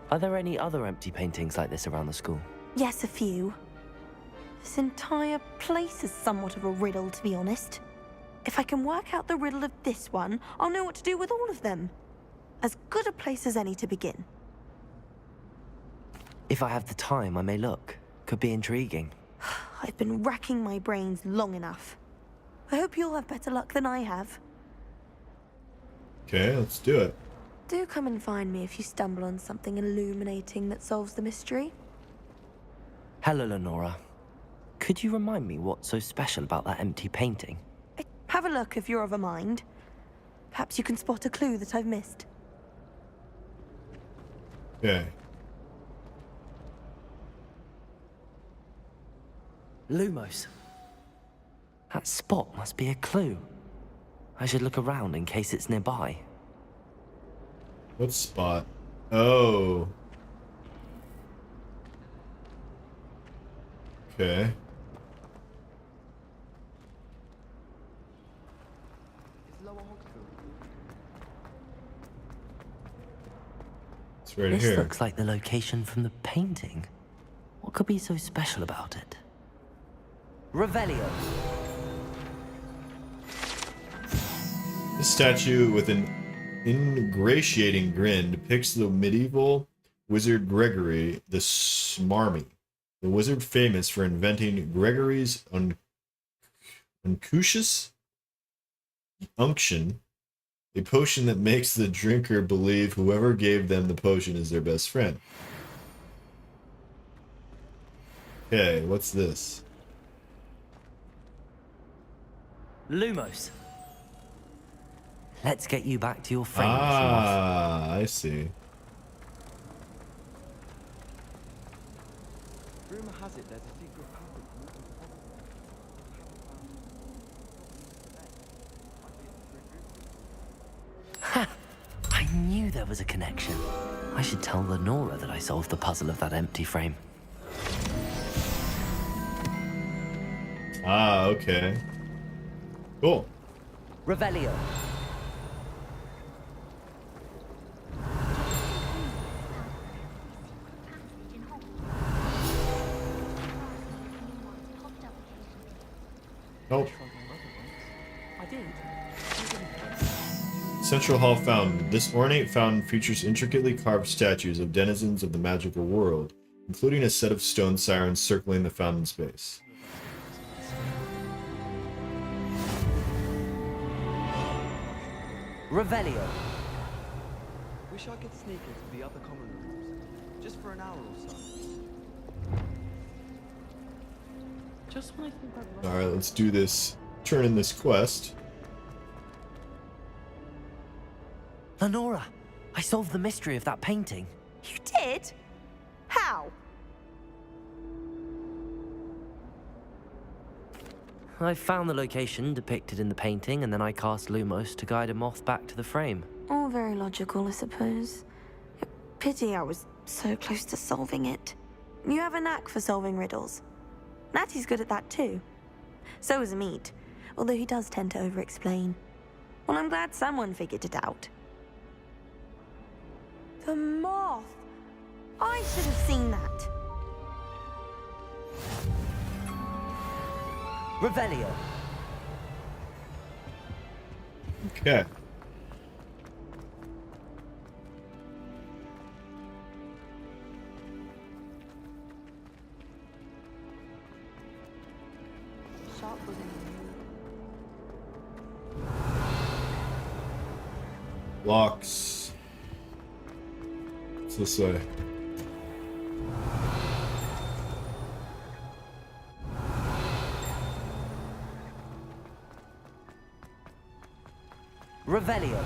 S3: Are there any other empty paintings like this around the school?
S8: Yes, a few. This entire place is somewhat of a riddle, to be honest. If I can work out the riddle of this one, I'll know what to do with all of them. As good a place as any to begin.
S3: If I have the time, I may look. Could be intriguing.
S8: I've been racking my brains long enough. I hope you'll have better luck than I have.
S1: Okay, let's do it.
S8: Do come and find me if you stumble on something illuminating that solves the mystery.
S3: Hello, Lenora. Could you remind me what's so special about that empty painting?
S8: Have a look if you're of a mind. Perhaps you can spot a clue that I've missed.
S1: Okay.
S3: Lumos. That spot must be a clue. I should look around in case it's nearby.
S1: What spot? Oh. Okay. It's right
S3: This
S1: here.
S3: looks like the location from the painting. What could be so special about it? Revelio.
S1: This statue with an ingratiating grin depicts the medieval wizard Gregory the Smarmy, the wizard famous for inventing Gregory's unctuous unction, a potion that makes the drinker believe whoever gave them the potion is their best friend. Okay, what's this?
S3: Lumos. Let's get you back to your frame.
S1: I see.
S16: Rumor has it there's a secret passage moving
S3: Ha! I knew there was a connection. I should tell Lenora that I solved the puzzle of that empty frame.
S1: Ah, okay. Cool.
S3: Revelio.
S1: Nope.
S21: I did.
S1: Central Hall Fountain. This ornate fountain features intricately carved statues of denizens of the magical world, including a set of stone sirens circling the fountain space.
S3: Revelio.
S16: Wish I could sneak into the other common rooms, just for an hour or so.
S21: Just when I think I'd
S1: Alright, let's do this. Turn in this quest.
S3: Lenora, I solved the mystery of that painting.
S8: You did? How?
S3: I found the location depicted in the painting, and then I cast Lumos to guide a moth back to the frame.
S8: All very logical, I suppose. Pity I was so close to solving it. You have a knack for solving riddles. Natty's good at that too. So is Amit, although he does tend to over-explain. Well, I'm glad someone figured it out. The moth! I should have seen that.
S3: Revelio.
S1: Okay.
S14: Sharp was in
S1: Locks. It's this way.
S3: Revelio.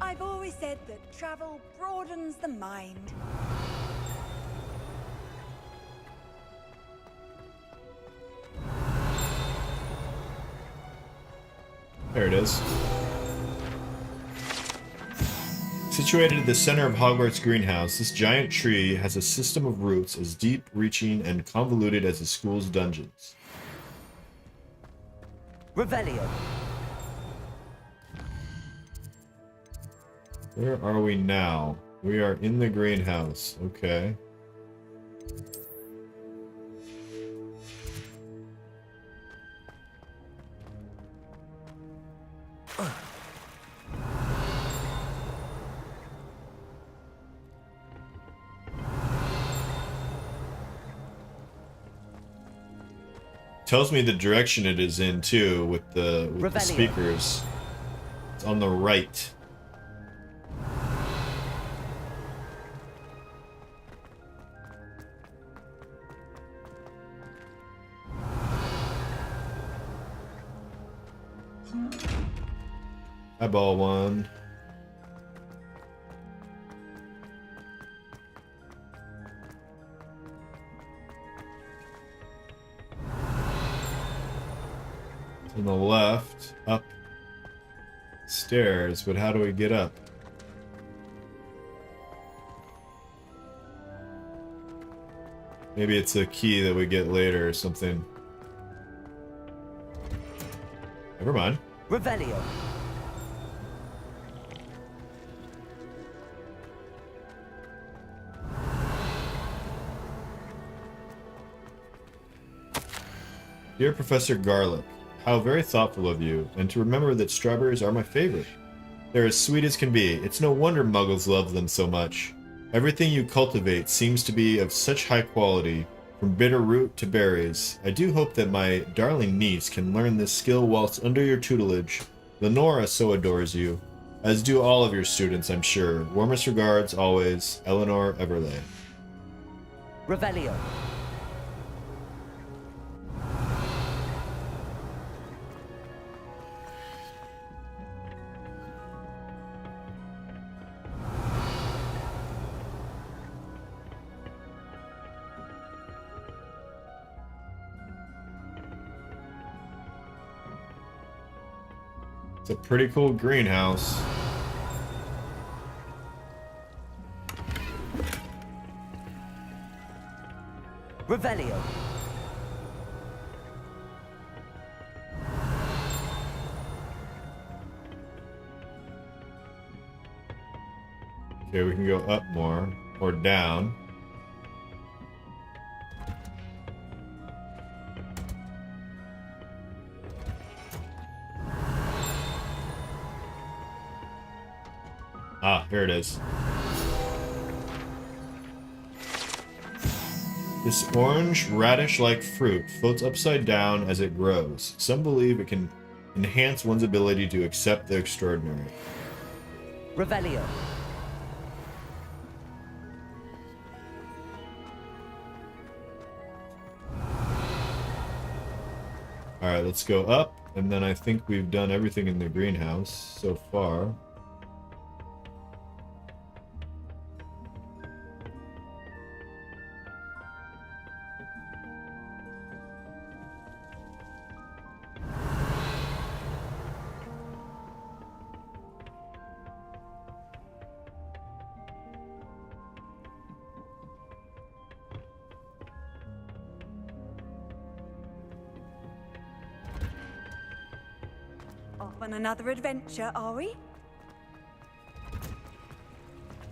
S4: I've always said that travel broadens the mind.
S1: There it is. Situated at the center of Hogwarts Greenhouse, this giant tree has a system of roots as deep, reaching, and convoluted as the school's dungeons.
S3: Revelio.
S1: Where are we now? We are in the greenhouse. Okay. Tells me the direction it is in too with the speakers. It's on the right. Eyeball one. On the left, up stairs, but how do we get up? Maybe it's a key that we get later or something. Never mind.
S3: Revelio.
S1: Dear Professor Garlick, how very thoughtful of you, and to remember that strawberries are my favorite. They're as sweet as can be. It's no wonder muggles love them so much. Everything you cultivate seems to be of such high quality, from bitter root to berries. I do hope that my darling niece can learn this skill whilst under your tutelage. Lenora so adores you, as do all of your students, I'm sure. Warmest regards, always, Eleanor Everley.
S3: Revelio.
S1: It's a pretty cool greenhouse.
S3: Revelio.
S1: Okay, we can go up more, or down. Ah, here it is. This orange, radish-like fruit floats upside down as it grows. Some believe it can enhance one's ability to accept the extraordinary.
S3: Revelio.
S1: Alright, let's go up, and then I think we've done everything in the greenhouse so far.
S4: Off on another adventure, are we?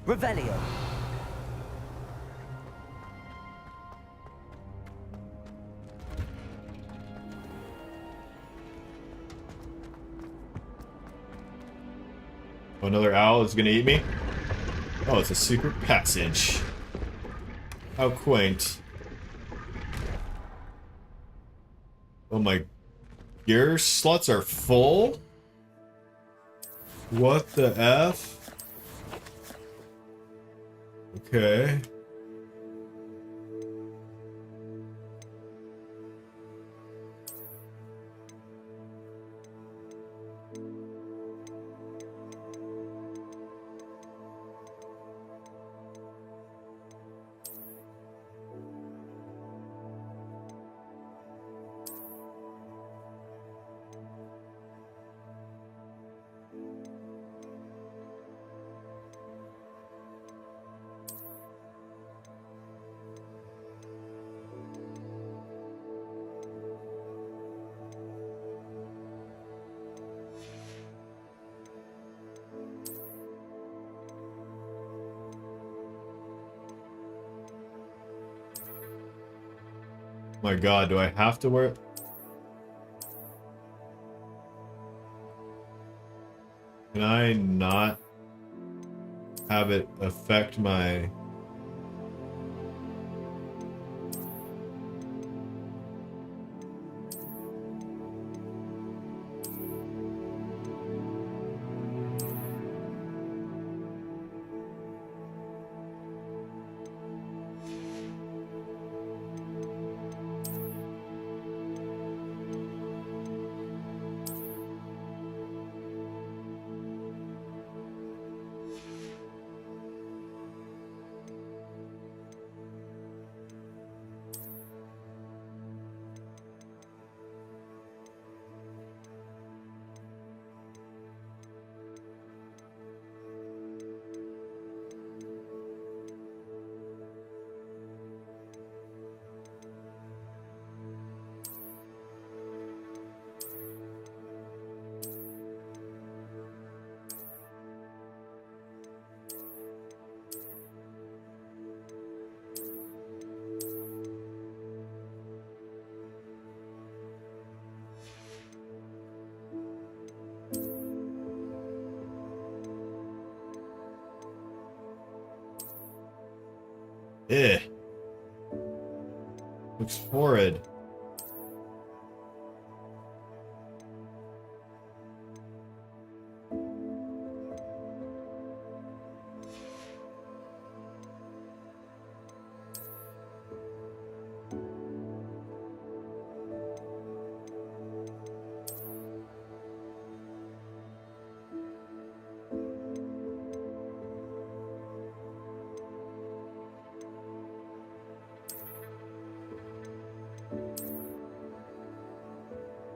S3: Revelio.
S1: Oh, another owl is gonna eat me? Oh, it's a secret passage. How quaint. Oh my... Gear slots are full? What the F? Okay. My God, do I have to wear it? Can I not have it affect my... Eh. Looks horrid.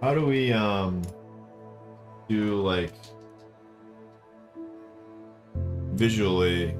S1: How do we, do, like, visually?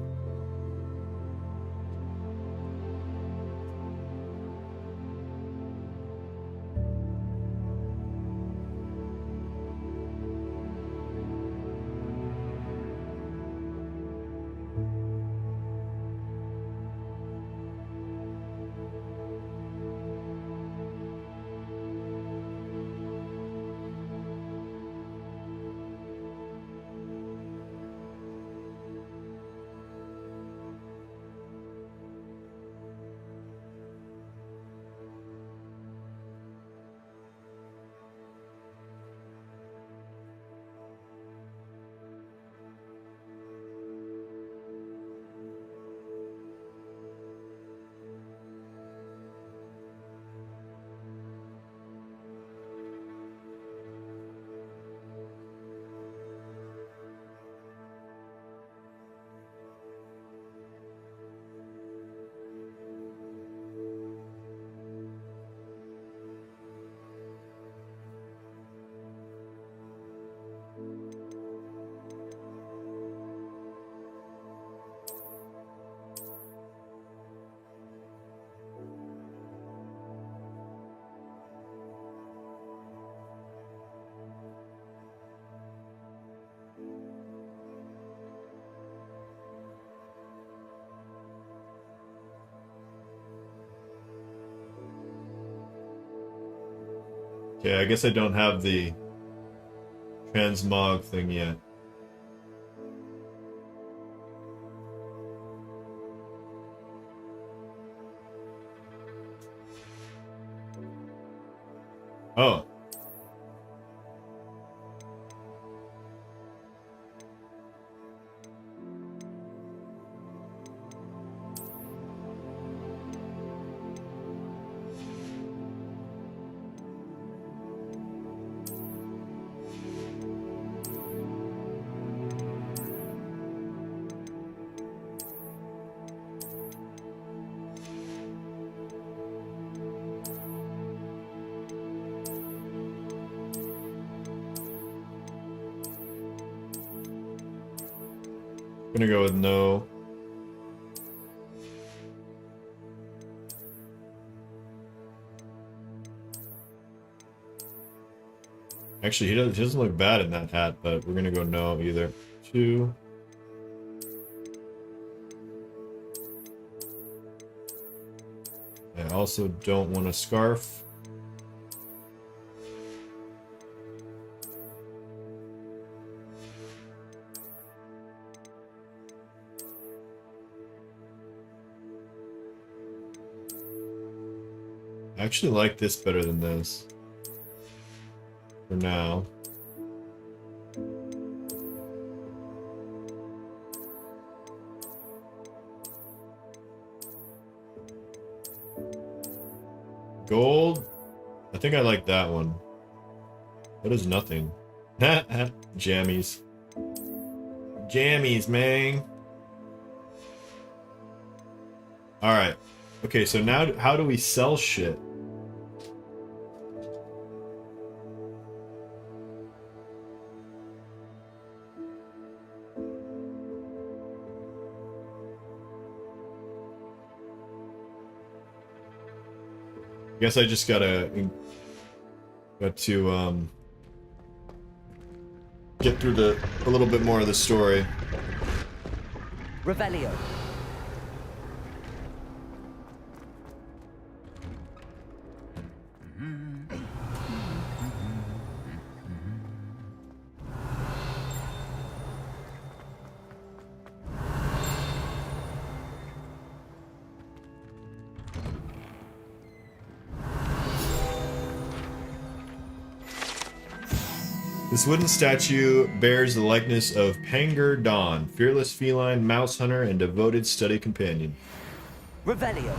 S1: Okay, I guess I don't have the transmog thing yet. Oh. Gonna go with no. Actually, he doesn't look bad in that hat, but we're gonna go no either. 2. I also don't want a scarf. I actually like this better than this. For now. Gold? I think I like that one. That is nothing. Jammies. Jammies, man. Alright. Okay, so now how do we sell shit? I guess I just got to get through a little bit more of the story.
S3: Revelio.
S1: This wooden statue bears the likeness of Pangur Dawn, fearless feline mouse hunter and devoted study companion.
S3: Revelio.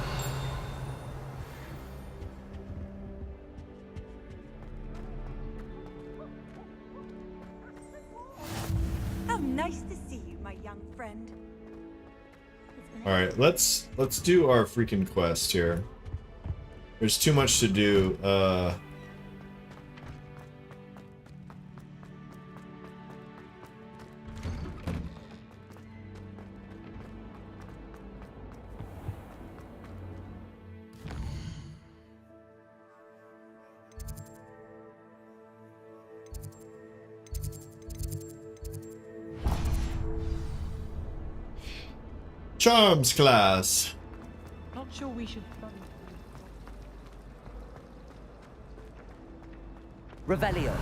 S4: How nice to see you, my young friend.
S1: Alright, let's do our freaking quest here. There's too much to do. Charms class.
S21: Not sure we should.
S3: Revelio.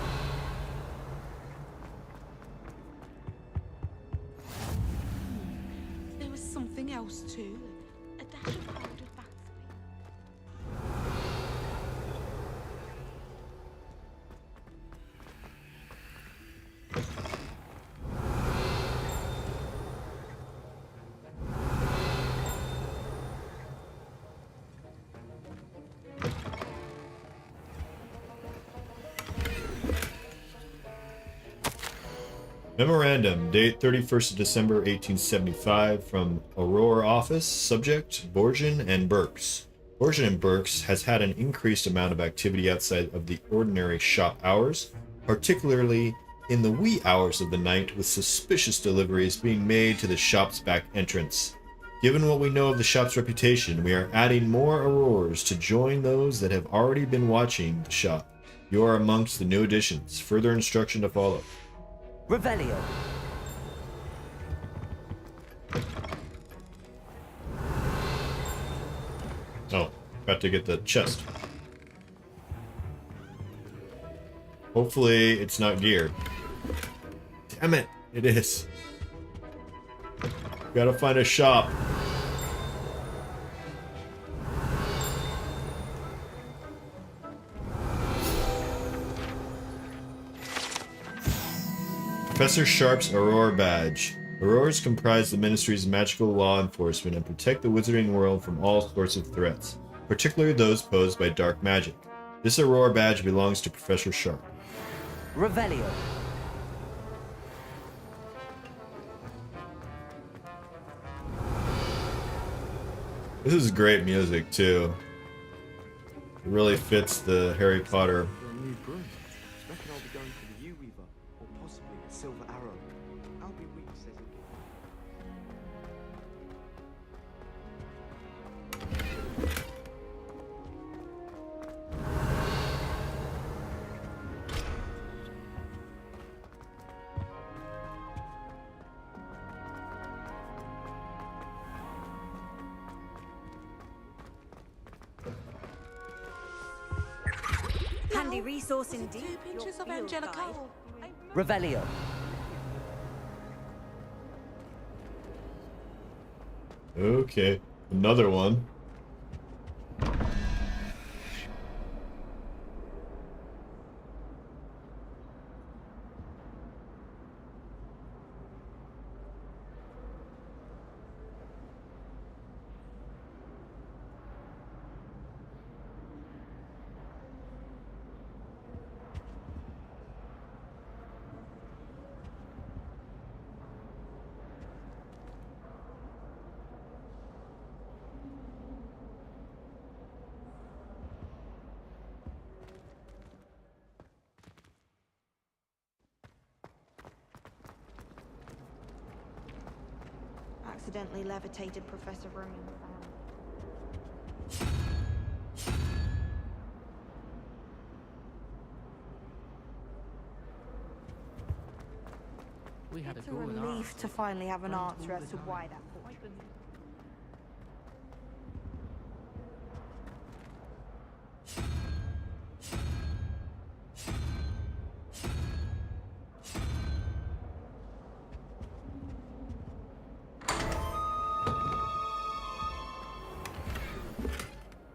S2: There was something else too. A dash of powdered batsby.
S1: Memorandum, date 31st of December 1875, from Aurora Office, subject, Borgian and Burks. Borgian and Burks has had an increased amount of activity outside of the ordinary shop hours, particularly in the wee hours of the night, with suspicious deliveries being made to the shop's back entrance. Given what we know of the shop's reputation, we are adding more Auroras to join those that have already been watching the shop. You are amongst the new additions. Further instruction to follow.
S3: Revelio.
S1: Oh, got to get the chest. Hopefully it's not geared. Damn it, it is. Gotta find a shop. Professor Sharp's Aurora Badge. Auroras comprise the Ministry's magical law enforcement and protect the wizarding world from all sorts of threats, particularly those posed by dark magic. This Aurora Badge belongs to Professor Sharp.
S3: Revelio.
S1: This is great music, too. It really fits the Harry Potter.
S16: For a new broom. Reckon I'll be going for the Yew Weaver, or possibly a Silver Arrow. Albie Weeks says it.
S4: Handy resource indeed.
S2: 2 pinches of
S4: Your field
S2: Angelica.
S4: guide.
S3: Revelio.
S1: Okay, another one.
S14: Accidentally levitated Professor Roman.
S17: We had a
S2: It's a
S17: go and
S2: relief
S17: asked.
S2: to finally have an
S17: Went
S2: answer
S17: all
S2: as
S17: the
S2: to why
S17: time.
S2: that portrait.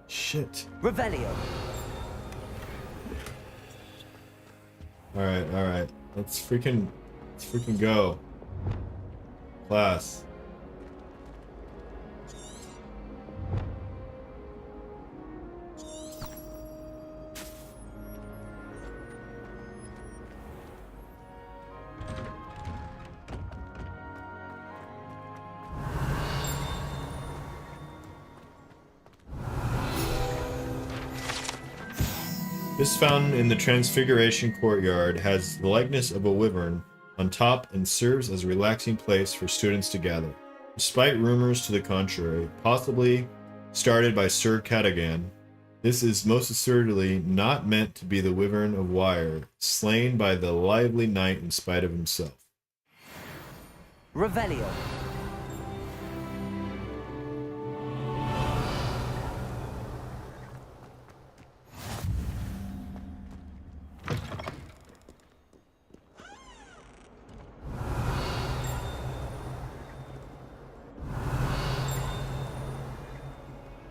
S1: Shit.
S3: Revelio.
S1: Alright, alright. Let's freaking go. Class. This fountain in the Transfiguration Courtyard has the likeness of a wyvern on top and serves as a relaxing place for students to gather. Despite rumors to the contrary, possibly started by Sir Cadogan, this is most assuredly not meant to be the Wyvern of Wire, slain by the lively knight in spite of himself.
S3: Revelio.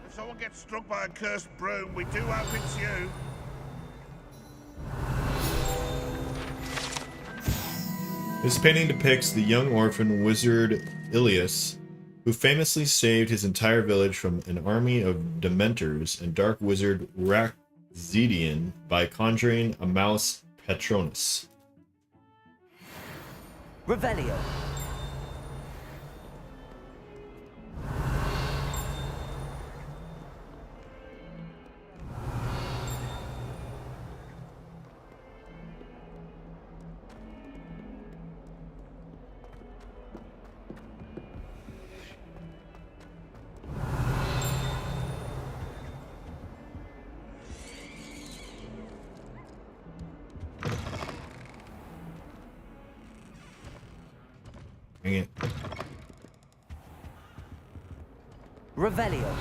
S20: If someone gets struck by a cursed broom, we do hope it's you.
S1: This painting depicts the young orphan wizard Ilias, who famously saved his entire village from an army of Dementors and dark wizard Raxidian by conjuring a mouse Patronus.
S3: Revelio.
S1: Dang it.
S3: Revelio.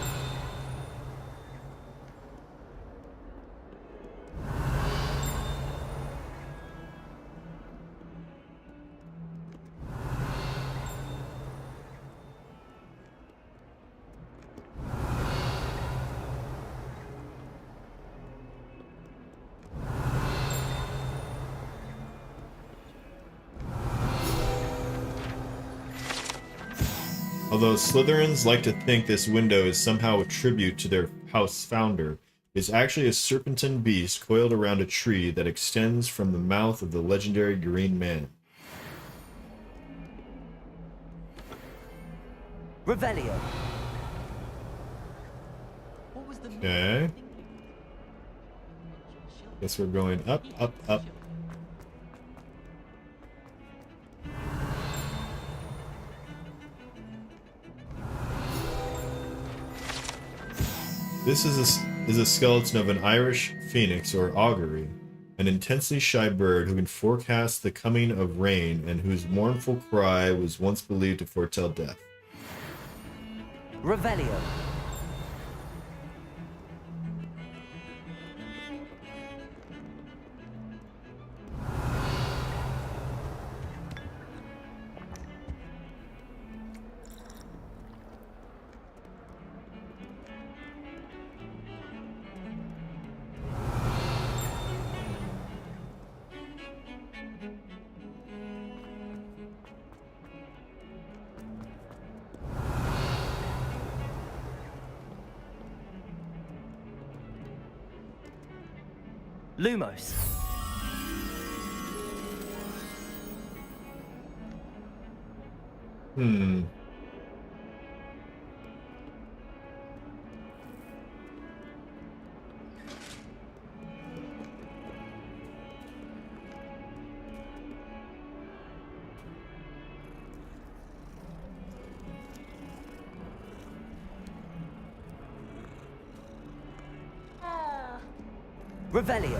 S1: Although Slytherins like to think this window is somehow a tribute to their house founder, it is actually a serpentine beast coiled around a tree that extends from the mouth of the legendary Green Man.
S3: Revelio.
S1: Okay. Guess we're going up, up, up. This is a skeleton of an Irish phoenix or augury, an intensely shy bird who can forecast the coming of rain and whose mournful cry was once believed to foretell death.
S3: Revelio. Lumos.
S1: Hmm.
S3: Revelio.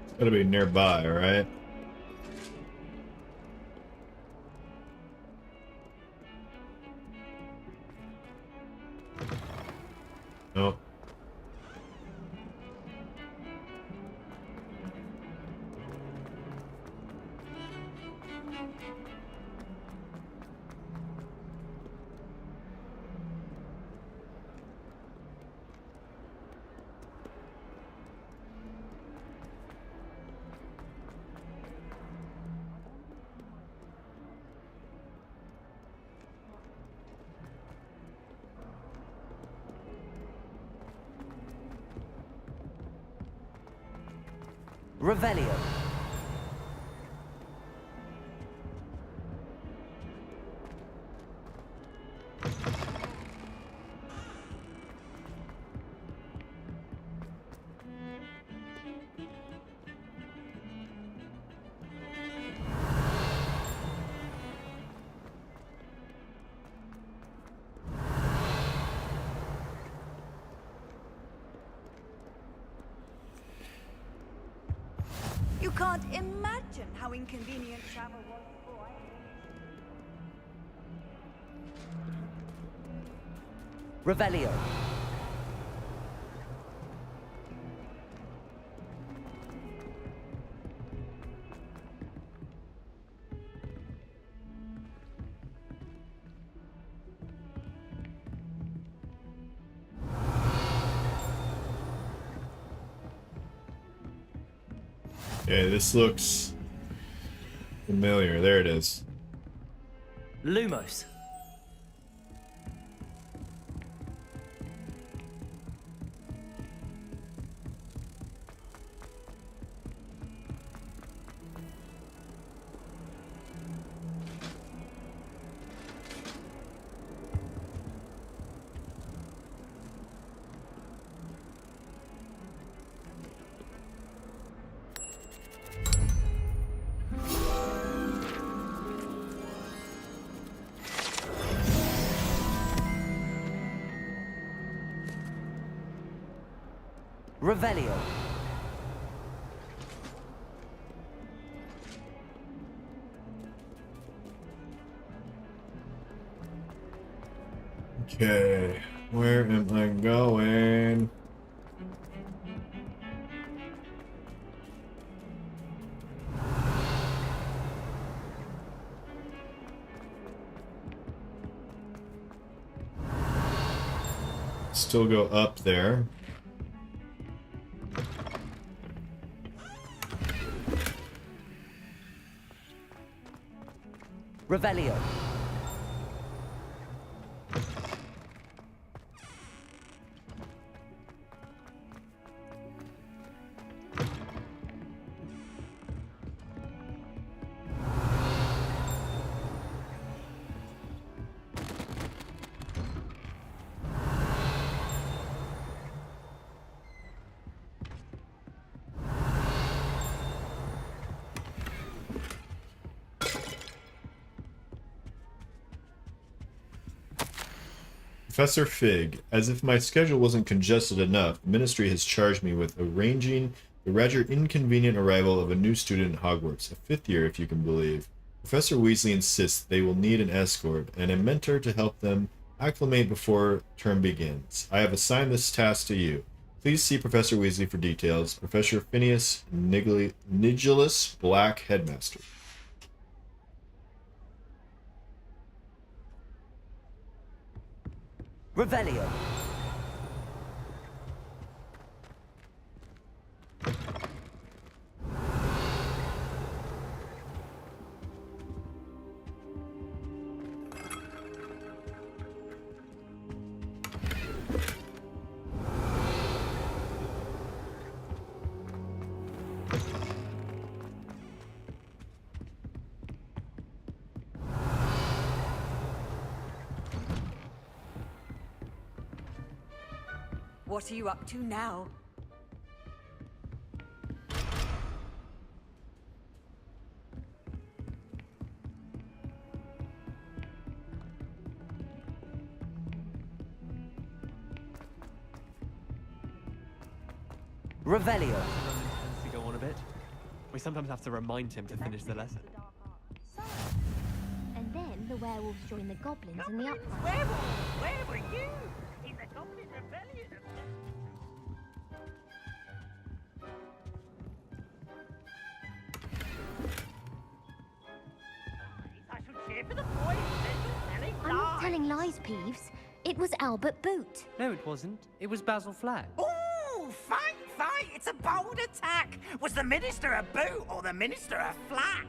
S1: It's gotta be nearby, right? Nope.
S3: Revelio.
S4: You can't imagine how inconvenient travel was before I...
S3: Revelio.
S1: Okay, this looks familiar. There it is.
S3: Lumos. Revelio.
S1: Okay, where am I going? Still go up there.
S3: Revelio.
S1: Professor Fig, as if my schedule wasn't congested enough, the Ministry has charged me with arranging the rather inconvenient arrival of a new student at Hogwarts, a 5th year if you can believe. Professor Weasley insists they will need an escort and a mentor to help them acclimate before term begins. I have assigned this task to you. Please see Professor Weasley for details. Professor Phineas Nigellus Black, Headmaster.
S3: Revelio.
S4: What are you up to now?
S3: Revelio.
S9: Tends to go on a bit. We sometimes have to remind him to finish the lesson.
S15: And then the werewolves join the goblins in the uprising.
S22: Werewolves, where were you? In the Goblin Rebellion. I shall cheer for the boys.
S15: I'm not telling lies, Peeves. It was Albert Boot.
S9: No, it wasn't. It was Basil Flack.
S22: Oh, fight! It's a bold attack. Was the Minister a boot or the Minister a flack?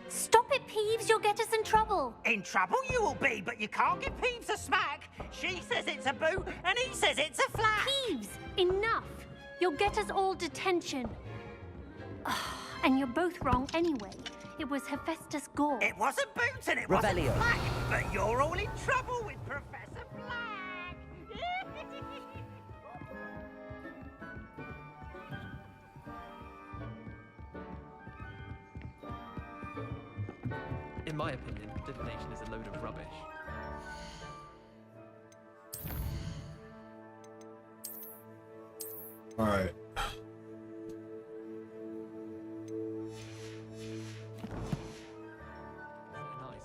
S15: Stop it, Peeves. You'll get us in trouble.
S22: In trouble you will be, but you can't give Peeves a smack. She says it's a boot, and he says it's a flack.
S15: Peeves, enough. You'll get us all detention. And you're both wrong anyway. It was Hephaestus Gore.
S22: It was a boot and it wasn't flack, but you're all in trouble with Professor Flack.
S9: In my opinion, divination is a load of rubbish.
S1: All right.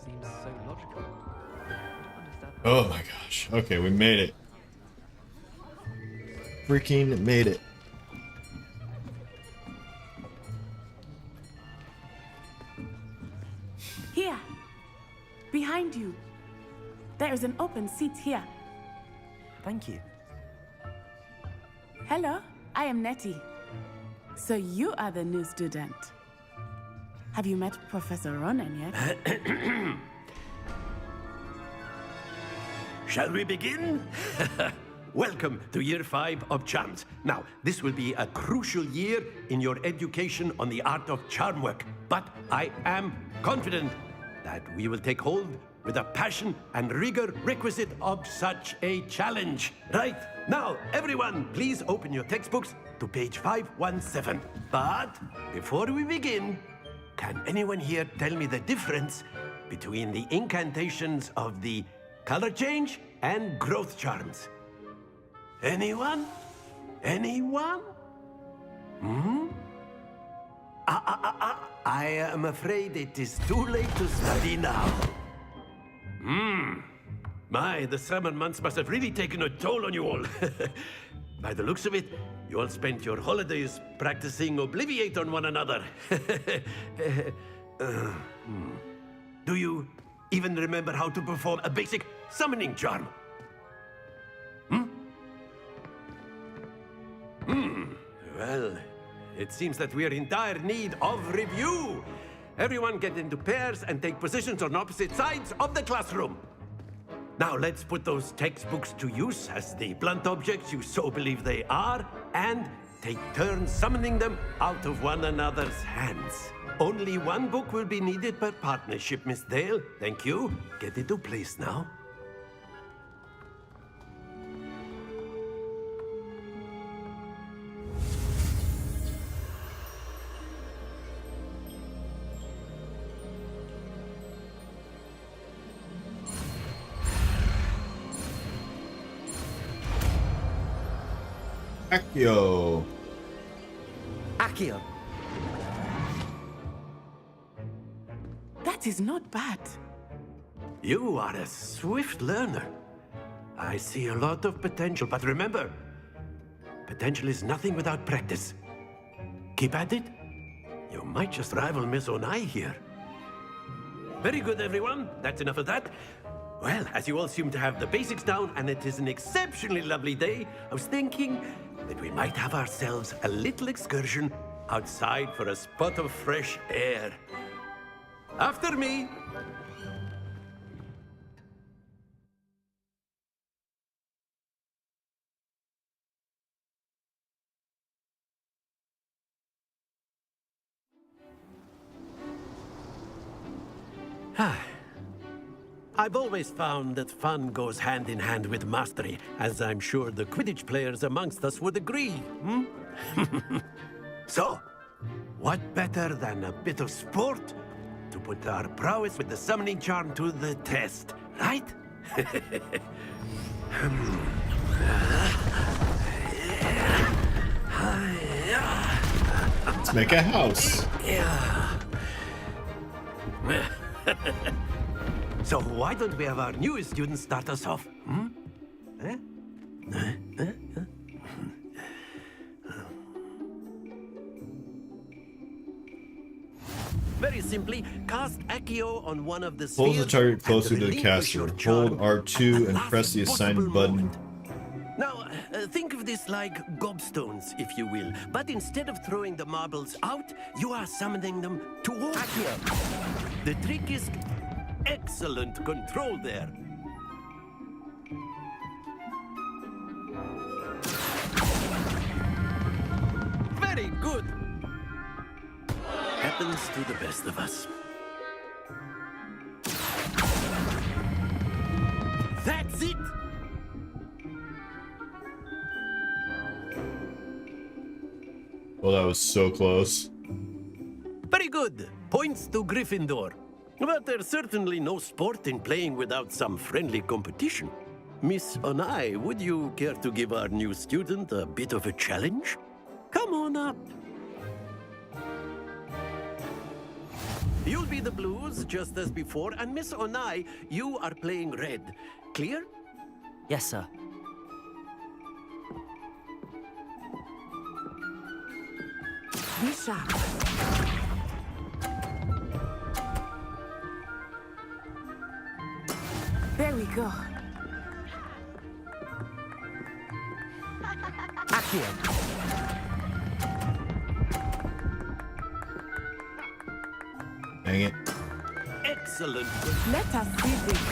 S9: Seems so logical. I don't understand.
S1: Oh my gosh. Okay, we made it. Freaking made it.
S19: Here. Behind you. There is an open seat here.
S3: Thank you.
S19: Hello, I am Nettie. So you are the new student. Have you met Professor Ronan yet?
S10: Shall we begin? Welcome to Year 5 of Charms. Now, this will be a crucial year in your education on the art of charm work, but I am confident that we will take hold with the passion and rigor requisite of such a challenge. Right, now, everyone, please open your textbooks to page 517. But before we begin, can anyone here tell me the difference between the incantations of the color change and growth charms? Anyone? Anyone? I am afraid it is too late to study now. My, the summer months must have really taken a toll on you all. By the looks of it, you all spent your holidays practicing Obliviate on one another. Do you even remember how to perform a basic summoning charm? Well, it seems that we are in dire need of review. Everyone get into pairs and take positions on opposite sides of the classroom. Now let's put those textbooks to use as the blunt objects you so believe they are, and take turns summoning them out of one another's hands. Only one book will be needed per partnership, Miss Dale. Thank you. Get into place now.
S1: Accio.
S3: Accio.
S19: That is not bad.
S10: You are a swift learner. I see a lot of potential, but remember, potential is nothing without practice. Keep at it. You might just rival Miss Onai here. Very good, everyone. That's enough of that. Well, as you all seem to have the basics down, and it is an exceptionally lovely day, I was thinking that we might have ourselves a little excursion outside for a spot of fresh air. After me. I've always found that fun goes hand in hand with mastery, as I'm sure the Quidditch players amongst us would agree. Hmm? So, what better than a bit of sport to put our prowess with the summoning charm to the test, right?
S1: Let's make a house.
S10: So why don't we have our newest student start us off? Hmm? Very simply, cast Accio on one of the
S1: Hold the
S10: spheres
S1: target closer
S10: and
S1: to the
S10: relinquish
S1: caster.
S10: your charm
S1: Hold R2
S10: at
S1: and
S10: the
S1: press the
S10: last
S1: assigned
S10: possible
S1: button.
S10: moment. Now, think of this like gobstones, if you will. But instead of throwing the marbles out, you are summoning them towards Accio. The trick is excellent control there. Very good. Happens to the best of us. That's it!
S1: Well, that was so close.
S10: Very good. Points to Gryffindor. But there's certainly no sport in playing without some friendly competition. Miss Onai, would you care to give our new student a bit of a challenge? Come on up. You'll be the blues, just as before, and Miss Onai, you are playing red. Clear?
S3: Yes, sir.
S19: Be sharp. There we go.
S3: Accio.
S1: Dang it.
S10: Excellent.
S19: Let us see this.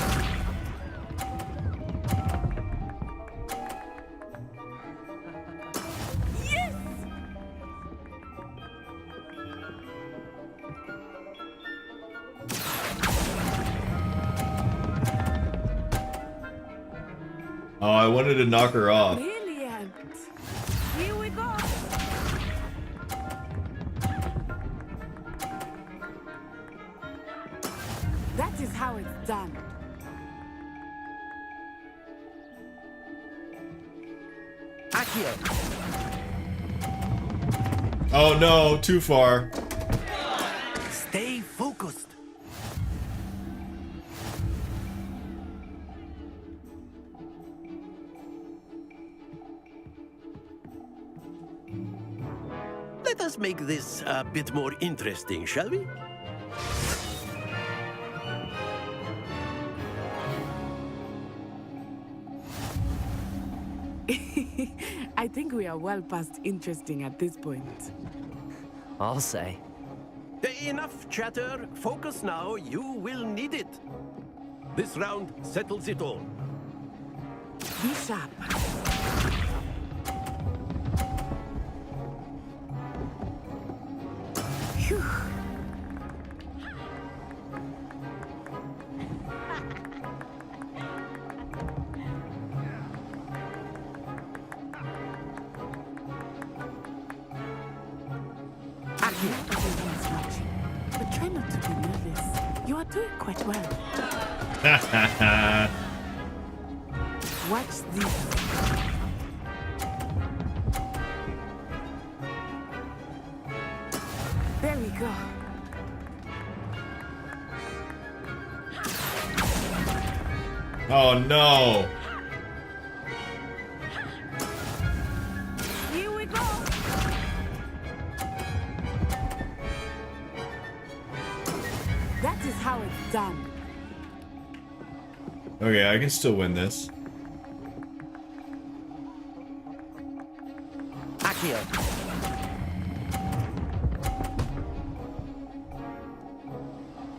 S19: Yes!
S1: Oh, I wanted to knock her off.
S19: Brilliant. Here we go. That is how it's done.
S3: Accio.
S1: Oh no, too far.
S10: Stay focused. Let us make this a bit more interesting, shall we?
S19: I think we are well past interesting at this point.
S3: I'll say.
S10: Enough chatter. Focus now. You will need it. This round settles it all.
S19: Be sharp. Phew. Everyone's watching, but try not to be nervous. You are doing quite well. Watch this. There we go.
S1: Oh no.
S19: Here we go. That is how it's done.
S1: Okay, I can still win this.
S3: Accio.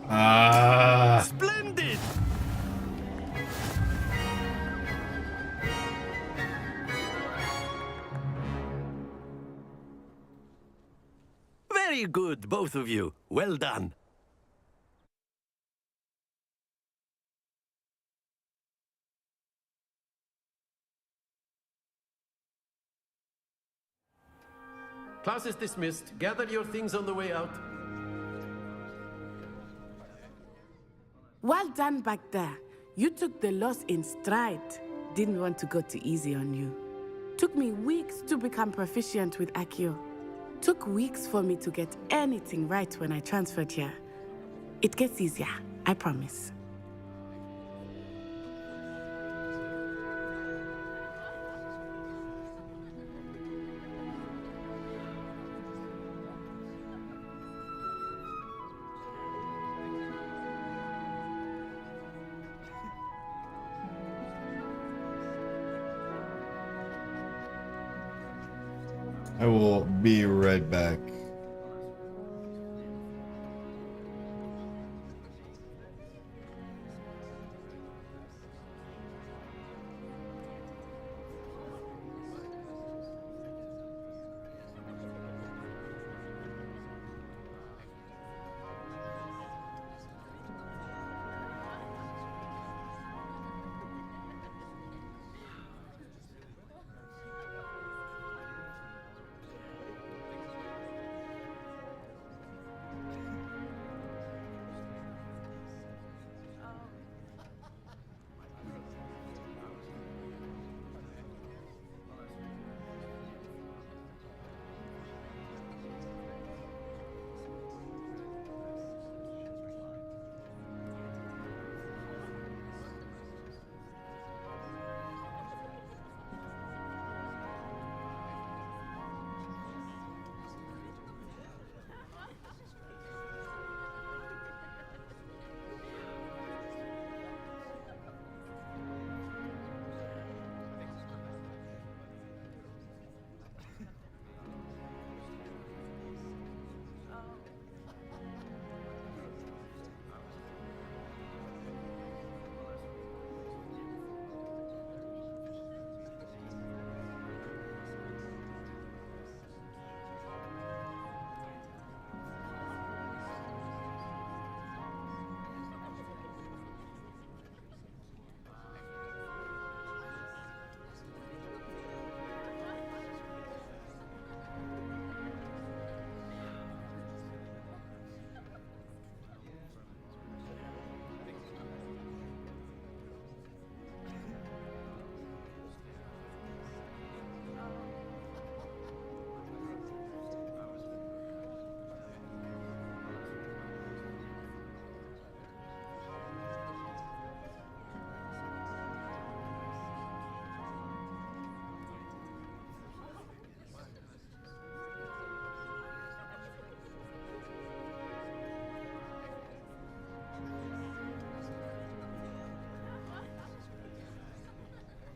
S1: Ah.
S10: Splendid! Very good, both of you. Well done. class is dismissed. Gather your things on the way out.
S19: Well done back there. You took the loss in stride. Didn't want to go too easy on you. Took me weeks to become proficient with Accio. Took weeks for me to get anything right when I transferred here. It gets easier, I promise.
S1: I will be right back.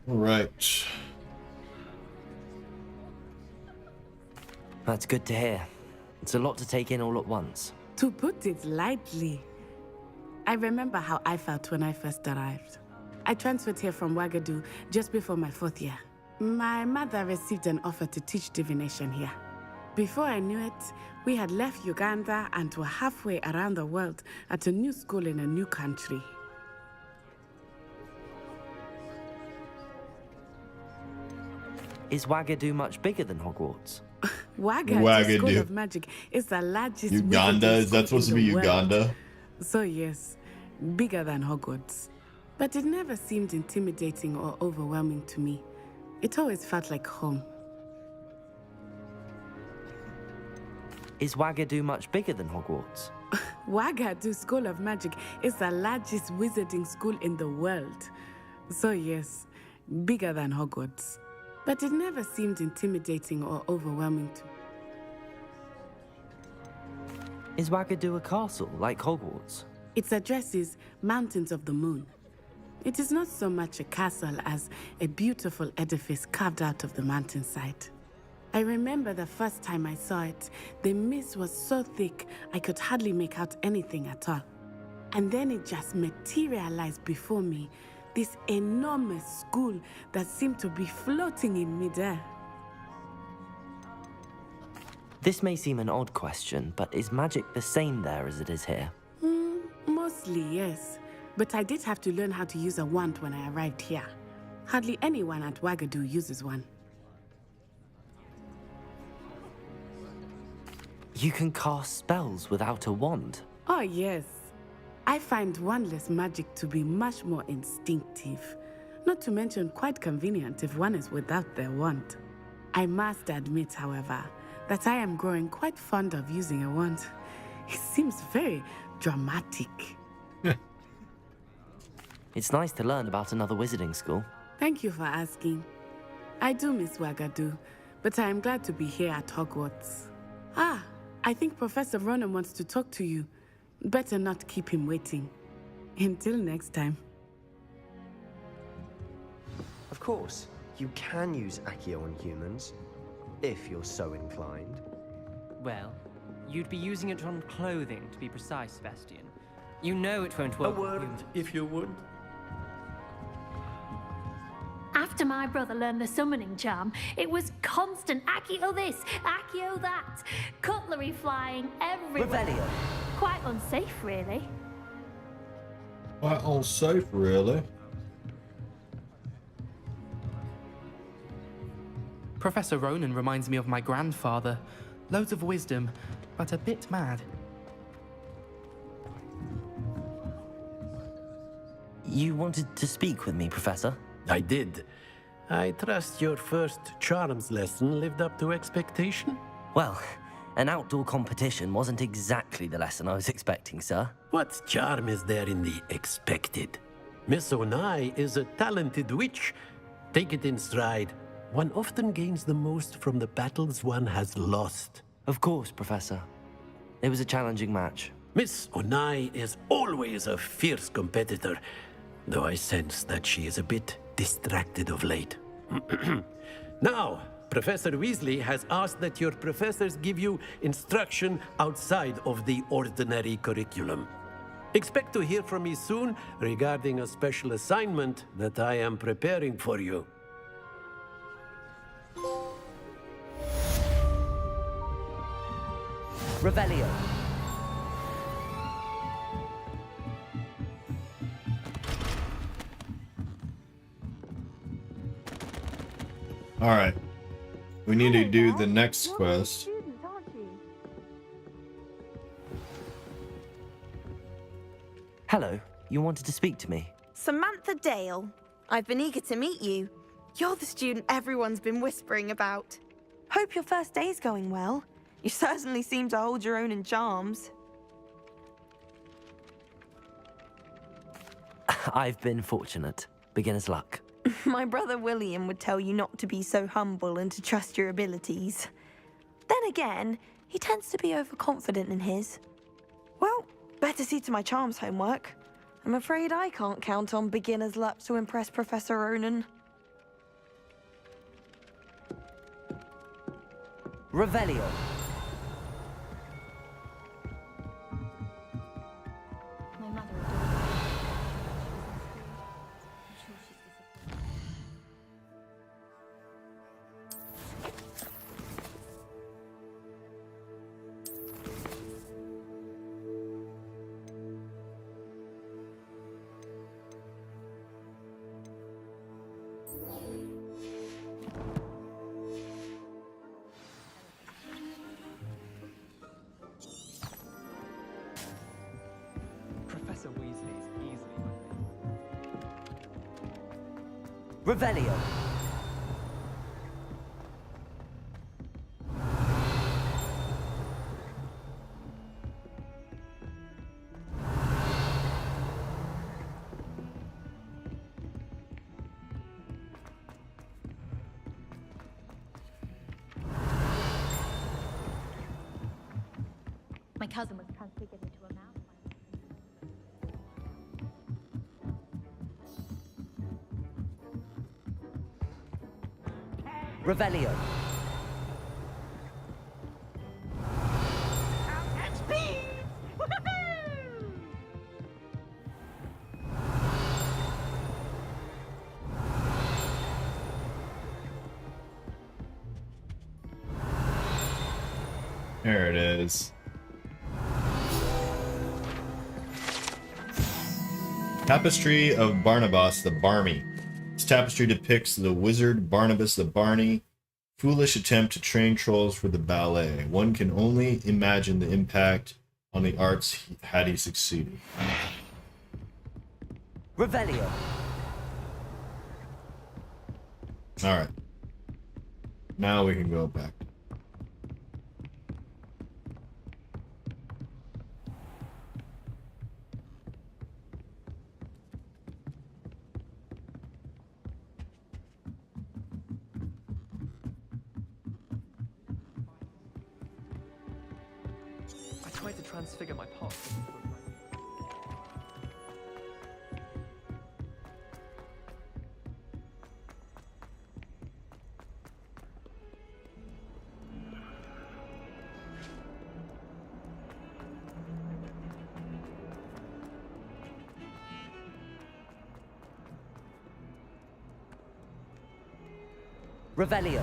S1: All right.
S3: That's good to hear. It's a lot to take in all at once.
S19: To put it lightly, I remember how I felt when I first arrived. I transferred here from Wagadu just before my 4th year. My mother received an offer to teach divination here. Before I knew it, we had left Uganda and were halfway around the world at a new school in a new country.
S3: Is Wagadu much bigger than Hogwarts?
S19: Wagadu School of Magic is the largest
S1: Uganda? Is that supposed to be Uganda?
S19: So yes, bigger than Hogwarts. But it never seemed intimidating or overwhelming to me. It always felt like home.
S3: Is Wagadu much bigger than Hogwarts?
S19: Wagadu School of Magic is the largest wizarding school in the world. So yes, bigger than Hogwarts. But it never seemed intimidating or overwhelming to me.
S3: Is Wagadu a castle, like Hogwarts?
S19: Its address is Mountains of the Moon. It is not so much a castle as a beautiful edifice carved out of the mountainside. I remember the first time I saw it, the mist was so thick I could hardly make out anything at all. And then it just materialized before me, this enormous school that seemed to be floating in midair.
S3: This may seem an odd question, but is magic the same there as it is here?
S19: Mostly, yes. But I did have to learn how to use a wand when I arrived here. Hardly anyone at Wagadu uses one.
S3: You can cast spells without a wand.
S19: Oh, yes. I find wandless magic to be much more instinctive. Not to mention quite convenient if one is without their wand. I must admit, however, that I am growing quite fond of using a wand. It seems very dramatic.
S3: It's nice to learn about another wizarding school.
S19: Thank you for asking. I do miss Wagadu, but I am glad to be here at Hogwarts. Ah, I think Professor Ronan wants to talk to you. Better not keep him waiting. Until next time.
S7: Of course, you can use Accio on humans, if you're so inclined.
S18: Well, you'd be using it on clothing, to be precise, Sebastian. You know it won't work.
S10: A word, if you would.
S15: After my brother learned the summoning charm, it was constant Accio this, Accio that. Cutlery flying everywhere.
S3: Revelio.
S15: Quite unsafe, really.
S1: Quite unsafe, really.
S9: Professor Ronan reminds me of my grandfather. Loads of wisdom, but a bit mad.
S3: You wanted to speak with me, Professor?
S10: I did. I trust your first charms lesson lived up to expectation?
S3: Well, an outdoor competition wasn't exactly the lesson I was expecting, sir.
S10: What charm is there in the expected? Miss Onai is a talented witch. Take it in stride. One often gains the most from the battles one has lost.
S3: Of course, Professor. It was a challenging match.
S10: Miss Onai is always a fierce competitor, though I sense that she is a bit distracted of late. Now, Professor Weasley has asked that your professors give you instruction outside of the ordinary curriculum. Expect to hear from me soon regarding a special assignment that I am preparing for you.
S3: Revelio.
S1: Alright. We need to do the next quest.
S3: Hello, you wanted to speak to me?
S8: Samantha Dale. I've been eager to meet you. You're the student everyone's been whispering about. Hope your first day's going well. You certainly seem to hold your own in charms.
S3: I've been fortunate. Beginner's luck.
S8: My brother William would tell you not to be so humble and to trust your abilities. Then again, he tends to be overconfident in his. Well, better see to my charms homework. I'm afraid I can't count on beginner's luck to impress Professor Ronan.
S3: Revelio.
S15: My mother adores her. I'm sure she's disappointed.
S9: Professor Weasley is easily my favorite.
S3: Revelio.
S15: My cousin was transfigured into a mouse.
S3: Revelio.
S22: And speed! Woohoo!
S1: There it is. Tapestry of Barnabas the Barmy. This tapestry depicts the wizard Barnabas the Barney foolish attempt to train trolls for the ballet. One can only imagine the impact on the arts had he succeeded.
S3: Revelio.
S1: Alright. Now we can go back.
S18: I tried to transfigure my past.
S3: Revelio.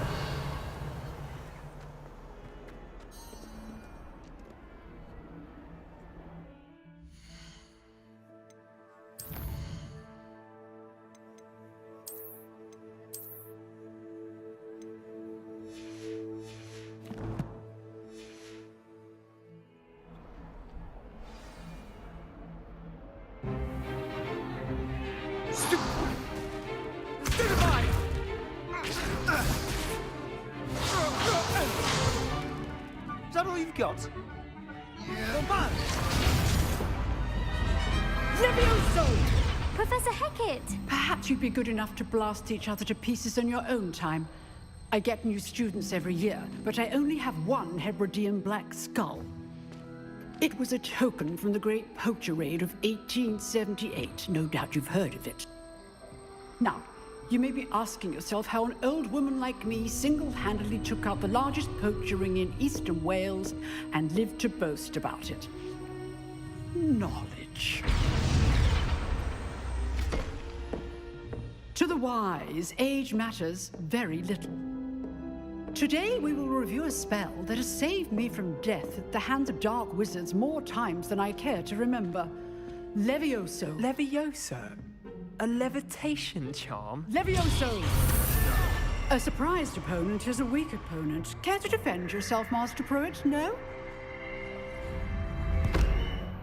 S22: Is that all you've got? Yeah.
S12: Levioso!
S15: Professor Hecat!
S12: Perhaps you'd be good enough to blast each other to pieces on your own time. I get new students every year, but I only have one Hebridean black skull. It was a token from the Great Poacher Raid of 1878. No doubt you've heard of it. Now, you may be asking yourself how an old woman like me single-handedly took out the largest poacher ring in eastern Wales and lived to boast about it. Knowledge. To the wise, age matters very little. Today we will review a spell that has saved me from death at the hands of dark wizards more times than I care to remember. Levioso.
S18: Levioso? A levitation charm?
S12: Levioso! A surprised opponent is a weak opponent. Care to defend yourself, Master Pruitt? No?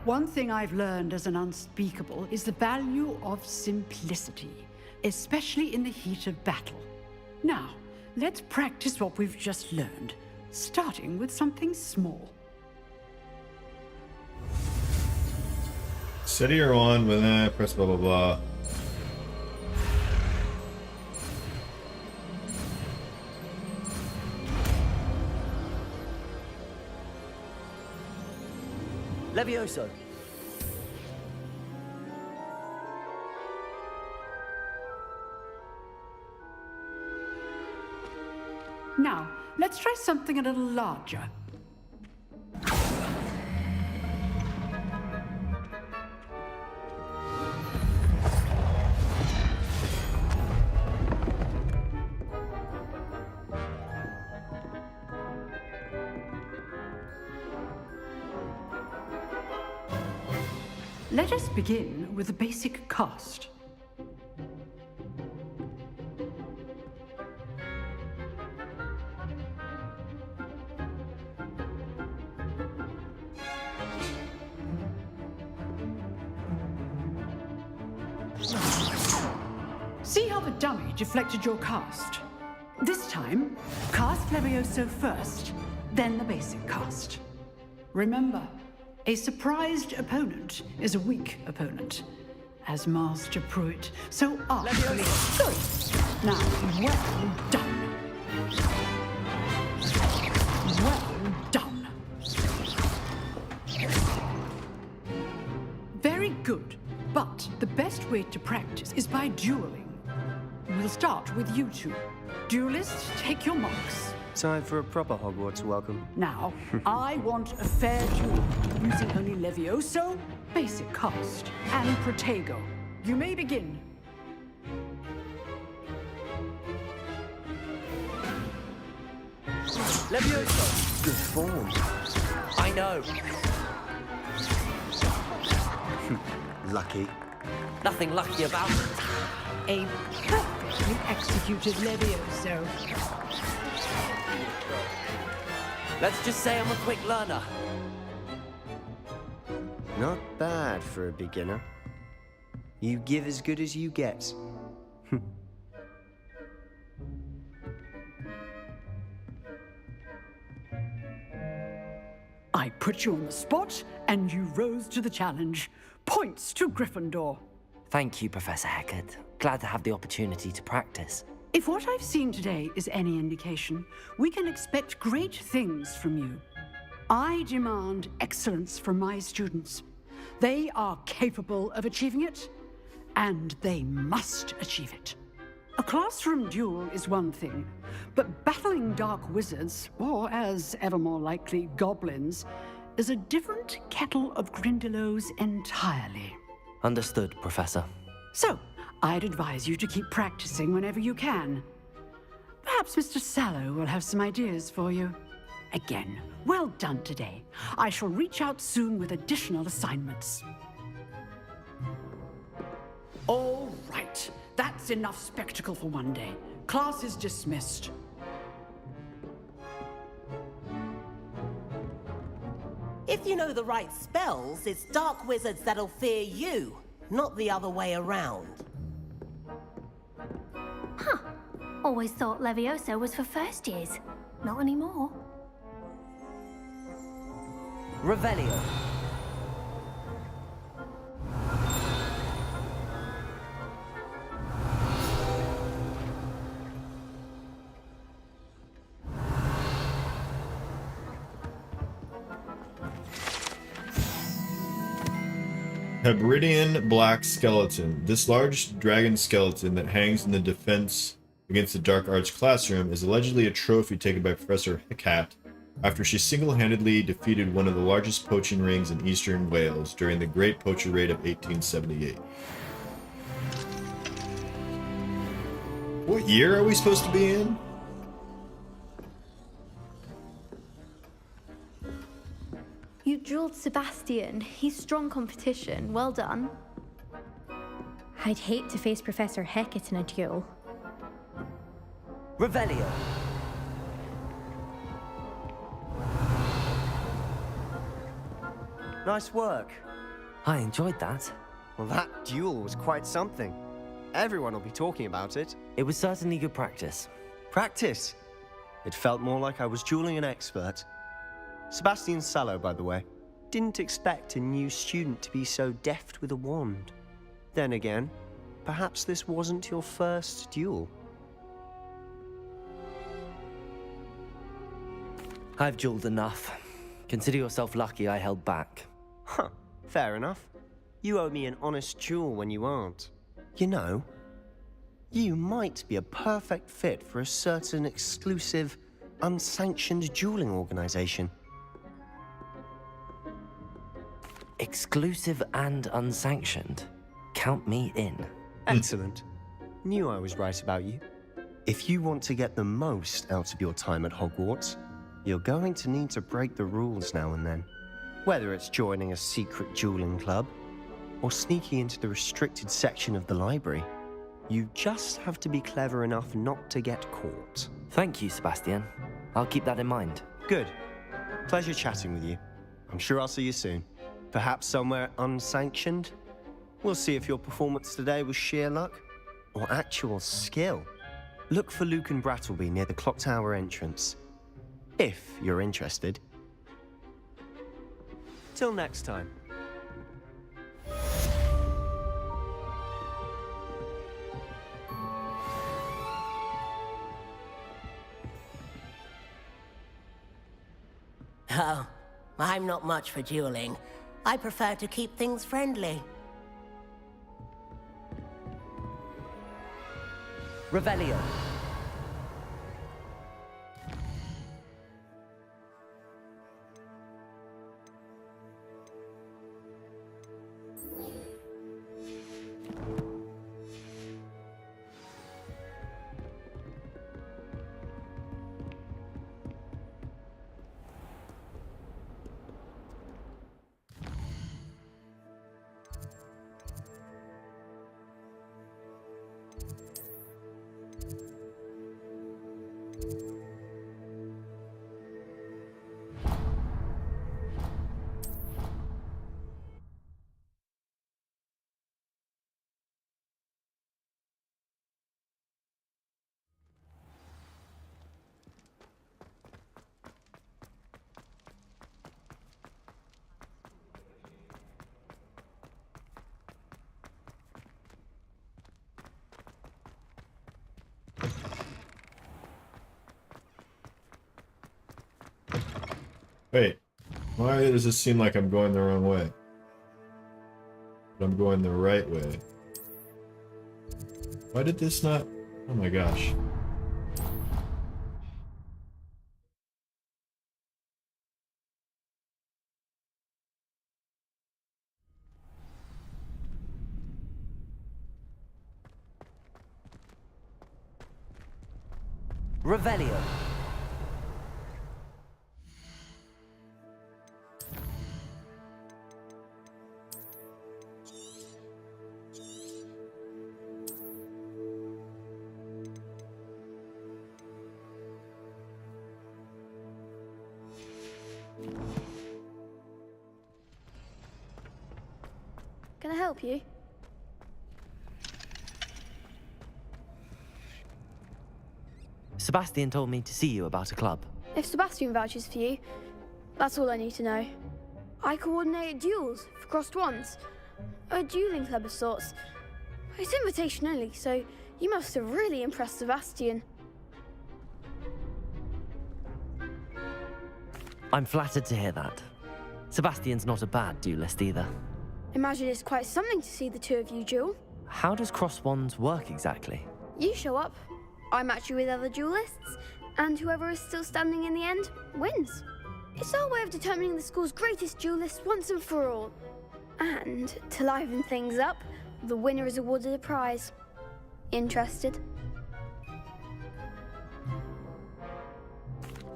S12: One thing I've learned as an unspeakable is the value of simplicity, especially in the heat of battle. Now, let's practice what we've just learned, starting with something small.
S1: Steady her on with that, press blah blah blah.
S3: Levioso.
S12: Now, let's try something a little larger. Let us begin with the basic cast. See how the dummy deflected your cast? This time, cast Levioso first, then the basic cast. Remember, a surprised opponent is a weak opponent. As Master Pruitt, so artfully. Good. Now, well done. Well done. Very good. But the best way to practice is by dueling. We'll start with you two. Duelists, take your marks.
S7: Time for a proper Hogwarts welcome.
S12: Now, I want a fair duel, using only Levioso, basic cast, and Protego. You may begin.
S3: Levioso.
S7: Good form.
S3: I know.
S7: Lucky.
S3: Nothing lucky about it.
S12: A perfectly executed Levioso.
S3: Let's just say I'm a quick learner.
S7: Not bad for a beginner. You give as good as you get.
S12: I put you on the spot, and you rose to the challenge. Points to Gryffindor.
S3: Thank you, Professor Hecat. Glad to have the opportunity to practice.
S12: If what I've seen today is any indication, we can expect great things from you. I demand excellence from my students. They are capable of achieving it, and they must achieve it. A classroom duel is one thing, but battling dark wizards, or as ever more likely, goblins, is a different kettle of Grindylows entirely.
S3: Understood, Professor.
S12: So, I'd advise you to keep practicing whenever you can. Perhaps Mr. Sallow will have some ideas for you. Again, well done today. I shall reach out soon with additional assignments. All right. That's enough spectacle for one day. Class is dismissed.
S11: If you know the right spells, it's dark wizards that'll fear you, not the other way around.
S15: Huh. Always thought Levioso was for first years. Not anymore.
S3: Revelio.
S1: Hebridean Black Skeleton. This large dragon skeleton that hangs in the defense against the Dark Arts classroom is allegedly a trophy taken by Professor Hecat after she single-handedly defeated one of the largest poaching rings in eastern Wales during the Great Poacher Raid of 1878. What year are we supposed to be in?
S13: You drilled Sebastian. He's strong competition. Well done.
S23: I'd hate to face Professor Hecat in a duel.
S3: Revelio.
S7: Nice work.
S3: I enjoyed that.
S7: Well, that duel was quite something. Everyone will be talking about it.
S3: It was certainly good practice.
S7: Practice? It felt more like I was dueling an expert. Sebastian Sallow, by the way. Didn't expect a new student to be so deft with a wand. Then again, perhaps this wasn't your first duel.
S3: I've dueled enough. Consider yourself lucky I held back.
S7: Huh, fair enough. You owe me an honest duel when you aren't. You know, you might be a perfect fit for a certain exclusive, unsanctioned dueling organization.
S3: Exclusive and unsanctioned. Count me in.
S7: Excellent. Knew I was right about you. If you want to get the most out of your time at Hogwarts, you're going to need to break the rules now and then. Whether it's joining a secret dueling club, or sneaking into the restricted section of the library, you just have to be clever enough not to get caught.
S3: Thank you, Sebastian. I'll keep that in mind.
S7: Good. Pleasure chatting with you. I'm sure I'll see you soon. Perhaps somewhere unsanctioned? We'll see if your performance today was sheer luck or actual skill. Look for Lucan Brattleby near the Clock Tower entrance, if you're interested. Till next time.
S11: Oh, I'm not much for dueling. I prefer to keep things friendly.
S3: Revelio.
S1: Wait, why does this seem like I'm going the wrong way? But I'm going the right way. Why did this not... Oh my gosh.
S3: Revelio.
S5: Can I help you?
S3: Sebastian told me to see you about a club.
S5: If Sebastian vouches for you, that's all I need to know. I coordinate duels for crossed wands. A dueling club of sorts. It's invitation only, so you must have really impressed Sebastian.
S3: I'm flattered to hear that. Sebastian's not a bad duelist either.
S5: Imagine it's quite something to see the two of you duel.
S3: How does cross wands work exactly?
S5: You show up, I match you with other duelists, and whoever is still standing in the end wins. It's our way of determining the school's greatest duelist once and for all. And to liven things up, the winner is awarded a prize. Interested?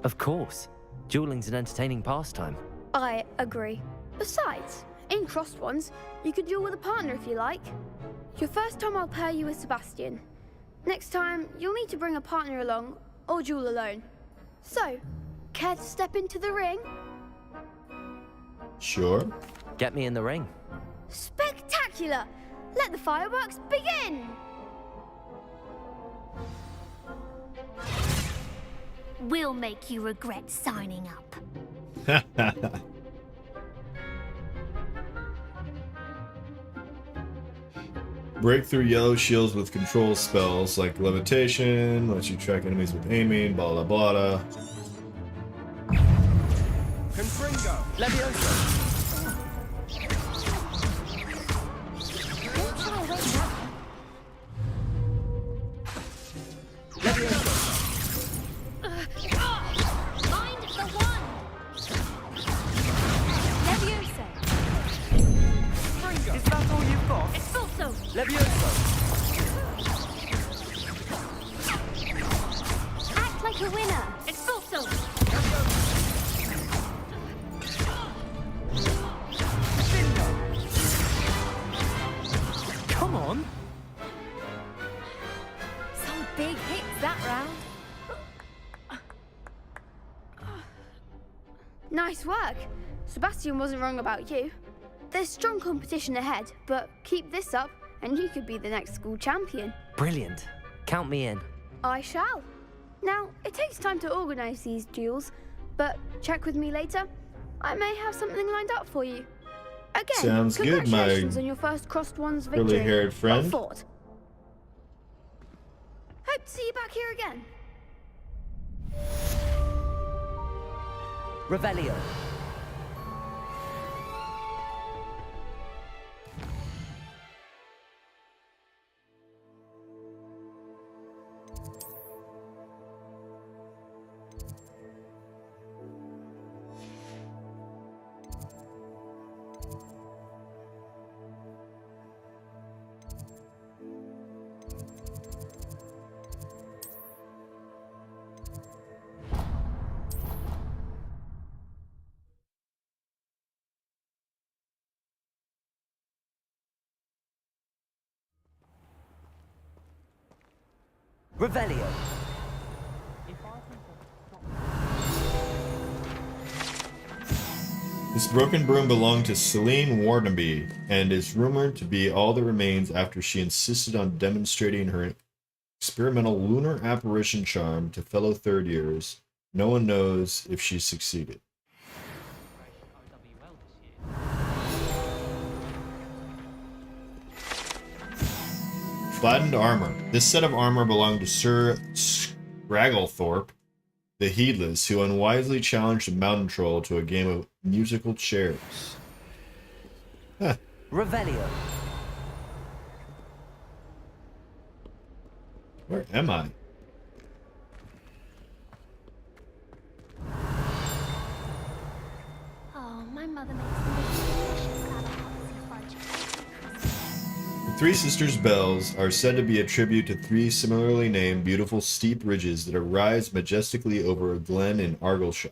S3: Of course. Dueling's an entertaining pastime.
S5: I agree. Besides, in crossed ones, you could duel with a partner if you like. Your first time I'll pair you with Sebastian. Next time, you'll need to bring a partner along, or duel alone. So, care to step into the ring?
S1: Sure.
S3: Get me in the ring.
S5: Spectacular! Let the fireworks begin!
S15: We'll make you regret signing up.
S1: Break through yellow shields with control spells like levitation, lets you track enemies with aiming, blah blah blah.
S16: Confringo!
S3: Levioso!
S15: Mind the one! Levioso!
S17: Is that all you've got?
S15: Expulso!
S3: Levioso!
S15: Act like a winner! Expulso!
S3: Come on!
S5: Some big hits that round. Nice work. Sebastian wasn't wrong about you. There's strong competition ahead, but keep this up and you could be the next school champion.
S3: Brilliant. Count me in.
S5: I shall. Now, it takes time to organise these duels, but check with me later. I may have something lined up for you. Again,
S1: Sounds good, my
S5: congratulations on your first crossed ones victory.
S1: curly-haired friend.
S5: Well fought. Hope to see you back here again.
S3: Revelio. Revelio.
S1: This broken broom belonged to Celine Warnaby and is rumored to be all that remains after she insisted on demonstrating her experimental lunar apparition charm to fellow third years. No one knows if she succeeded. Flattened armor. This set of armor belonged to Sir Scragglethorpe, the Heedless, who unwisely challenged a mountain troll to a game of musical chairs. Huh.
S3: Revelio.
S1: Where am I?
S15: Oh, my mother makes the most delicious calabash fudge.
S1: The Three Sisters Bells are said to be a tribute to three similarly named beautiful steep ridges that arise majestically over a glen in Argyllshire.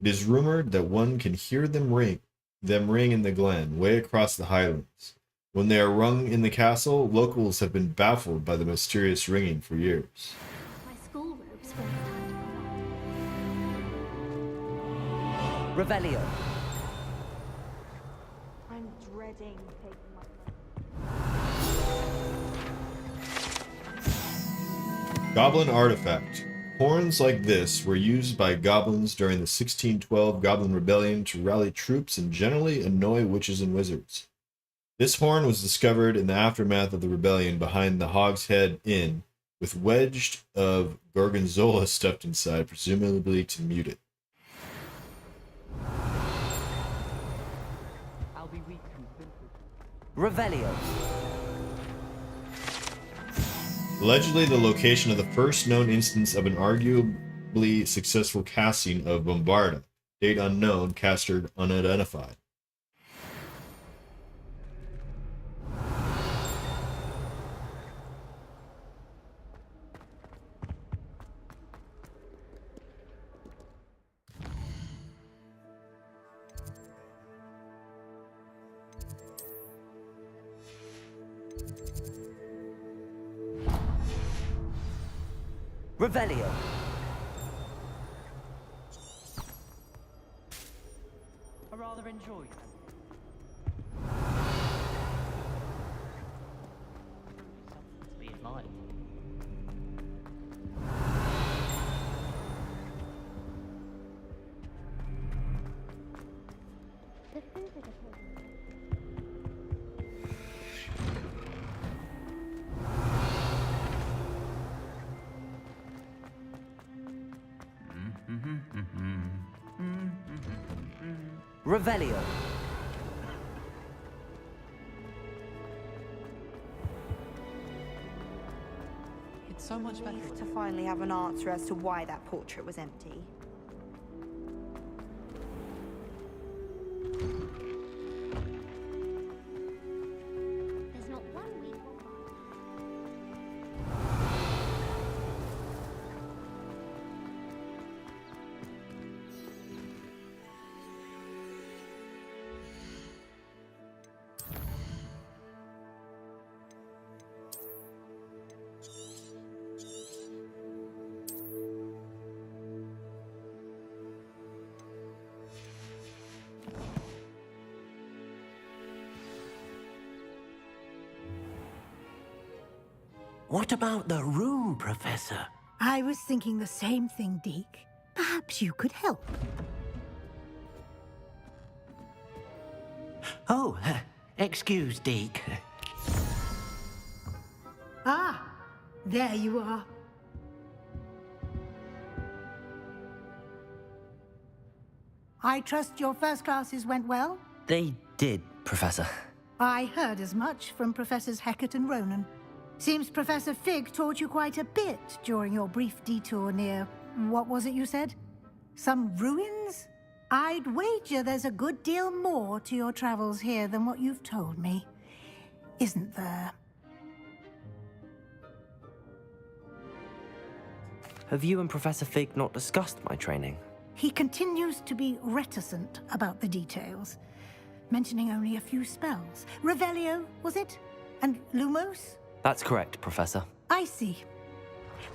S1: It is rumored that one can hear them ring in the glen, way across the highlands. When they are rung in the castle, locals have been baffled by the mysterious ringing for years.
S15: My school robes were
S3: Revelio.
S4: I'm dreading taking my
S1: Goblin Artifact. Horns like this were used by goblins during the 1612 Goblin Rebellion to rally troops and generally annoy witches and wizards. This horn was discovered in the aftermath of the rebellion behind the Hog's Head Inn, with wedged of gorgonzola stuffed inside, presumably to mute it.
S18: I'll be weak from
S3: Revelio.
S1: Allegedly the location of the first known instance of an arguably successful casting of Bombarda. Date unknown, caster unidentified.
S3: Revelio. I rather enjoyed them. Something to be admired. Revelio.
S9: It's so much better.
S4: To finally have an answer as to why that portrait was empty.
S15: There's not one week.
S10: What about the room, Professor?
S6: I was thinking the same thing, Deke. Perhaps you could help.
S10: Oh, excuse, Deke.
S6: Ah, there you are. I trust your first classes went well?
S3: They did, Professor.
S6: I heard as much from Professors Hecat and Ronan. Seems Professor Fig taught you quite a bit during your brief detour near... what was it you said? Some ruins? I'd wager there's a good deal more to your travels here than what you've told me. Isn't there?
S3: Have you and Professor Fig not discussed my training?
S6: He continues to be reticent about the details, mentioning only a few spells. Revelio, was it? And Lumos?
S3: That's correct, Professor.
S6: I see.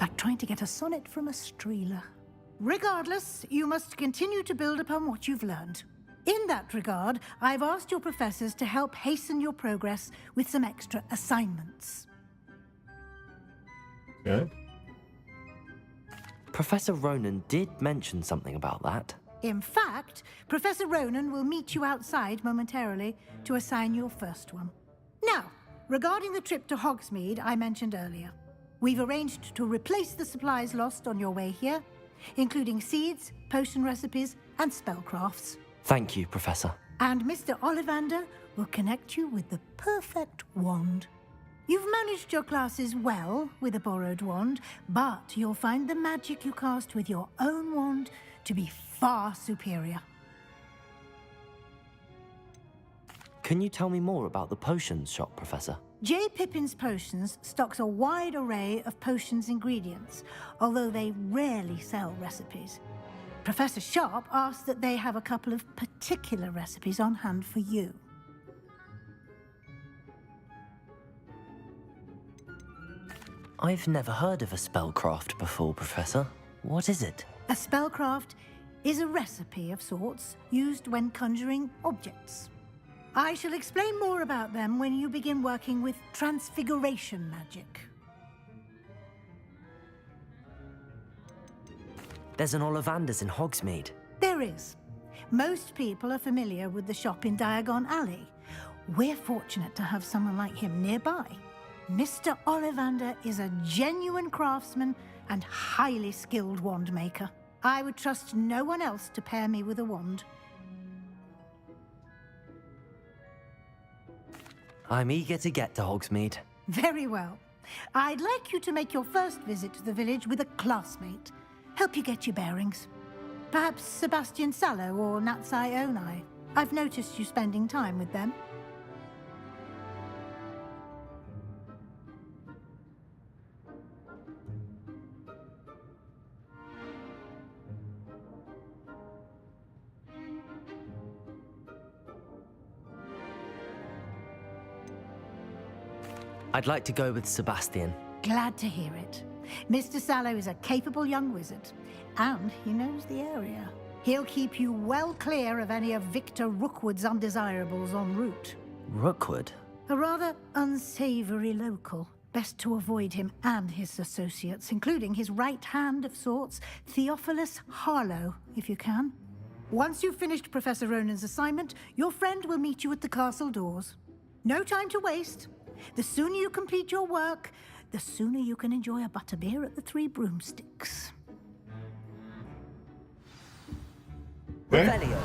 S6: Like trying to get a sonnet from a streeler. Regardless, you must continue to build upon what you've learned. In that regard, I've asked your professors to help hasten your progress with some extra assignments.
S1: Okay.
S3: Professor Ronan did mention something about that.
S6: In fact, Professor Ronan will meet you outside momentarily to assign your first one. Now, regarding the trip to Hogsmeade I mentioned earlier, we've arranged to replace the supplies lost on your way here, including seeds, potion recipes, and spellcrafts.
S3: Thank you, Professor.
S6: And Mr. Ollivander will connect you with the perfect wand. You've managed your classes well with a borrowed wand, but you'll find the magic you cast with your own wand to be far superior.
S3: Can you tell me more about the potions shop, Professor?
S6: J. Pippin's Potions stocks a wide array of potions ingredients, although they rarely sell recipes. Professor Sharp asked that they have a couple of particular recipes on hand for you.
S3: I've never heard of a spellcraft before, Professor. What is it?
S6: A spellcraft is a recipe of sorts used when conjuring objects. I shall explain more about them when you begin working with transfiguration magic.
S3: There's an Ollivander's in Hogsmeade.
S6: There is. Most people are familiar with the shop in Diagon Alley. We're fortunate to have someone like him nearby. Mr. Ollivander is a genuine craftsman and highly skilled wand maker. I would trust no one else to pair me with a wand.
S3: I'm eager to get to Hogsmeade.
S6: Very well. I'd like you to make your first visit to the village with a classmate. Help you get your bearings. Perhaps Sebastian Sallow or Natsai Onai. I've noticed you spending time with them.
S3: I'd like to go with Sebastian.
S6: Glad to hear it. Mr. Sallow is a capable young wizard, and he knows the area. He'll keep you well clear of any of Victor Rookwood's undesirables en route.
S3: Rookwood?
S6: A rather unsavory local. Best to avoid him and his associates, including his right hand of sorts, Theophilus Harlow, if you can. Once you've finished Professor Ronan's assignment, your friend will meet you at the castle doors. No time to waste. The sooner you complete your work, the sooner you can enjoy a butterbeer at the Three Broomsticks.
S3: Revelio.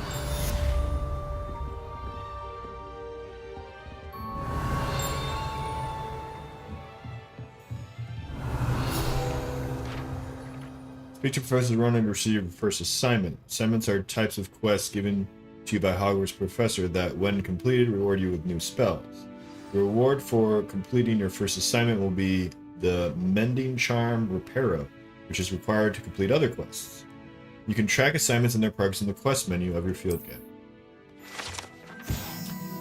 S1: Speak to Professor Ronan to receive your first assignment. Assignments are types of quests given to you by Hogwarts professor that, when completed, reward you with new spells. The reward for completing your first assignment will be the Mending Charm Reparo, which is required to complete other quests. You can track assignments and their progress in the quest menu of your field guide.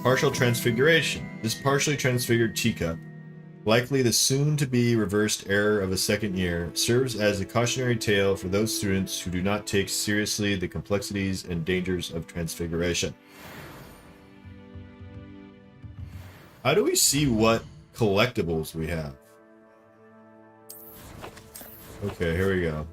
S1: Partial Transfiguration. This partially transfigured teacup, likely the soon-to-be reversed error of a second year, serves as a cautionary tale for those students who do not take seriously the complexities and dangers of transfiguration. How do we see what collectibles we have? Okay, here we go.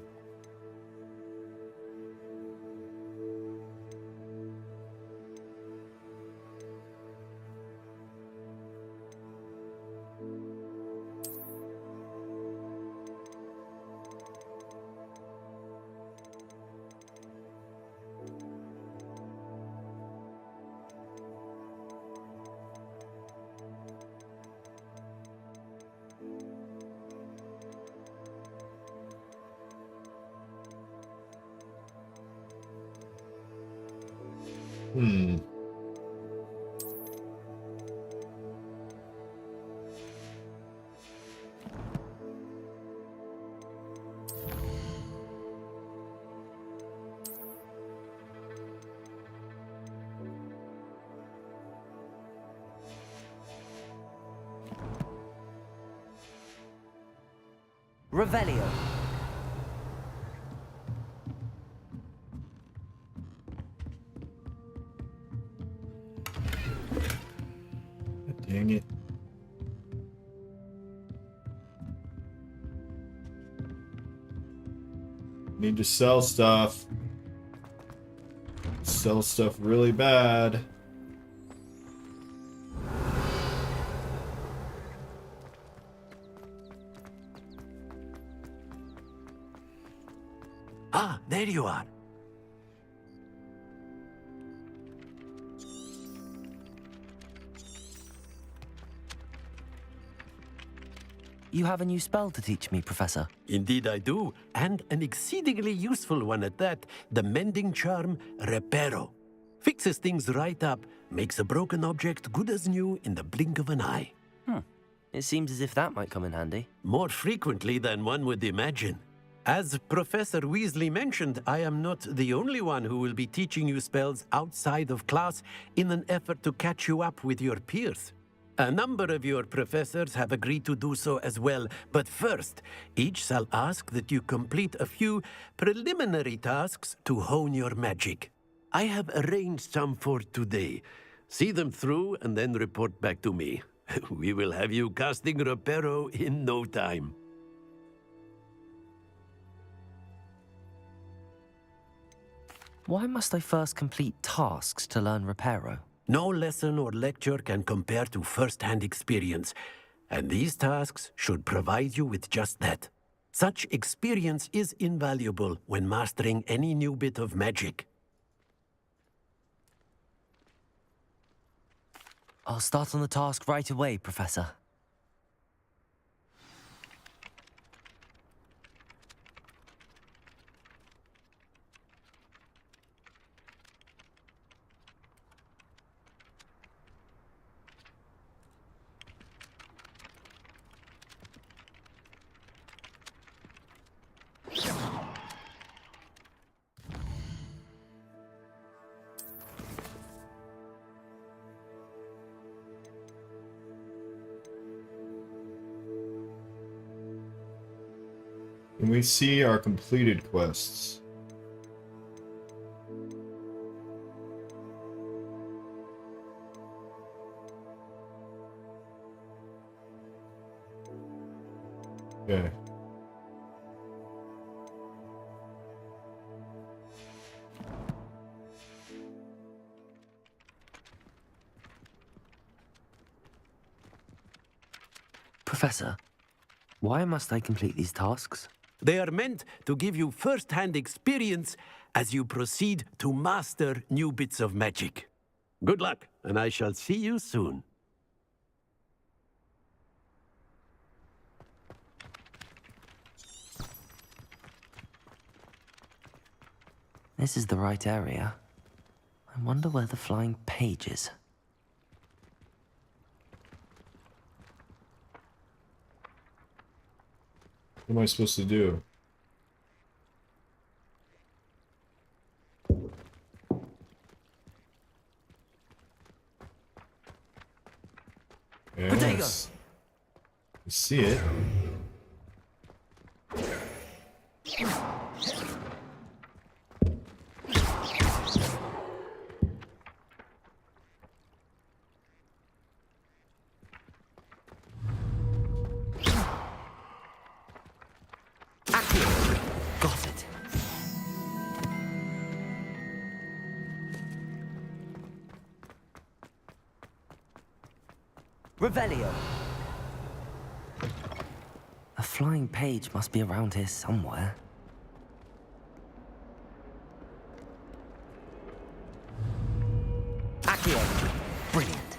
S3: Revelio.
S1: Dang it. Need to sell stuff. Sell stuff really bad.
S10: Ah, there you are.
S3: You have a new spell to teach me, Professor.
S10: Indeed I do, and an exceedingly useful one at that. The mending charm, Reparo. Fixes things right up, makes a broken object good as new in the blink of an eye.
S3: It seems as if that might come in handy.
S10: More frequently than one would imagine. As Professor Weasley mentioned, I am not the only one who will be teaching you spells outside of class in an effort to catch you up with your peers. A number of your professors have agreed to do so as well, but first, each shall ask that you complete a few preliminary tasks to hone your magic. I have arranged some for today. See them through and then report back to me. We will have you casting Reparo in no time.
S3: Why must I first complete tasks to learn Reparo?
S10: No lesson or lecture can compare to first-hand experience, and these tasks should provide you with just that. Such experience is invaluable when mastering any new bit of magic.
S3: I'll start on the task right away, Professor.
S1: Can we see our completed quests? Okay.
S3: Professor, why must I complete these tasks?
S10: They are meant to give you first-hand experience as you proceed to master new bits of magic. Good luck, and I shall see you soon.
S3: This is the right area. I wonder where the flying page is.
S1: What am I supposed to do? Yes. I see it.
S3: Got it. Revelio. A flying page must be around here somewhere. Accio. Brilliant.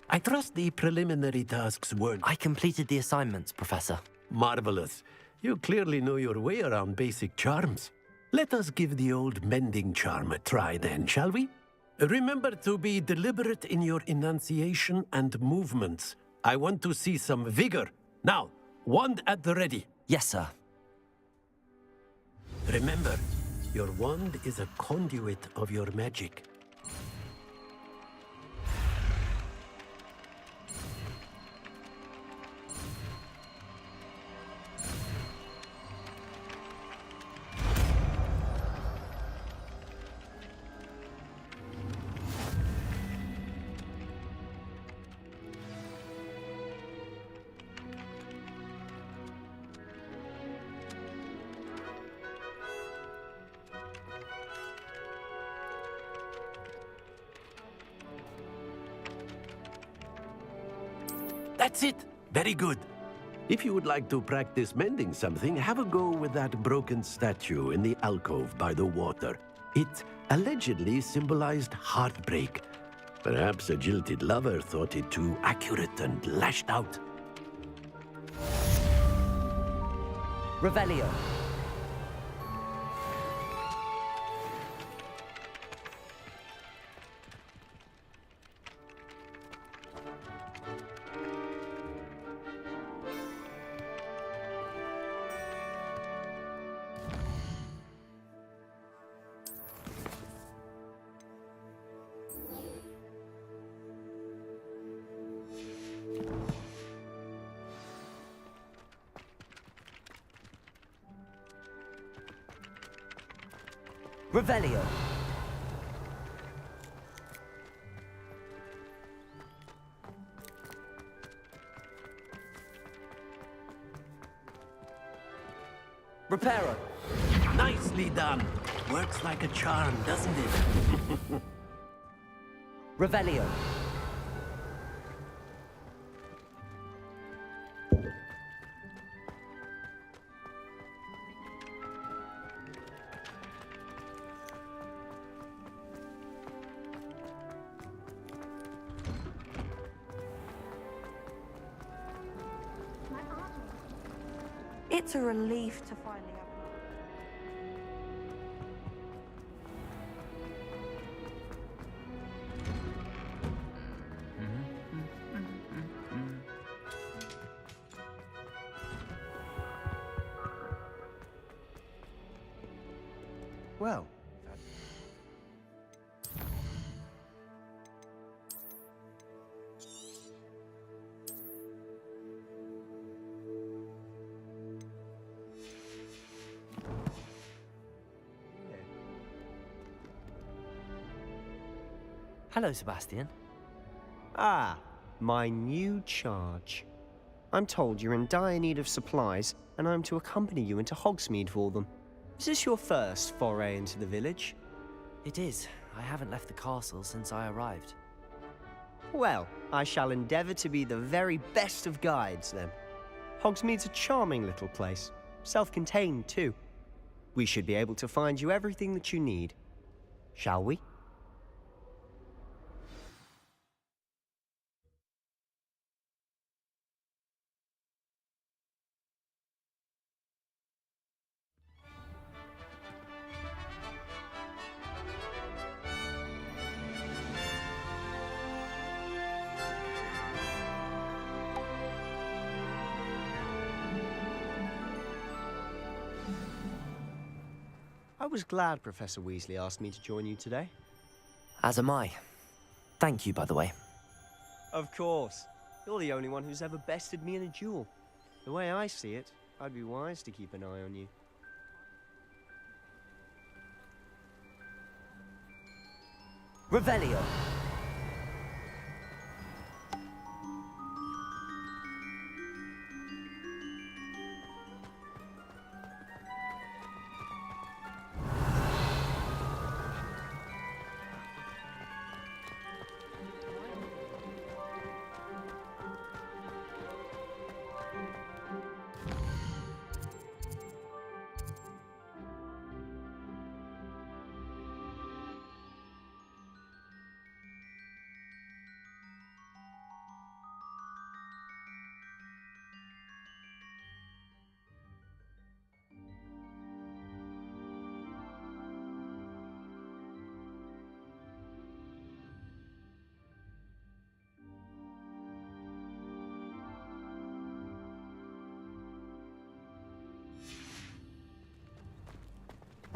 S10: I trust the preliminary tasks weren't...
S3: I completed the assignments, Professor.
S10: Marvelous. You clearly know your way around basic charms. Let us give the old mending charm a try then, shall we? Remember to be deliberate in your enunciation and movements. I want to see some vigor. Now, wand at the ready.
S3: Yes, sir.
S10: Remember, your wand is a conduit of your magic. That's it. Very good. If you would like to practice mending something, have a go with that broken statue in the alcove by the water. It allegedly symbolized heartbreak. Perhaps a jilted lover thought it too accurate and lashed out.
S3: Revelio. Revelio. Reparo.
S10: Nicely done. Works like a charm, doesn't it?
S3: Revelio.
S8: It's a relief to finally have
S7: Well,
S3: Hello, Sebastian.
S7: Ah, my new charge. I'm told you're in dire need of supplies, and I'm to accompany you into Hogsmeade for them. Is this your first foray into the village?
S3: It is. I haven't left the castle since I arrived.
S7: Well, I shall endeavour to be the very best of guides, then. Hogsmeade's a charming little place. Self-contained, too. We should be able to find you everything that you need. Shall we? I was glad Professor Weasley asked me to join you today.
S3: As am I. Thank you, by the way.
S7: Of course. You're the only one who's ever bested me in a duel. The way I see it, I'd be wise to keep an eye on you.
S3: Revelio.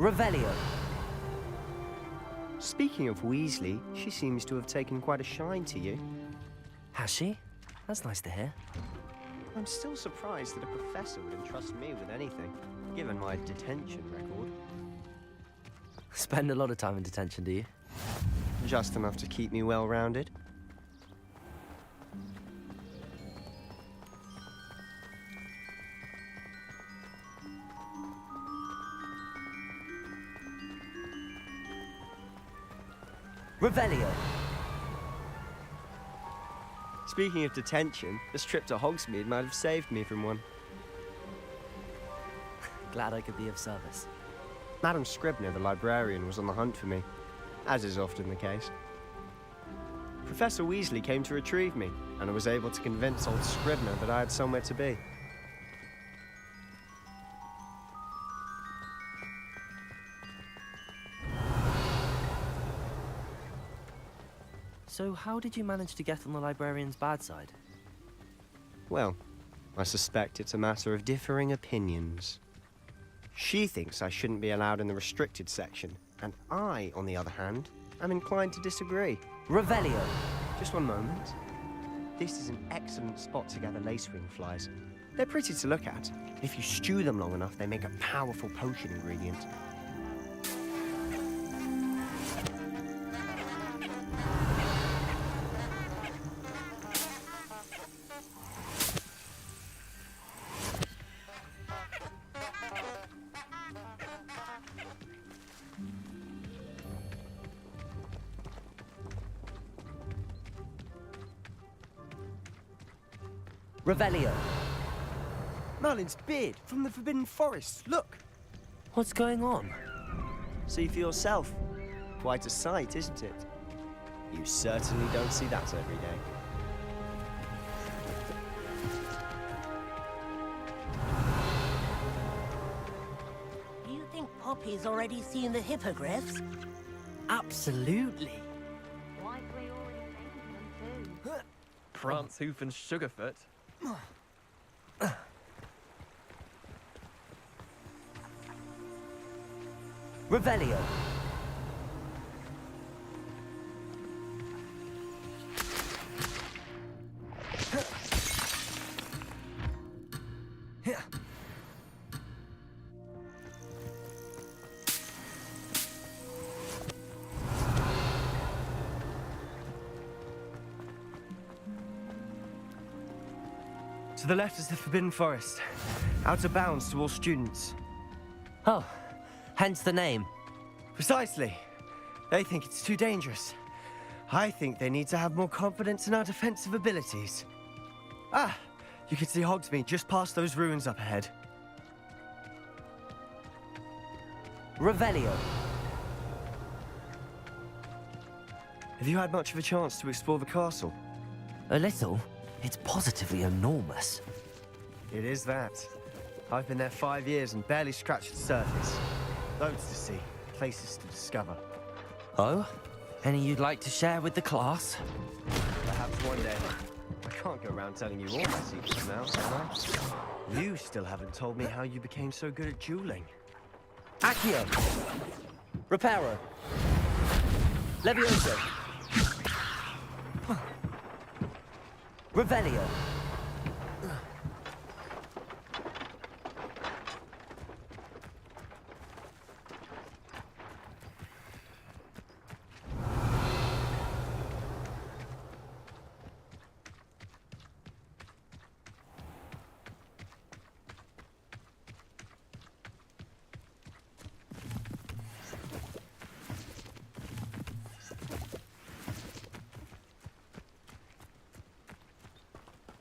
S3: Revelio.
S7: Speaking of Weasley, she seems to have taken quite a shine to you.
S3: Has she? That's nice to hear.
S7: I'm still surprised that a professor would entrust me with anything, given my detention record.
S3: Spend a lot of time in detention, do you?
S7: Just enough to keep me well-rounded.
S3: Revelio.
S7: Speaking of detention, this trip to Hogsmeade might have saved me from one.
S3: Glad I could be of service.
S7: Madam Scribner, the librarian, was on the hunt for me, as is often the case. Professor Weasley came to retrieve me, and I was able to convince old Scribner that I had somewhere to be.
S3: So how did you manage to get on the librarian's bad side?
S7: Well, I suspect it's a matter of differing opinions. She thinks I shouldn't be allowed in the restricted section, and I, on the other hand, am inclined to disagree.
S3: Revelio!
S7: Just one moment. This is an excellent spot to gather lacewing flies. They're pretty to look at. If you stew them long enough, they make a powerful potion ingredient.
S3: Revelio!
S7: Merlin's beard from the Forbidden Forest, look!
S3: What's going on?
S7: See for yourself. Quite a sight, isn't it? You certainly don't see that every day.
S11: Do you think Poppy's already seen the hippogriffs?
S3: Absolutely.
S15: Why we already thinking them too?
S16: Prance, Hoof, and Sugarfoot.
S3: Revelio!
S7: To the left is the Forbidden Forest. Out of bounds to all students.
S3: Oh, hence the name.
S7: Precisely. They think it's too dangerous. I think they need to have more confidence in our defensive abilities. Ah, you can see Hogsmeade just past those ruins up ahead.
S3: Revelio.
S7: Have you had much of a chance to explore the castle?
S3: A little. It's positively enormous.
S7: It is that. I've been there 5 years and barely scratched the surface. Loads to see, places to discover.
S3: Oh? Any you'd like to share with the class?
S7: Perhaps one day. I can't go around telling you all my secrets now, can I? You still haven't told me how you became so good at dueling.
S3: Accio! Reparo! Levioso! Revelio!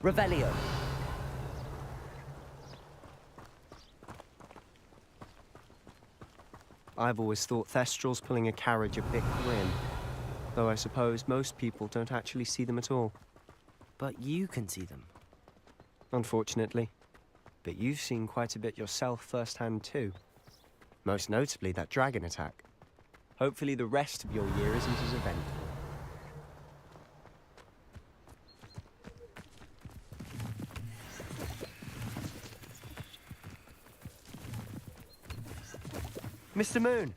S3: Revelio.
S7: I've always thought Thestrals pulling a carriage a bit grim. Though I suppose most people don't actually see them at all.
S3: But you can see them.
S7: Unfortunately. But you've seen quite a bit yourself firsthand too. Most notably that dragon attack. Hopefully the rest of your year isn't as eventful. Mr. Moon!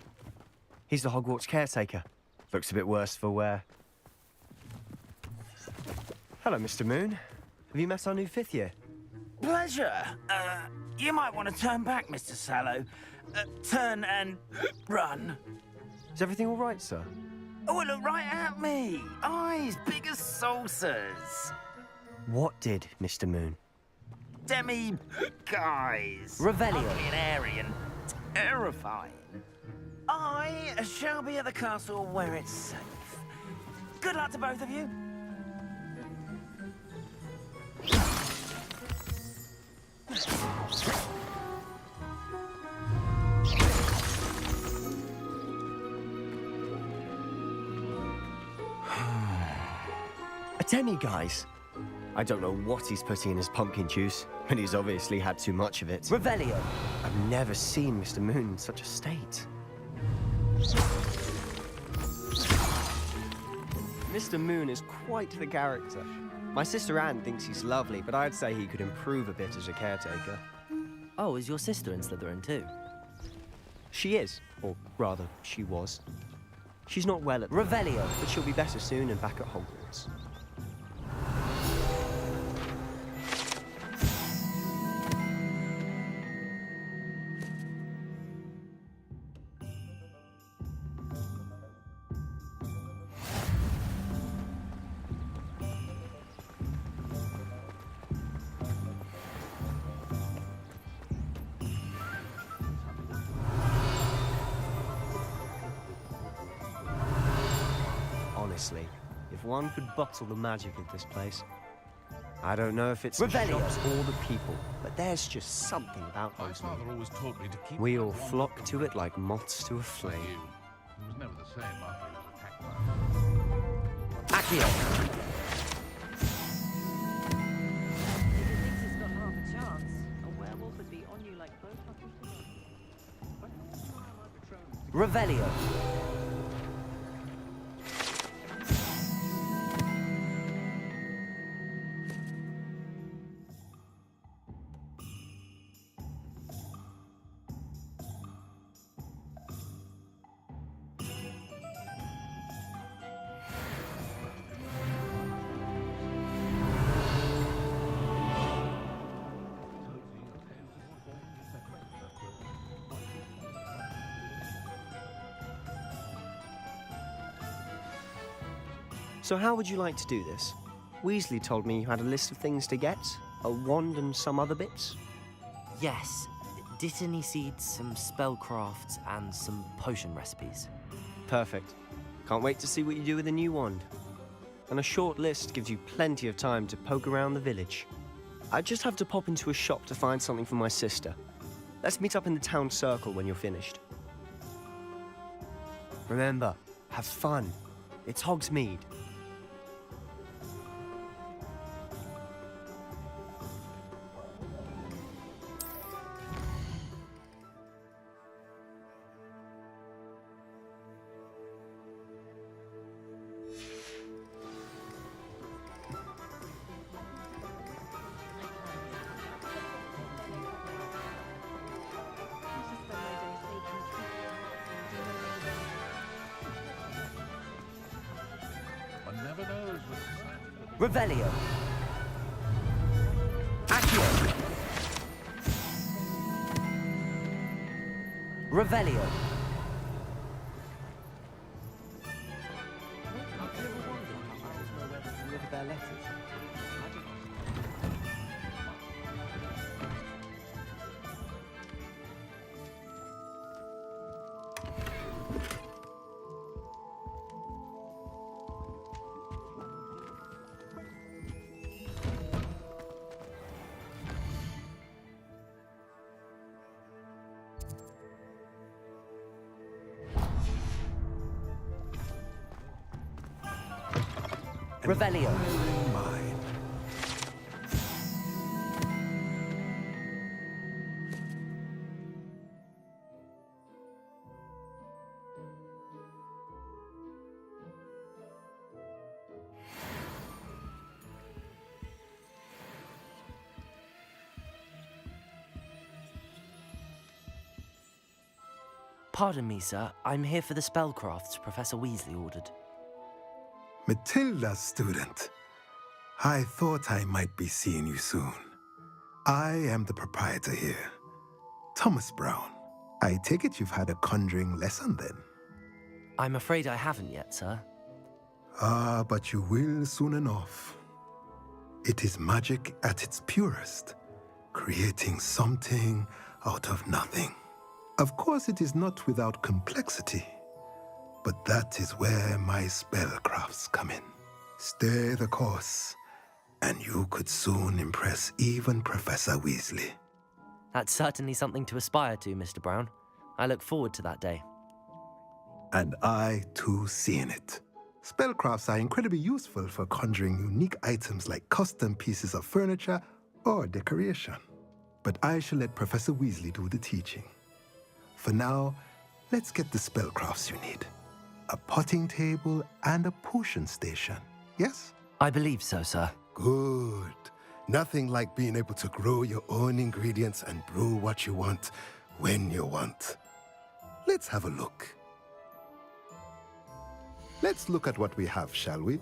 S7: He's the Hogwarts caretaker. Looks a bit worse for wear. Hello, Mr. Moon. Have you met our new 5th year?
S2: Pleasure. You might want to turn back, Mr. Sallow. Turn and run.
S7: Is everything all right, sir?
S2: Oh, look right at me. Eyes big as saucers.
S7: What did, Mr. Moon?
S2: Demi guys.
S3: Revelio.
S2: Ugly and airy and terrifying. I shall be at the castle where it's safe. Good luck to both of you.
S7: A demi-guise? I don't know what he's putting in his pumpkin juice, but he's obviously had too much of it.
S3: Revelio!
S7: I've never seen Mr. Moon in such a state. Mr. Moon is quite the character. My sister Anne thinks he's lovely, but I'd say he could improve a bit as a caretaker.
S3: Oh, is your sister in Slytherin too?
S7: She is, or rather, she was. She's not well at the
S3: Revelio!
S7: moment, but she'll be better soon and back at Hogwarts. Honestly, if one could bottle the magic of this place. I don't know if it's the
S3: Revelio.
S7: shops or the people, but there's just something about
S14: My
S7: those.
S14: father always taught me to keep.
S7: We all flock to it like moths to a flame.
S14: He was never the same after he was attacked by.
S3: Accio!
S11: If he thinks he's got half a chance, a werewolf would be on you like both buttons together.
S3: Revelio!
S7: So how would you like to do this? Weasley told me you had a list of things to get, a wand and some other bits.
S3: Yes. Dittany seeds, some spellcrafts, and some potion recipes.
S7: Perfect. Can't wait to see what you do with the new wand. And a short list gives you plenty of time to poke around the village. I just have to pop into a shop to find something for my sister. Let's meet up in the town circle when you're finished. Remember, have fun. It's Hogsmeade.
S14: One never knows what society will
S3: Revelio! Accio! Revelio!
S7: Have you ever wondered how owls know where to deliver their letters?
S3: Revelio!
S14: mine.
S3: Pardon me, sir. I'm here for the spellcrafts Professor Weasley ordered.
S20: Matilda, student. I thought I might be seeing you soon. I am the proprietor here, Thomas Brown. I take it you've had a conjuring lesson then?
S3: I'm afraid I haven't yet, sir.
S20: Ah, but you will soon enough. It is magic at its purest, creating something out of nothing. Of course, it is not without complexity, but that is where my spellcrafts come in. Stay the course, and you could soon impress even Professor Weasley.
S3: That's certainly something to aspire to, Mr. Brown. I look forward to that day.
S20: And I, too, seeing it. Spellcrafts are incredibly useful for conjuring unique items like custom pieces of furniture or decoration. But I shall let Professor Weasley do the teaching. For now, let's get the spellcrafts you need. A potting table and a potion station, yes?
S3: I believe so, sir.
S20: Good. Nothing like being able to grow your own ingredients and brew what you want when you want. Let's have a look. Let's look at what we have, shall we?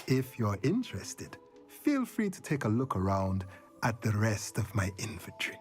S20: If you're interested, feel free to take a look around at the rest of my inventory.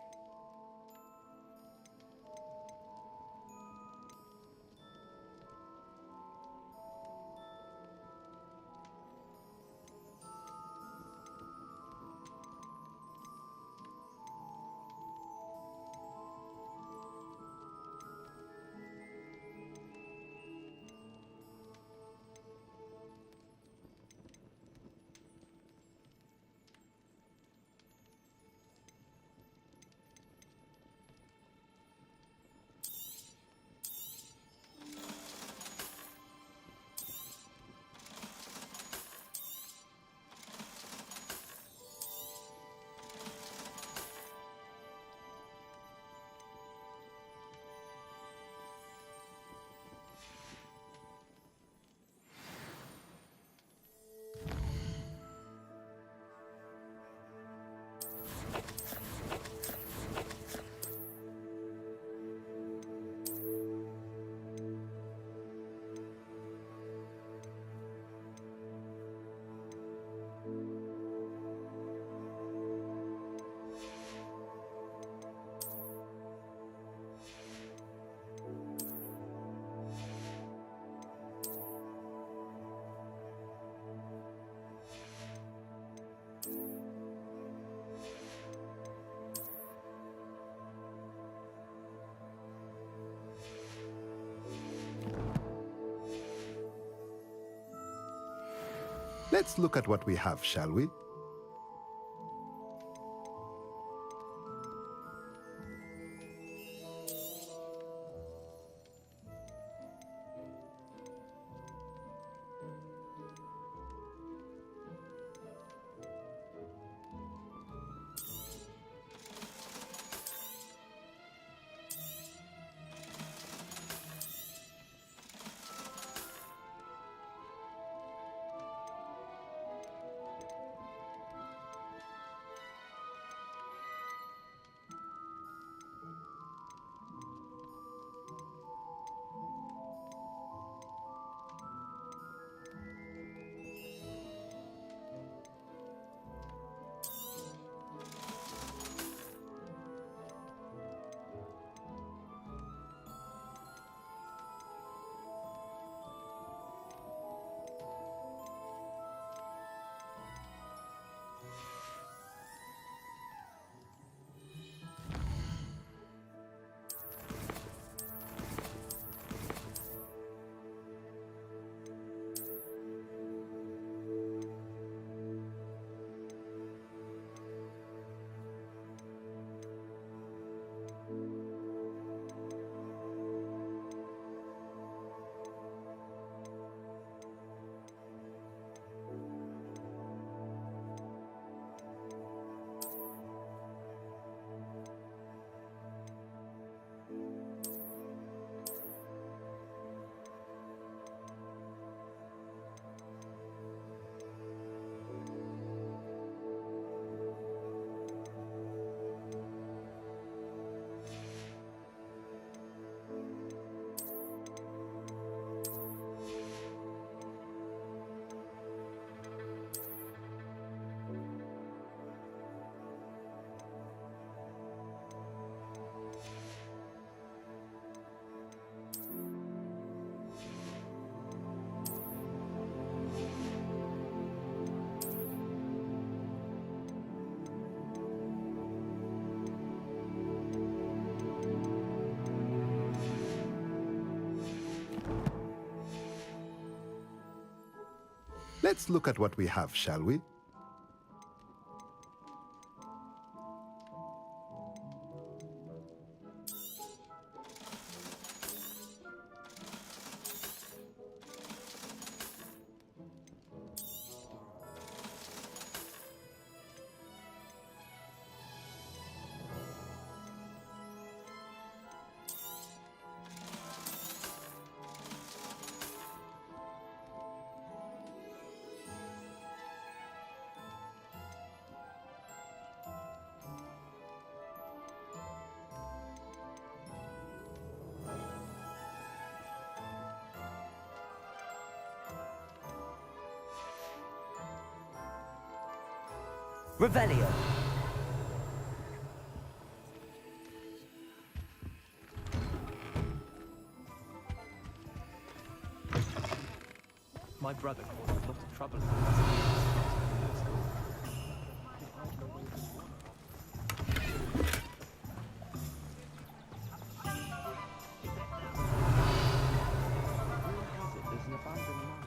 S20: Let's look at what we have, shall we? Let's look at what we have, shall we?
S3: Revelio.
S18: My brother caused a lot of trouble.
S16: There's an abandoned mine.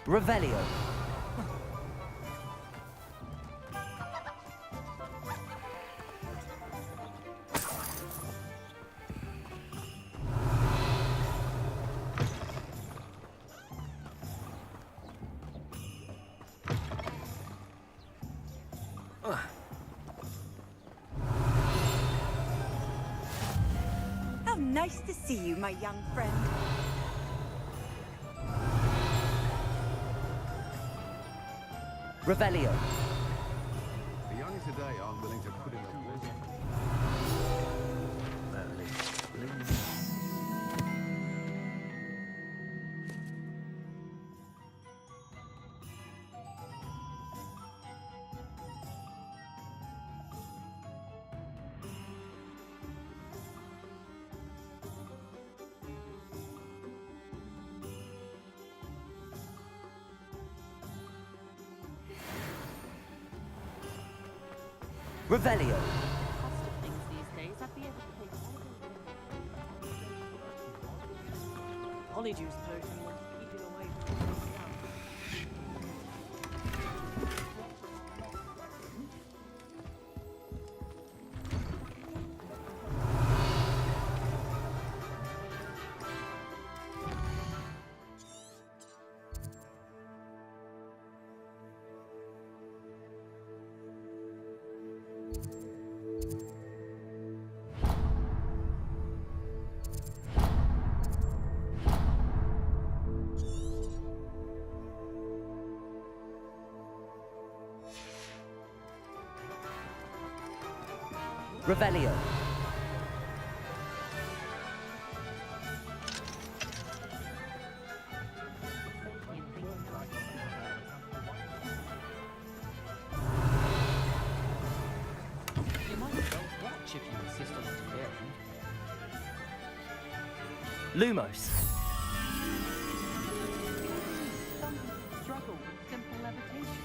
S3: Revelio.
S4: How nice to see you, my young friend.
S3: Revelio.
S14: The young today aren't willing to put in the work.
S3: Revelio.
S19: Cost of things these days, I'd be able to pay Polyjuice potion was keeping away from the ground.
S3: Revelio.
S18: You might as well watch if you insist on interfering.
S3: Lumos.
S17: Struggle with simple levitation.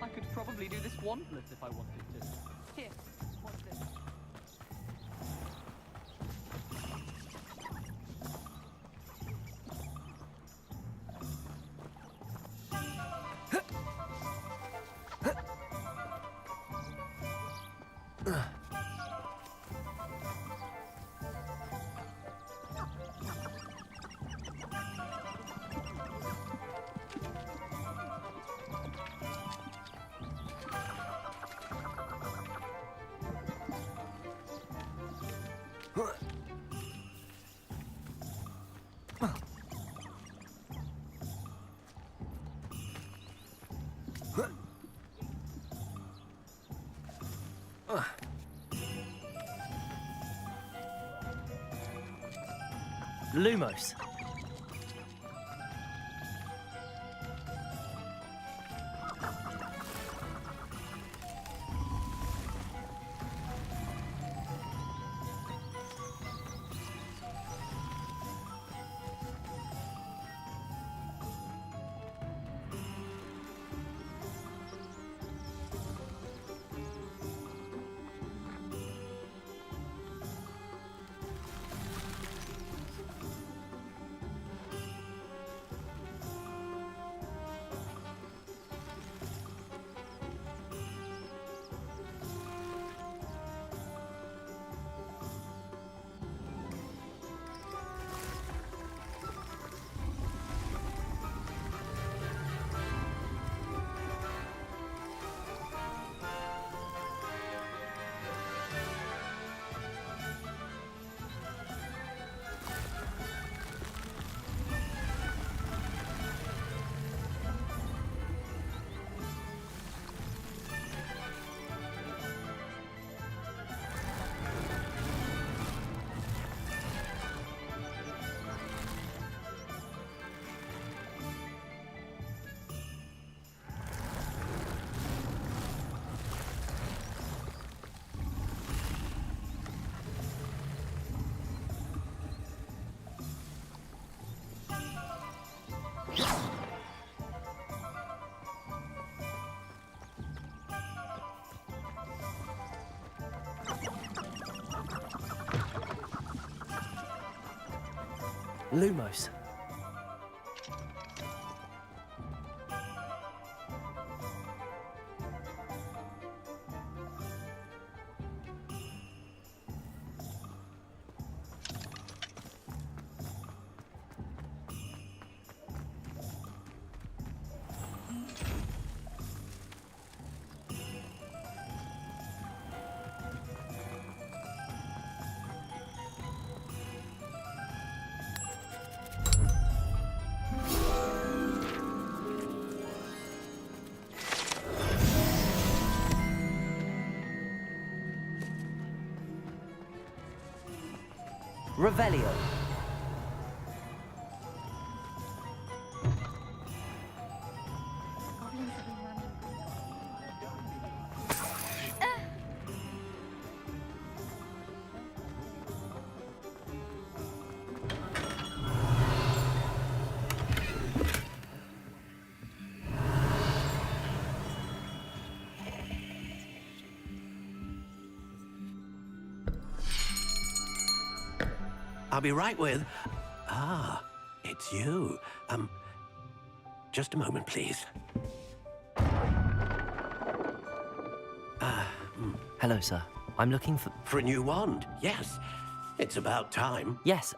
S17: I could probably do this wandless if I wanted to. Here, watch this.
S3: Lumos. Lumos. Revelio.
S10: I'll be right with... Ah, it's you. Just a moment, please.
S3: Hello, sir. I'm looking for...
S10: For a new wand, yes. It's about time.
S3: Yes,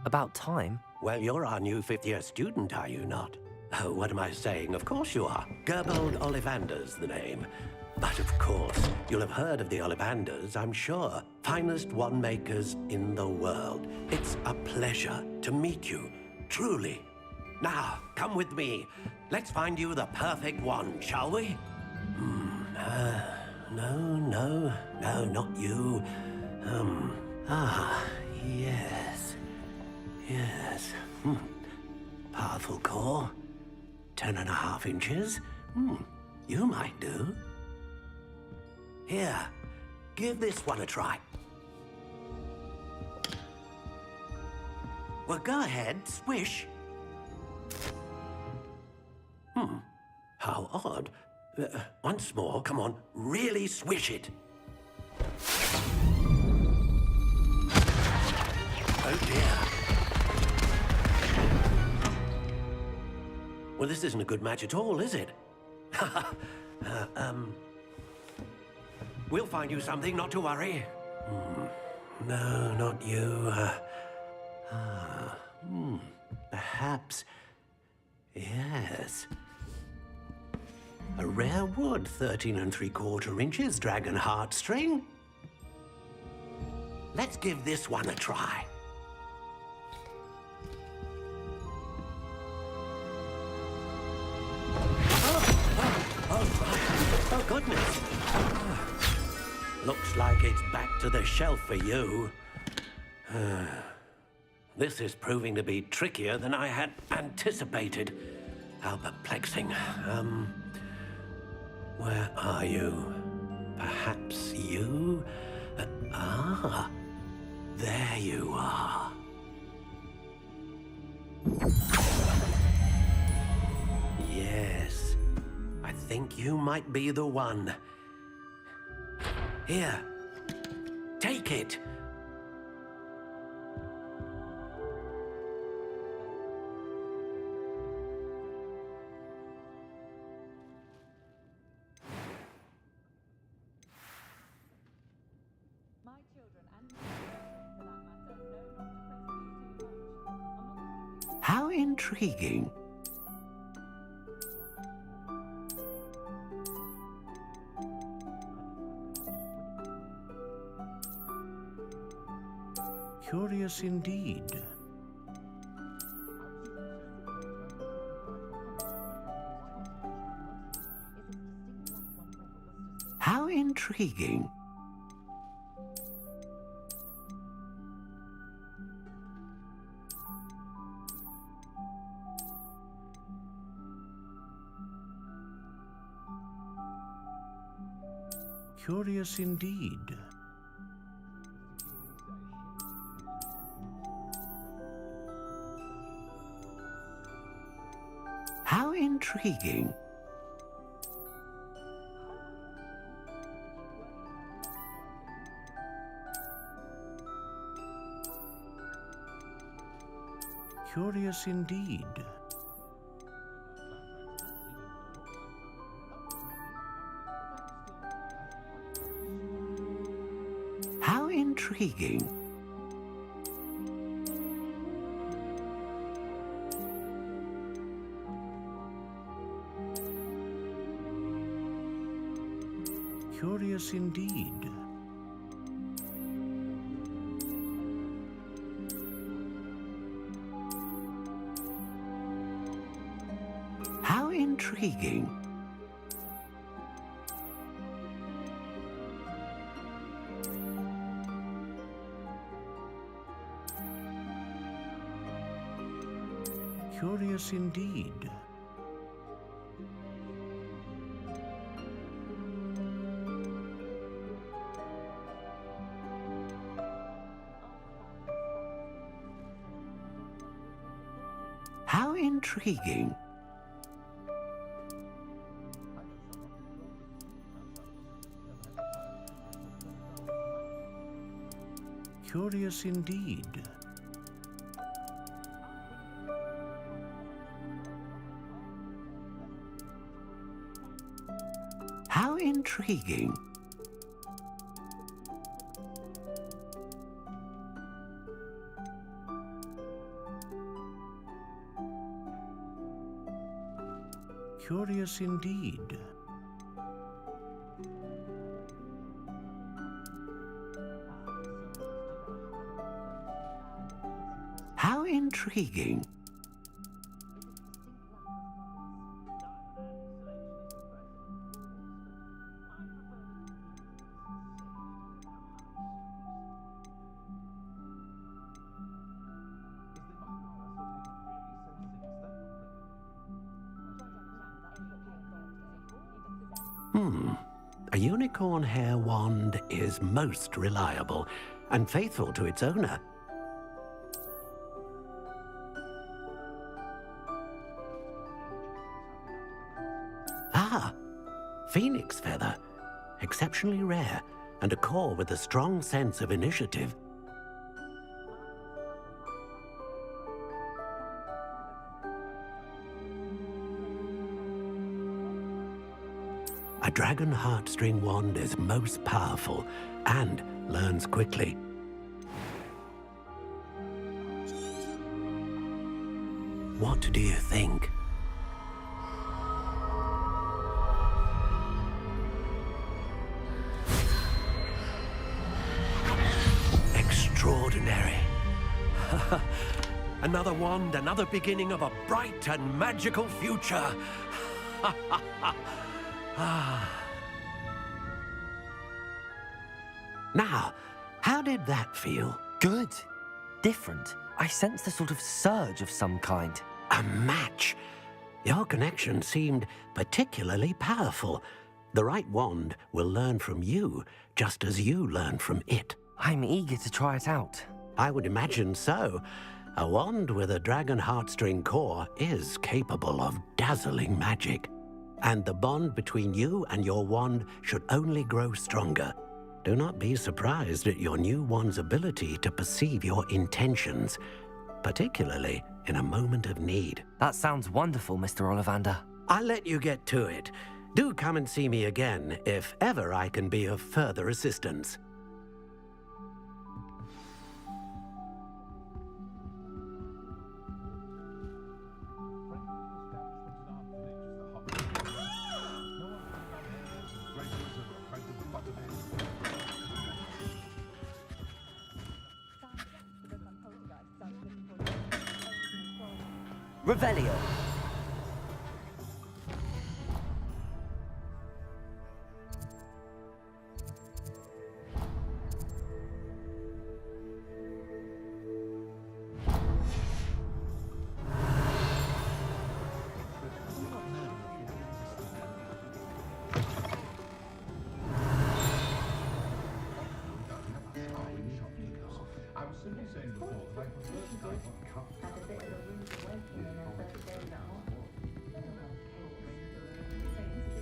S3: about time?
S10: Well, you're our new fifth-year student, are you not? Oh, what am I saying? Of course you are. Gerbold Ollivander's the name. But of course, you'll have heard of the Ollivanders, I'm sure. Finest wand makers in the world. It's a pleasure to meet you, truly. Now, come with me. Let's find you the perfect wand, shall we? No, not you. Yes. Yes. Powerful core. 10.5 inches. You might do. Here, give this one a try. Well, go ahead, swish. How odd. Once more, come on, really swish it. Oh dear. Well, this isn't a good match at all, is it? We'll find you something, not to worry. No, not you. Perhaps. Yes. A rare wood, 13 3/4 inches, dragon heartstring. Let's give this one a try. Oh, goodness. Looks like it's back to the shelf for you. This is proving to be trickier than I had anticipated. How perplexing. Where are you? Perhaps you? There you are. Yes, I think you might be the one. Here, take it. How intriguing. Curious indeed. How intriguing. Curious indeed. How intriguing. Curious indeed. How intriguing. Curious indeed. How intriguing. Curious indeed. How intriguing. Curious indeed. How intriguing. Curious indeed. How intriguing. A unicorn hair wand is most reliable and faithful to its owner. Ah, phoenix feather. Exceptionally rare, and a core with a strong sense of initiative. A dragon heartstring wand is most powerful and learns quickly. What do you think? Extraordinary. Another wand, another beginning of a bright and magical future. Now, how did that feel?
S3: Good. Different. I sensed a sort of surge of some kind.
S10: A match. Your connection seemed particularly powerful. The right wand will learn from you, just as you learn from it.
S3: I'm eager to try it out.
S10: I would imagine so. A wand with a dragon heartstring core is capable of dazzling magic. And the bond between you and your wand should only grow stronger. Do not be surprised at your new wand's ability to perceive your intentions, particularly in a moment of need.
S3: That sounds wonderful, Mr. Ollivander.
S10: I'll let you get to it. Do come and see me again if ever I can be of further assistance.
S3: Revelio.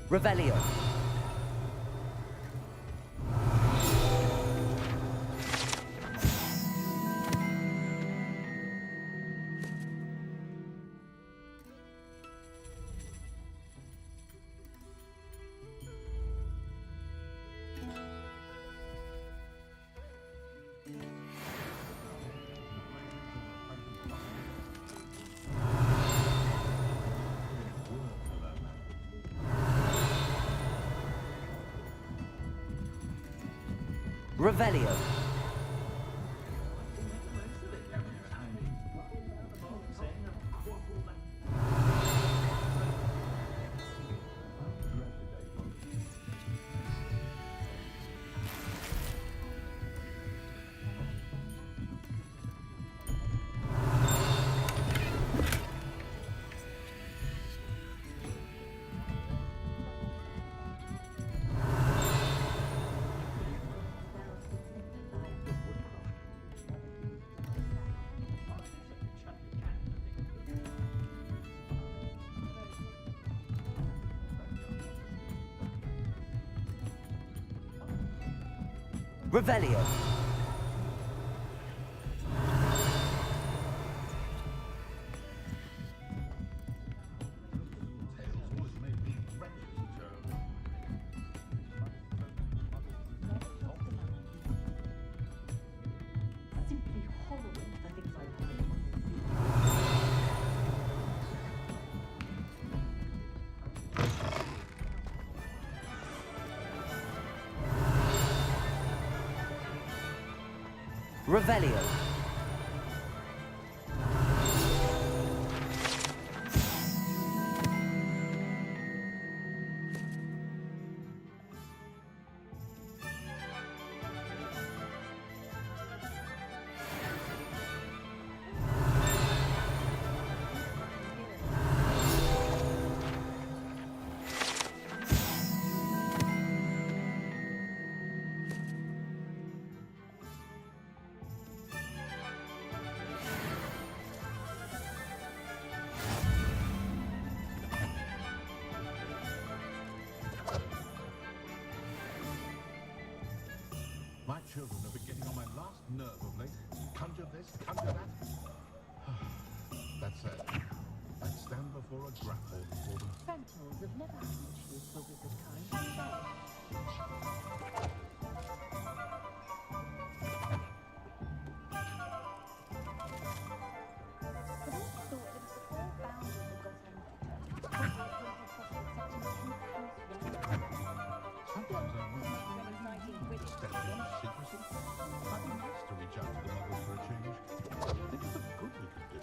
S3: Revelio. Revelio. Revelio.
S19: Simply horrible, the things I've heard.
S3: Revelio.
S14: My children have been getting on my last nerve of late. Conjure this, conjure that. That's it. I'd stand before a grapple for them.
S19: Sentinels have never had issues for wizard kind.
S14: Sometimes I wonder, step in secrecy. I'd be nice to reach out to the mothers for a change. Think of the good we could do.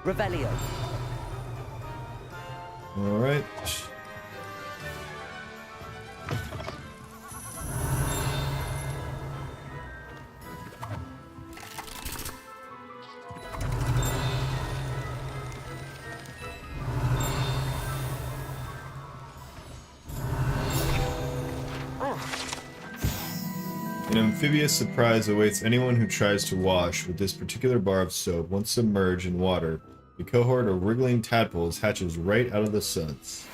S3: Revelio.
S1: All right. An amphibious surprise awaits anyone who tries to wash with this particular bar of soap. Once submerged in water, a cohort of wriggling tadpoles hatches right out of the suds.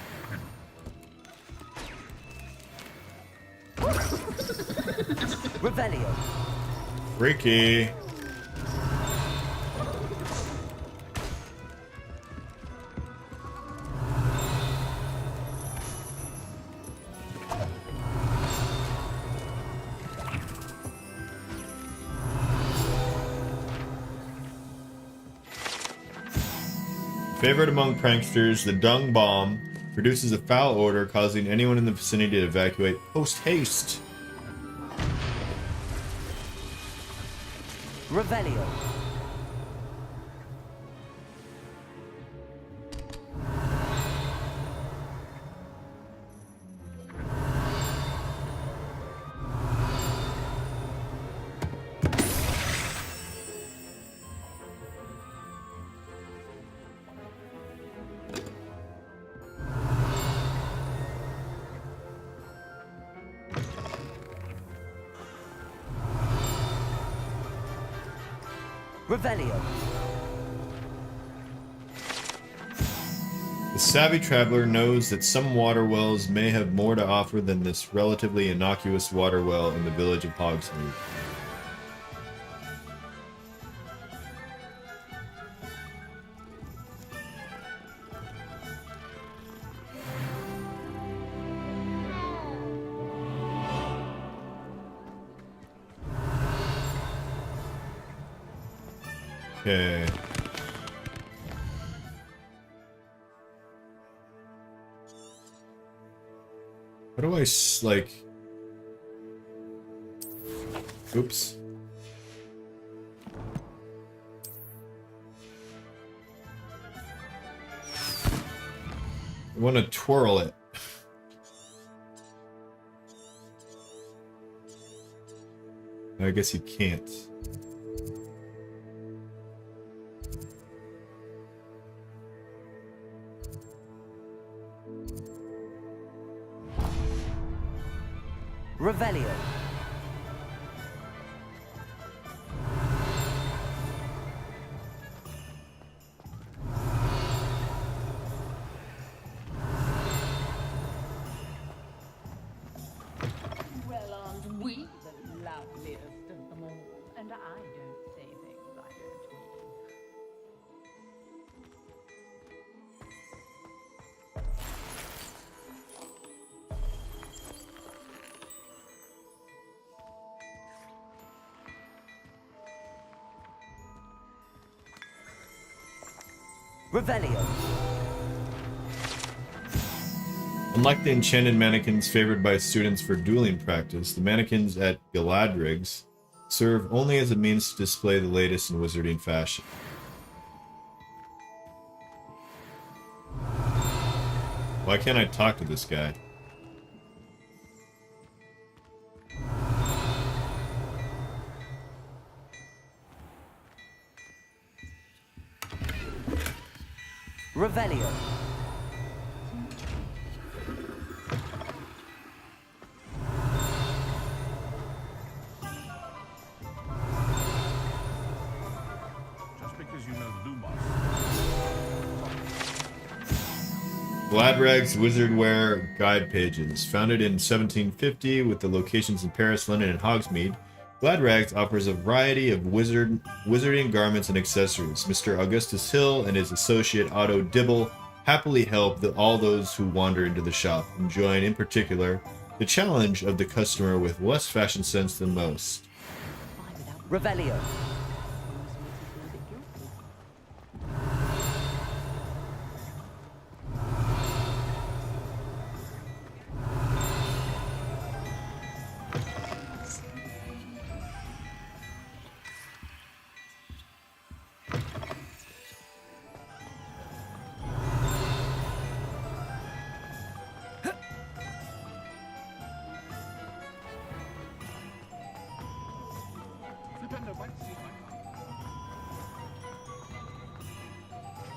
S3: Revelio.
S1: Freaky. Favorite among pranksters, the dung bomb produces a foul odor, causing anyone in the vicinity to evacuate post-haste.
S3: Revelio. Revelio.
S1: The savvy traveler knows that some water wells may have more to offer than this relatively innocuous water well in the village of Hogsmeade. Okay. How do I like... Oops. I want to twirl it. I guess you can't.
S3: Revelio.
S19: Well, aren't we the loveliest of them all? And I don't say things I don't mean.
S3: Revelio.
S1: Unlike the enchanted mannequins favored by students for dueling practice, the mannequins at Galadrig's serve only as a means to display the latest in wizarding fashion. Why can't I talk to this guy?
S3: Revelio.
S14: Just because you know Lumos.
S1: Gladrag's Wizardwear Guide Pages. Founded in 1750 with the locations in Paris, London, and Hogsmeade, Gladrags offers a variety of wizarding garments and accessories. Mr. Augustus Hill and his associate Otto Dibble happily help all those who wander into the shop, enjoying in particular the challenge of the customer with less fashion sense than most.
S3: Revelio.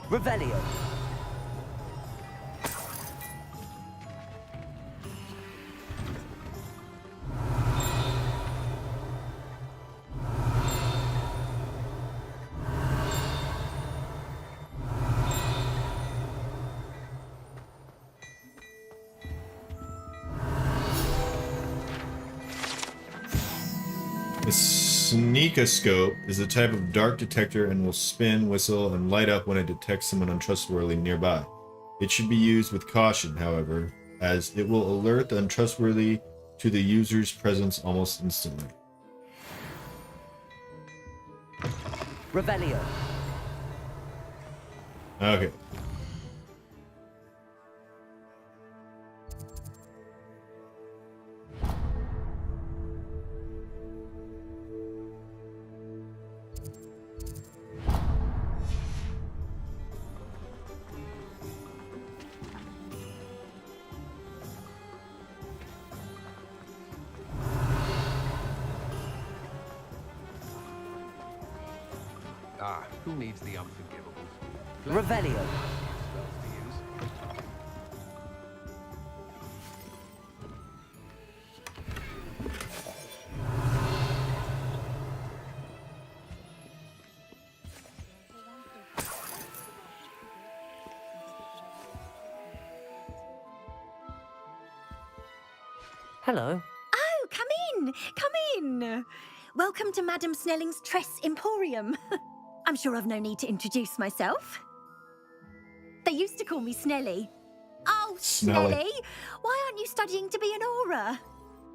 S3: Revelio.
S1: The Sneakoscope is a type of dark detector and will spin, whistle, and light up when it detects someone untrustworthy nearby. It should be used with caution, however, as it will alert the untrustworthy to the user's presence almost instantly.
S3: Revelio.
S1: Okay.
S10: Ah, who needs the unforgivable?
S3: Revelio.
S10: Spells to use.
S3: Hello.
S12: Oh, come in! Come in! Welcome to Madame Snelling's Tress Emporium. I'm sure I've no need to introduce myself. They used to call me Snelly. Oh,
S1: Snelly.
S12: Snelly! Why aren't you studying to be an Auror?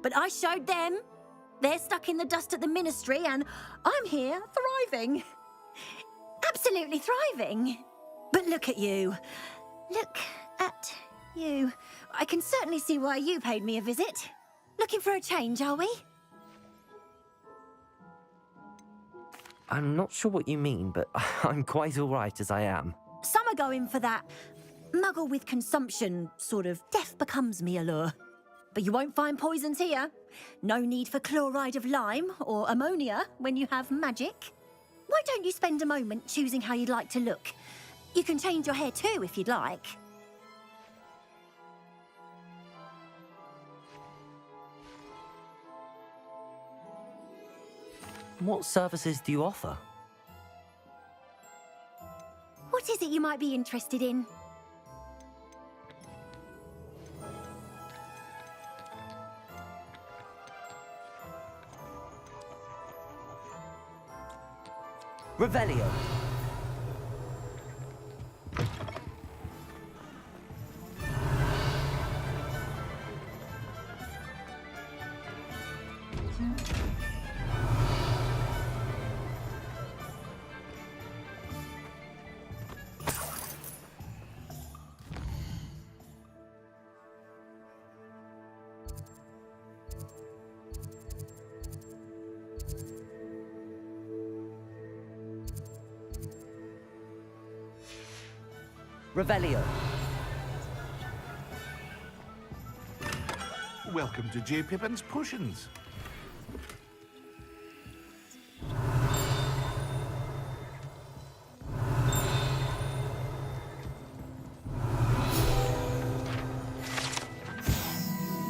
S12: But I showed them. They're stuck in the dust at the Ministry, and I'm here, thriving. Absolutely thriving. But look at you. Look at you. I can certainly see why you paid me a visit. Looking for a change, are we?
S3: I'm not sure what you mean, but I'm quite all right as I am.
S12: Some are going for that muggle with consumption, sort of death becomes me allure. But you won't find poisons here. No need for chloride of lime or ammonia when you have magic. Why don't you spend a moment choosing how you'd like to look? You can change your hair too if you'd like.
S3: What services do you offer?
S12: What is it you might be interested in?
S3: Revelio. Revelio.
S14: Welcome to J. Pippin's Potions.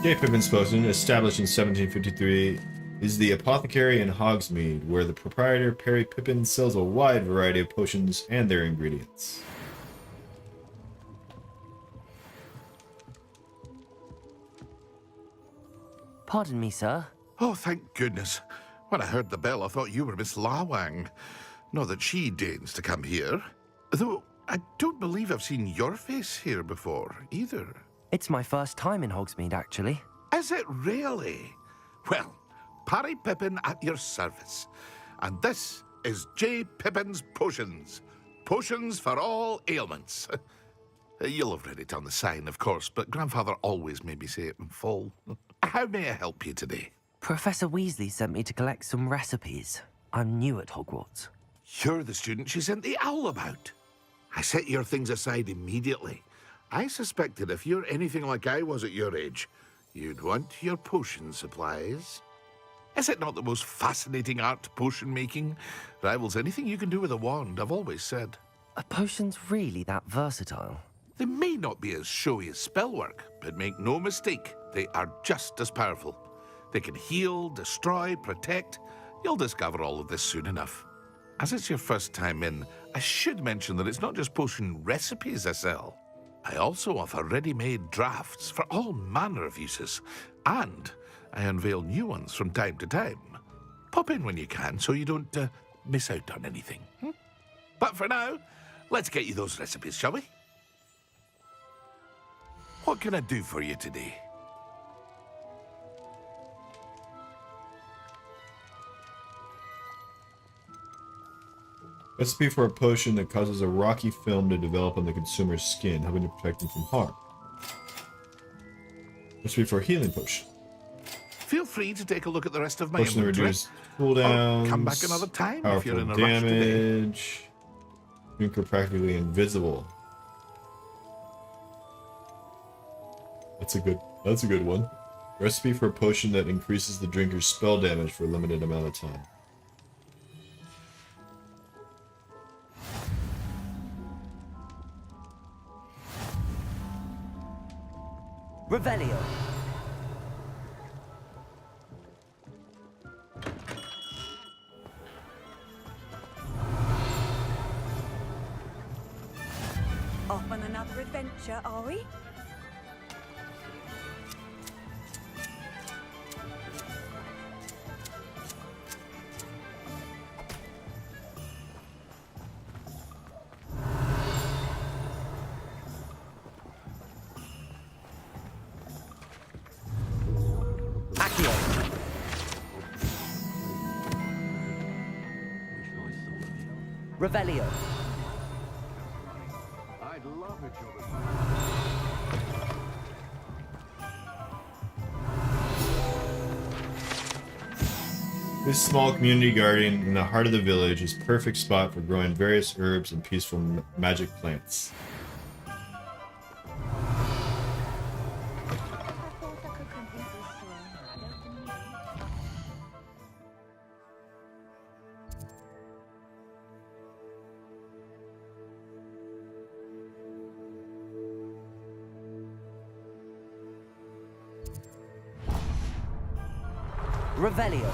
S1: J. Pippin's Potion, established in 1753, is the apothecary in Hogsmeade, where the proprietor Perry Pippin sells a wide variety of potions and their ingredients.
S3: Pardon me, sir.
S14: Oh, thank goodness. When I heard the bell, I thought you were Miss Lawang. Not that she deigns to come here. Though, I don't believe I've seen your face here before, either.
S3: It's my first time in Hogsmeade, actually.
S14: Is it really? Well, Parry Pippin at your service. And this is J. Pippin's Potions. Potions for all ailments. You'll have read it on the sign, of course, but Grandfather always made me say it in full. How may I help you today?
S3: Professor Weasley sent me to collect some recipes. I'm new at Hogwarts.
S14: You're the student she sent the owl about. I set your things aside immediately. I suspected if you're anything like I was at your age, you'd want your potion supplies. Is it not the most fascinating art, potion making? Rivals anything you can do with a wand, I've always said.
S3: Are potions really that versatile?
S14: They may not be as showy as spellwork, but make no mistake, they are just as powerful. They can heal, destroy, protect. You'll discover all of this soon enough. As it's your first time in, I should mention that it's not just potion recipes I sell. I also offer ready-made drafts for all manner of uses, and I unveil new ones from time to time. Pop in when you can so you don't miss out on anything. But for now, let's get you those recipes, shall we? What can I do for you today?
S1: Recipe for a potion that causes a rocky film to develop on the consumer's skin, helping to protect them from harm. Recipe for a healing potion.
S14: Feel free to take a look at the rest of my
S1: Potion that
S14: inventory.
S1: reduces cooldowns.
S14: Or come back another time if
S1: powerful
S14: you're in a rush today.
S1: damage. Drinker practically invisible. That's a good one. Recipe for a potion that increases the drinker's spell damage for a limited amount of time.
S3: Revelio.
S4: Off on another adventure, are we?
S3: Revelio.
S16: I'd love a job
S1: This small community garden in the heart of the village is a perfect spot for growing various herbs and peaceful magic plants.
S3: Revelio.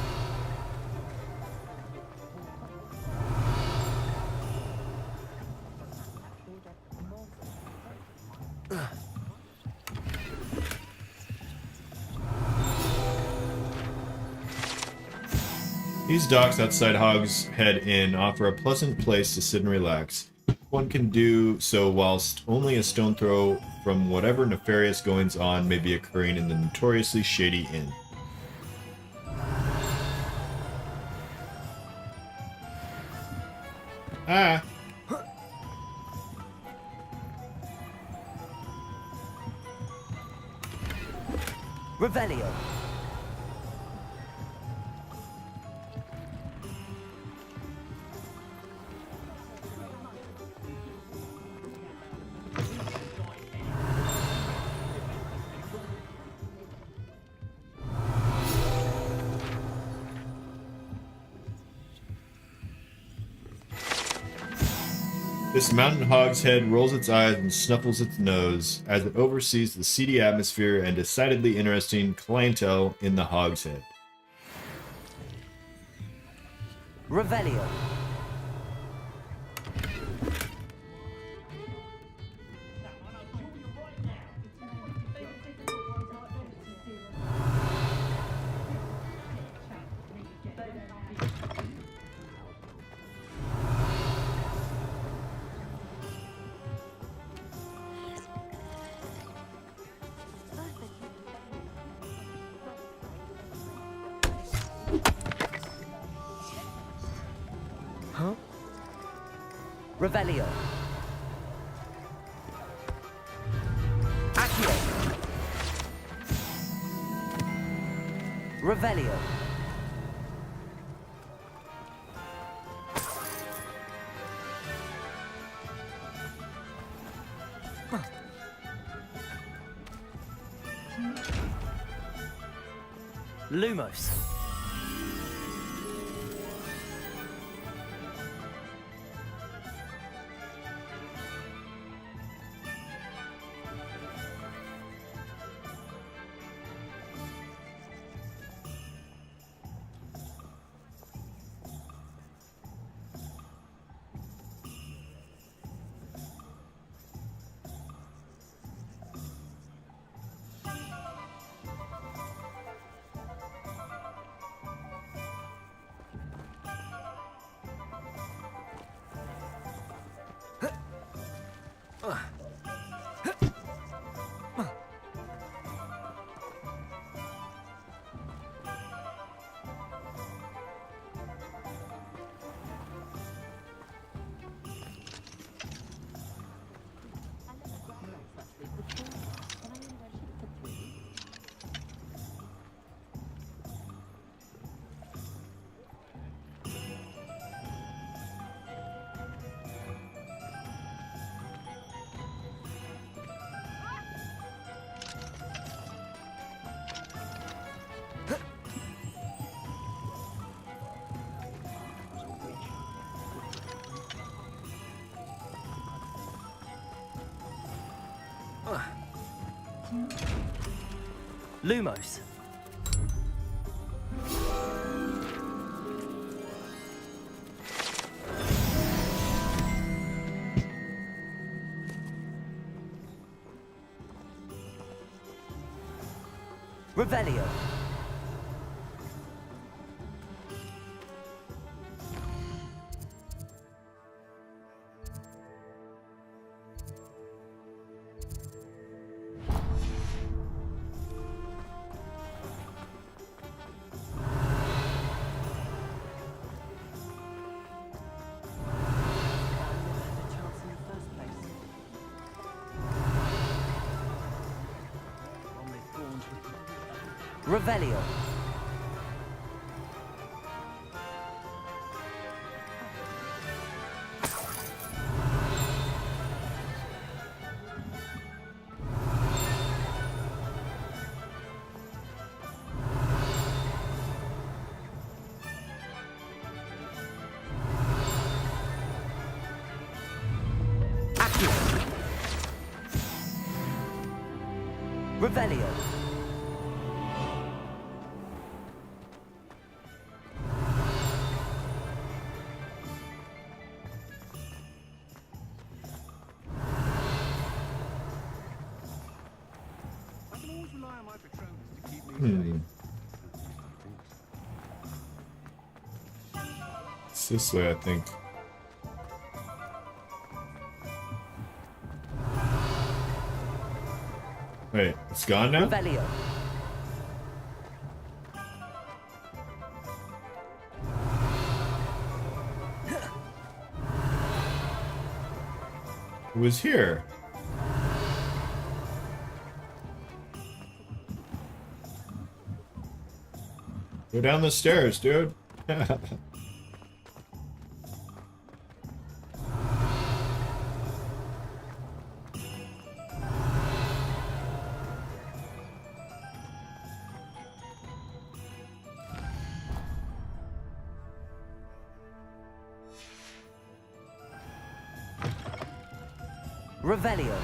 S1: These docks outside Hogshead Inn offer a pleasant place to sit and relax. One can do so whilst only a stone throw from whatever nefarious goings on may be occurring in the notoriously shady inn. Ah!
S3: Revelio.
S1: This mountain hogshead rolls its eyes and snuffles its nose as it oversees the seedy atmosphere and decidedly interesting clientele in the hogshead.
S3: Revelio. Huh? Revelio. Accio. Revelio. Lumos. Lumos. Revelio. Revelio. Revelio.
S1: It's this way, I think. Wait, it's gone now?
S3: Revelio.
S1: It was here. Go down the stairs, dude.
S3: Revelio.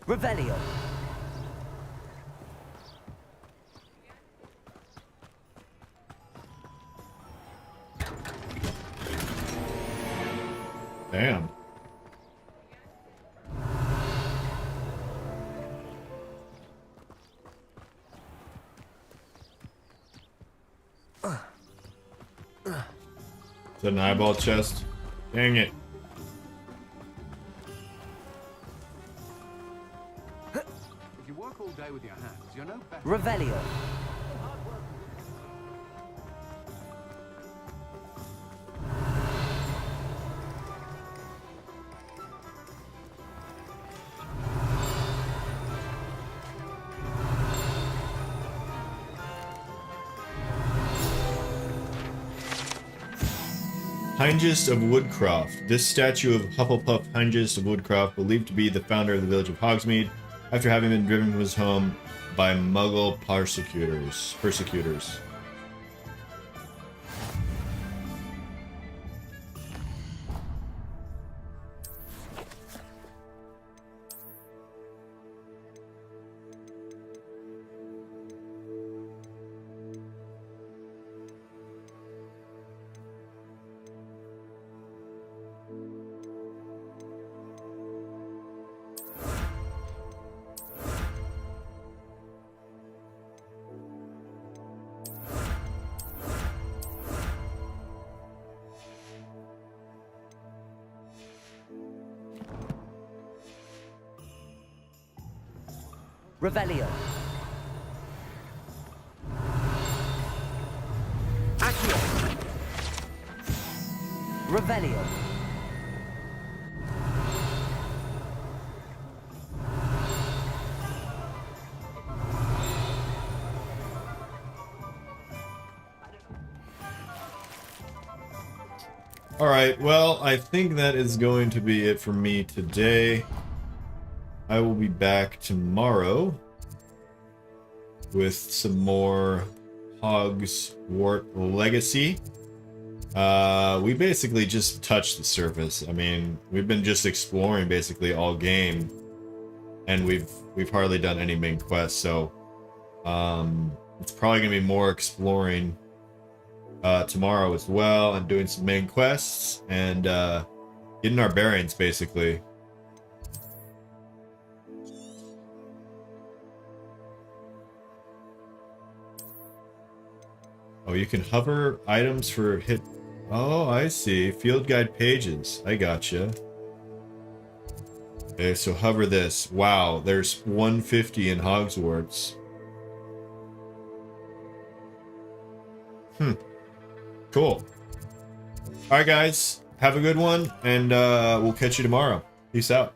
S3: Revelio.
S1: Damn. Is that an eyeball chest? Dang it.
S13: If you work all day with your hands, you're no better.
S3: Revelio.
S1: Hengist of Woodcroft. This statue of Hufflepuff Hengist of Woodcroft, believed to be the founder of the village of Hogsmeade, after having been driven from his home by Muggle persecutors.
S3: Revelio. Accio. Revelio.
S1: Alright, well, I think that is going to be it for me today. I will be back tomorrow with some more Hogwarts Legacy. We basically just touched the surface. I mean, we've been just exploring basically all game, and we've hardly done any main quests, so it's probably gonna be more exploring tomorrow as well, and doing some main quests and getting our bearings basically. Oh, you can hover items for hit. Oh, I see. Field guide pages. I gotcha. Okay, so hover this. Wow, there's 150 in Hogwarts. Cool. Alright guys, have a good one, and we'll catch you tomorrow. Peace out.